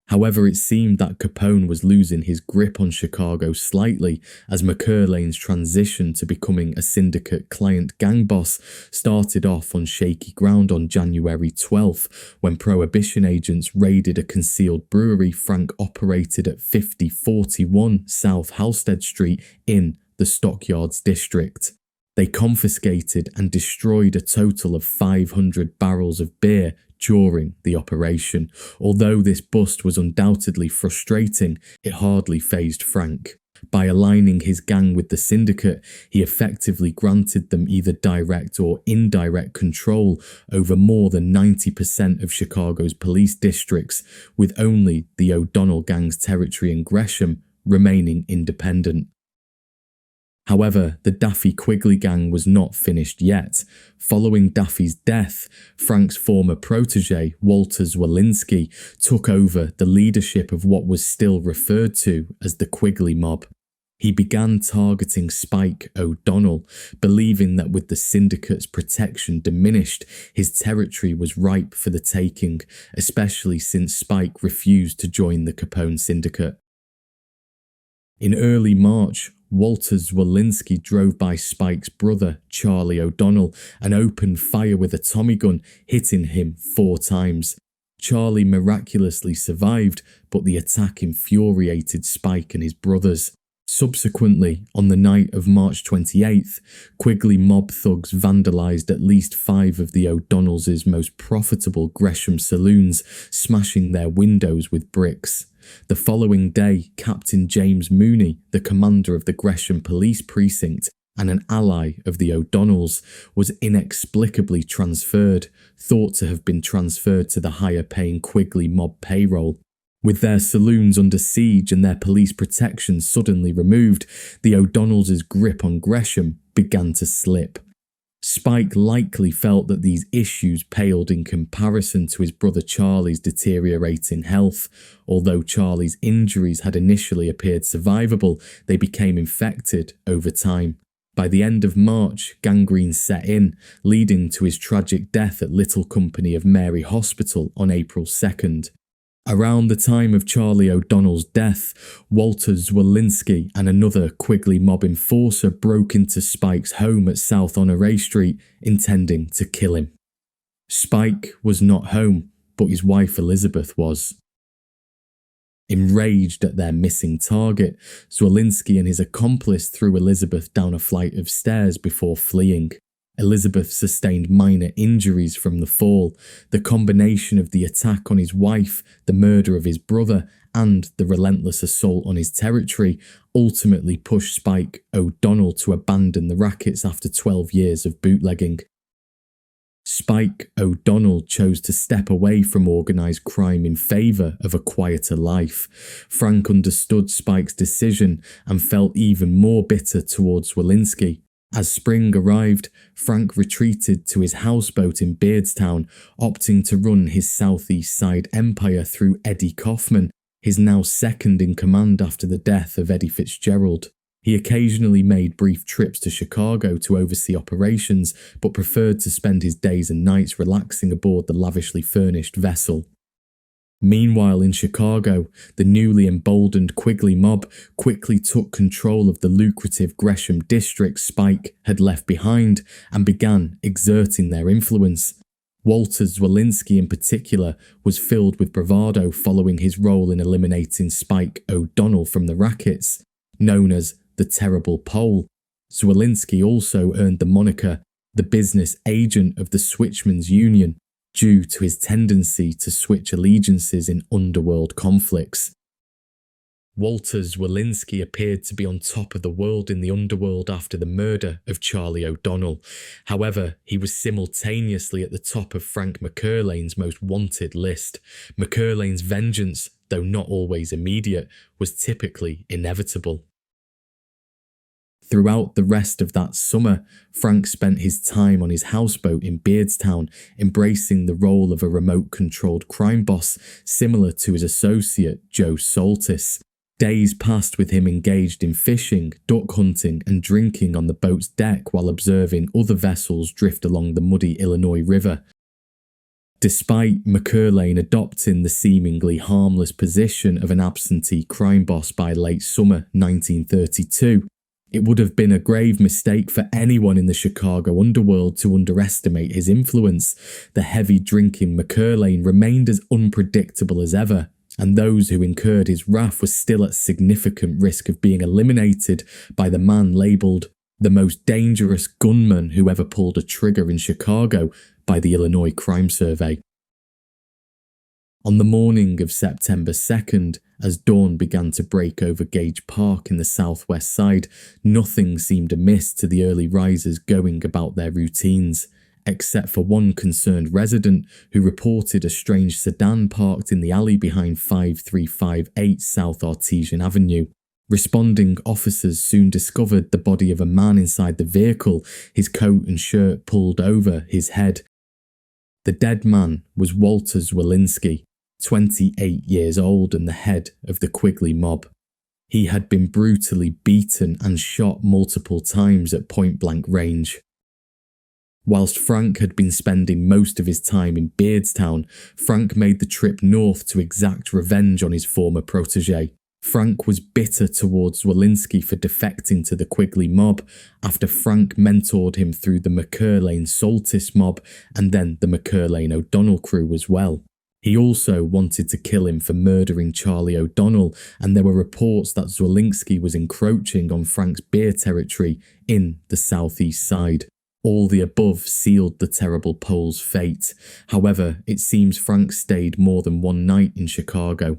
However, it seemed that Capone was losing his grip on Chicago slightly as McErlane's transition to becoming a syndicate client gang boss started off on shaky ground on January 12th, when Prohibition agents raided a concealed brewery Frank operated at 5041 South Halstead Street in the Stockyards district. They confiscated and destroyed a total of 500 barrels of beer during the operation. Although this bust was undoubtedly frustrating, it hardly fazed Frank. By aligning his gang with the syndicate, he effectively granted them either direct or indirect control over more than 90% of Chicago's police districts, with only the O'Donnell gang's territory in Gresham remaining independent. However, the Daffy Quigley gang was not finished yet. Following Daffy's death, Frank's former protege, Walter Zwolinski, took over the leadership of what was still referred to as the Quigley mob. He began targeting Spike O'Donnell, believing that with the syndicate's protection diminished, his territory was ripe for the taking, especially since Spike refused to join the Capone syndicate. In early March, Walter Zwolinski drove by Spike's brother, Charlie O'Donnell, and opened fire with a Tommy gun, hitting him 4 times. Charlie miraculously survived, but the attack infuriated Spike and his brothers. Subsequently, on the night of March 28th, Quigley mob thugs vandalised at least 5 of the O'Donnells' most profitable Gresham saloons, smashing their windows with bricks. The following day, Captain James Mooney, the commander of the Gresham Police Precinct and an ally of the O'Donnells, was inexplicably transferred, thought to have been transferred to the higher-paying Quigley mob payroll. With their saloons under siege and their police protection suddenly removed, the O'Donnells' grip on Gresham began to slip. Spike likely felt that these issues paled in comparison to his brother Charlie's deteriorating health. Although Charlie's injuries had initially appeared survivable, they became infected over time. By the end of March, gangrene set in, leading to his tragic death at Little Company of Mary Hospital on April 2nd. Around the time of Charlie O'Donnell's death, Walter Zwolinski and another Quigley mob enforcer broke into Spike's home at South Honore Street, intending to kill him. Spike was not home, but his wife Elizabeth was. Enraged at their missing target, Zwolinski and his accomplice threw Elizabeth down a flight of stairs before fleeing. Elizabeth sustained minor injuries from the fall. The combination of the attack on his wife, the murder of his brother, and the relentless assault on his territory ultimately pushed Spike O'Donnell to abandon the rackets after 12 years of bootlegging. Spike O'Donnell chose to step away from organised crime in favour of a quieter life. Frank understood Spike's decision and felt even more bitter towards Walensky. As spring arrived, Frank retreated to his houseboat in Beardstown, opting to run his southeast side empire through Eddie Kaufman, his now second in command after the death of Eddie Fitzgerald. He occasionally made brief trips to Chicago to oversee operations, but preferred to spend his days and nights relaxing aboard the lavishly furnished vessel. Meanwhile, in Chicago, the newly emboldened Quigley mob quickly took control of the lucrative Gresham district Spike had left behind and began exerting their influence. Walter Walensky in particular was filled with bravado following his role in eliminating Spike O'Donnell from the rackets. Known as the Terrible Pole, Walensky also earned the moniker the business agent of the Switchmen's Union, due to his tendency to switch allegiances in underworld conflicts. Walter Walensky appeared to be on top of the world in the underworld after the murder of Charlie O'Donnell. However, he was simultaneously at the top of Frank McErlane's most wanted list. McErlane's vengeance, though not always immediate, was typically inevitable. Throughout the rest of that summer, Frank spent his time on his houseboat in Beardstown, embracing the role of a remote-controlled crime boss similar to his associate Joe Saltis. Days passed with him engaged in fishing, duck hunting and drinking on the boat's deck while observing other vessels drift along the muddy Illinois River. Despite McErlane adopting the seemingly harmless position of an absentee crime boss by late summer 1932, it would have been a grave mistake for anyone in the Chicago underworld to underestimate his influence. The heavy drinking McErlane remained as unpredictable as ever, and those who incurred his wrath were still at significant risk of being eliminated by the man labelled the most dangerous gunman who ever pulled a trigger in Chicago by the Illinois Crime Survey. On the morning of September 2nd, as dawn began to break over Gage Park in the southwest side, nothing seemed amiss to the early risers going about their routines, except for one concerned resident who reported a strange sedan parked in the alley behind 5358 South Artesian Avenue. Responding officers soon discovered the body of a man inside the vehicle, his coat and shirt pulled over his head. The dead man was Walter Walensky, 28 years old and the head of the Quigley mob. He had been brutally beaten and shot multiple times at point-blank range. Whilst Frank had been spending most of his time in Beardstown, Frank made the trip north to exact revenge on his former protege. Frank was bitter towards Walensky for defecting to the Quigley mob after Frank mentored him through the McErlane Saltis mob and then the McErlane O'Donnell crew as well. He also wanted to kill him for murdering Charlie O'Donnell, and there were reports that Walensky was encroaching on Frank's beer territory in the southeast side. All the above sealed the Terrible Pole's fate. However, it seems Frank stayed more than one night in Chicago.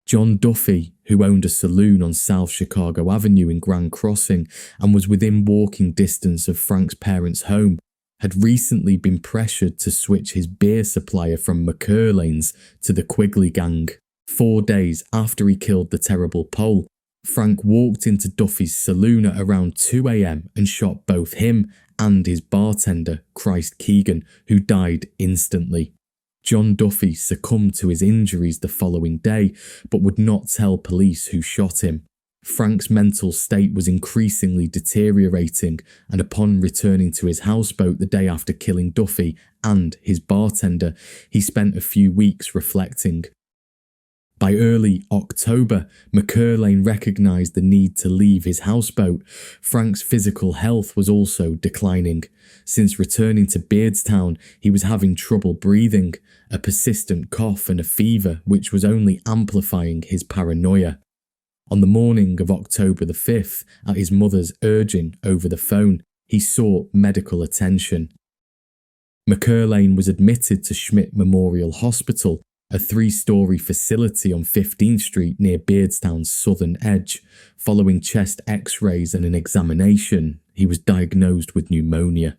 John Duffy, who owned a saloon on South Chicago Avenue in Grand Crossing and was within walking distance of Frank's parents' home, had recently been pressured to switch his beer supplier from McErlane's to the Quigley gang. 4 days after he killed the Terrible Pole, Frank walked into Duffy's saloon at around 2 a.m. and shot both him and his bartender, Christ Keegan, who died instantly. John Duffy succumbed to his injuries the following day, but would not tell police who shot him. Frank's mental state was increasingly deteriorating, and upon returning to his houseboat the day after killing Duffy and his bartender, he spent a few weeks reflecting. By early October, McErlane recognised the need to leave his houseboat. Frank's physical health was also declining. Since returning to Beardstown, he was having trouble breathing, a persistent cough and a fever which was only amplifying his paranoia. On the morning of October the 5th, at his mother's urging over the phone, He sought medical attention. McErlane was admitted to Schmidt Memorial Hospital, a 3-story facility on 15th Street near Beardstown's southern edge. Following chest x-rays and an examination, he was diagnosed with pneumonia.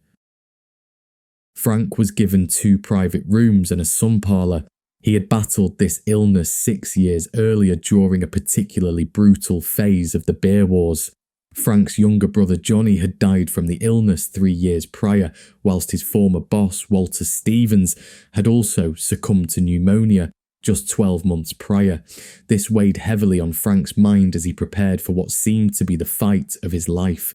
Frank was given 2 private rooms and a sun parlour. He had battled this illness 6 years earlier during a particularly brutal phase of the beer wars. Frank's younger brother Johnny had died from the illness 3 years prior, whilst his former boss, Walter Stevens, had also succumbed to pneumonia just 12 months prior. This weighed heavily on Frank's mind as he prepared for what seemed to be the fight of his life.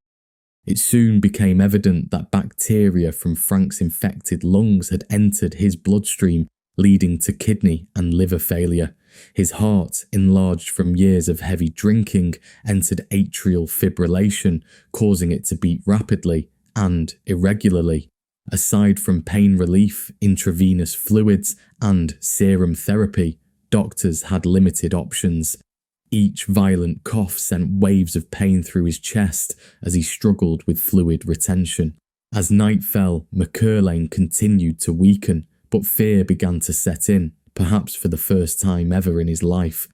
It soon became evident that bacteria from Frank's infected lungs had entered his bloodstream, leading to kidney and liver failure. His heart, enlarged from years of heavy drinking, entered atrial fibrillation, causing it to beat rapidly and irregularly. Aside from pain relief, intravenous fluids, and serum therapy, doctors had limited options. Each violent cough sent waves of pain through his chest as he struggled with fluid retention. As night fell, McErlane continued to weaken, but fear began to set in, perhaps for the first time ever in his life.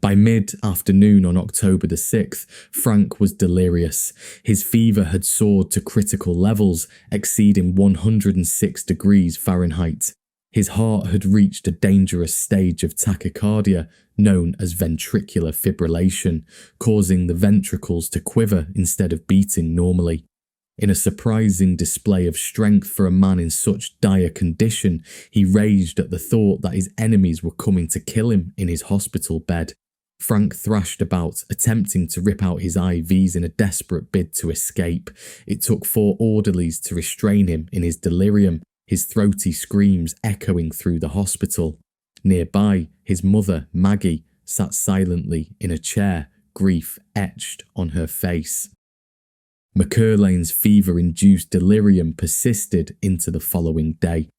By mid-afternoon on October the 6th, Frank was delirious. His fever had soared to critical levels, exceeding 106 degrees Fahrenheit. His heart had reached a dangerous stage of tachycardia, known as ventricular fibrillation, causing the ventricles to quiver instead of beating normally. In a surprising display of strength for a man in such dire condition, he raged at the thought that his enemies were coming to kill him in his hospital bed. Frank thrashed about, attempting to rip out his IVs in a desperate bid to escape. It took 4 orderlies to restrain him in his delirium, his throaty screams echoing through the hospital. Nearby, his mother, Maggie, sat silently in a chair, grief etched on her face. McErlane's fever-induced delirium persisted into the following day.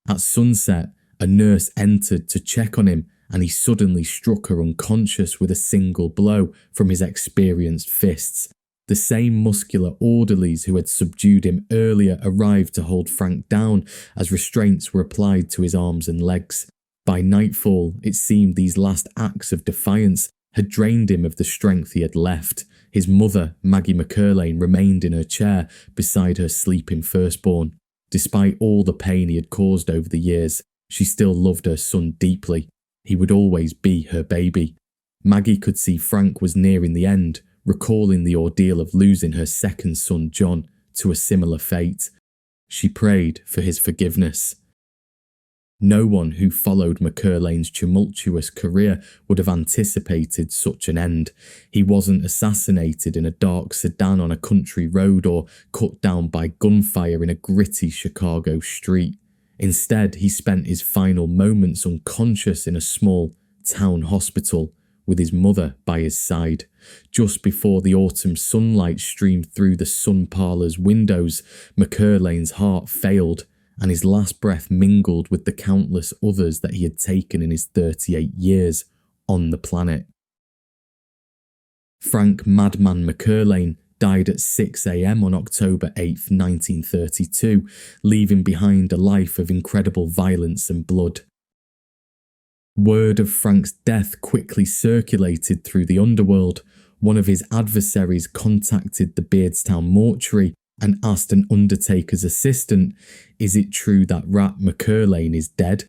At sunset, a nurse entered to check on him, and he suddenly struck her unconscious with a single blow from his experienced fists. The same muscular orderlies who had subdued him earlier arrived to hold Frank down as restraints were applied to his arms and legs. By nightfall, it seemed these last acts of defiance had drained him of the strength he had left. His mother, Maggie McErlane, remained in her chair beside her sleeping firstborn. Despite all the pain he had caused over the years, she still loved her son deeply. He would always be her baby. Maggie could see Frank was nearing the end, recalling the ordeal of losing her second son, John, to a similar fate. She prayed for his forgiveness. No one who followed McErlane's tumultuous career would have anticipated such an end. He wasn't assassinated in a dark sedan on a country road or cut down by gunfire in a gritty Chicago street. Instead, he spent his final moments unconscious in a small town hospital with his mother by his side. Just before the autumn sunlight streamed through the sun parlour's windows, McErlane's heart failed, and his last breath mingled with the countless others that he had taken in his 38 years on the planet. Frank "Madman" McErlane died at 6 a.m. on October 8, 1932, leaving behind a life of incredible violence and blood. Word of Frank's death quickly circulated through the underworld. One of his adversaries contacted the Beardstown mortuary and asked an undertaker's assistant, "Is it true that Rat McErlane is dead?"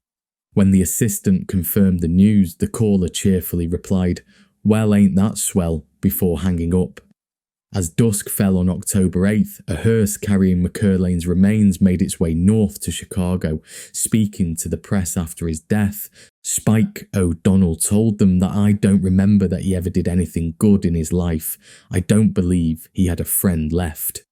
When the assistant confirmed the news, the caller cheerfully replied, "Well, ain't that swell," before hanging up. As dusk fell on October 8th, a hearse carrying McErlane's remains made its way north to Chicago. Speaking to the press after his death, Spike O'Donnell told them that "I don't remember that he ever did anything good in his life. I don't believe he had a friend left."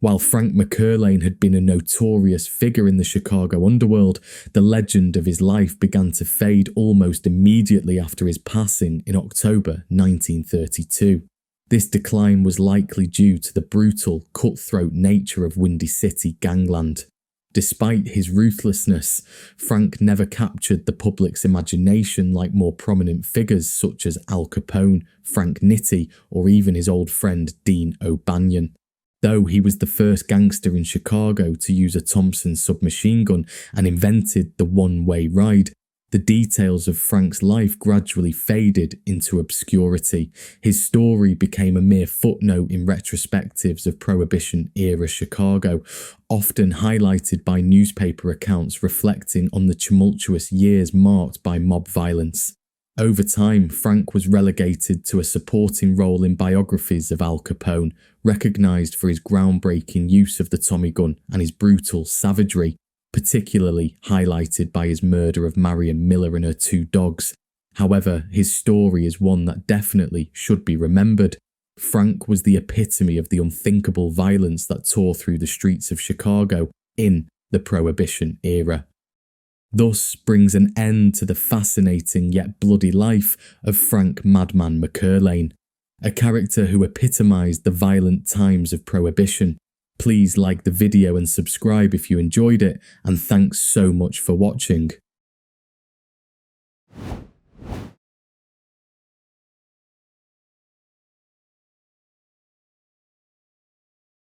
While Frank McErlane had been a notorious figure in the Chicago underworld, the legend of his life began to fade almost immediately after his passing in October 1932. This decline was likely due to the brutal, cutthroat nature of Windy City Gangland. Despite his ruthlessness, Frank never captured the public's imagination like more prominent figures such as Al Capone, Frank Nitti, or even his old friend Dean O'Banion. Though he was the first gangster in Chicago to use a Thompson submachine gun and invented the one-way ride, the details of Frank's life gradually faded into obscurity. His story became a mere footnote in retrospectives of Prohibition-era Chicago, often highlighted by newspaper accounts reflecting on the tumultuous years marked by mob violence. Over time, Frank was relegated to a supporting role in biographies of Al Capone, recognised for his groundbreaking use of the Tommy gun and his brutal savagery, particularly highlighted by his murder of Marion Miller and her 2 dogs. However, his story is one that definitely should be remembered. Frank was the epitome of the unthinkable violence that tore through the streets of Chicago in the Prohibition era. Thus brings an end to the fascinating yet bloody life of Frank Madman McErlane, a character who epitomised the violent times of Prohibition. Please like the video and subscribe if you enjoyed it, and thanks so much for watching.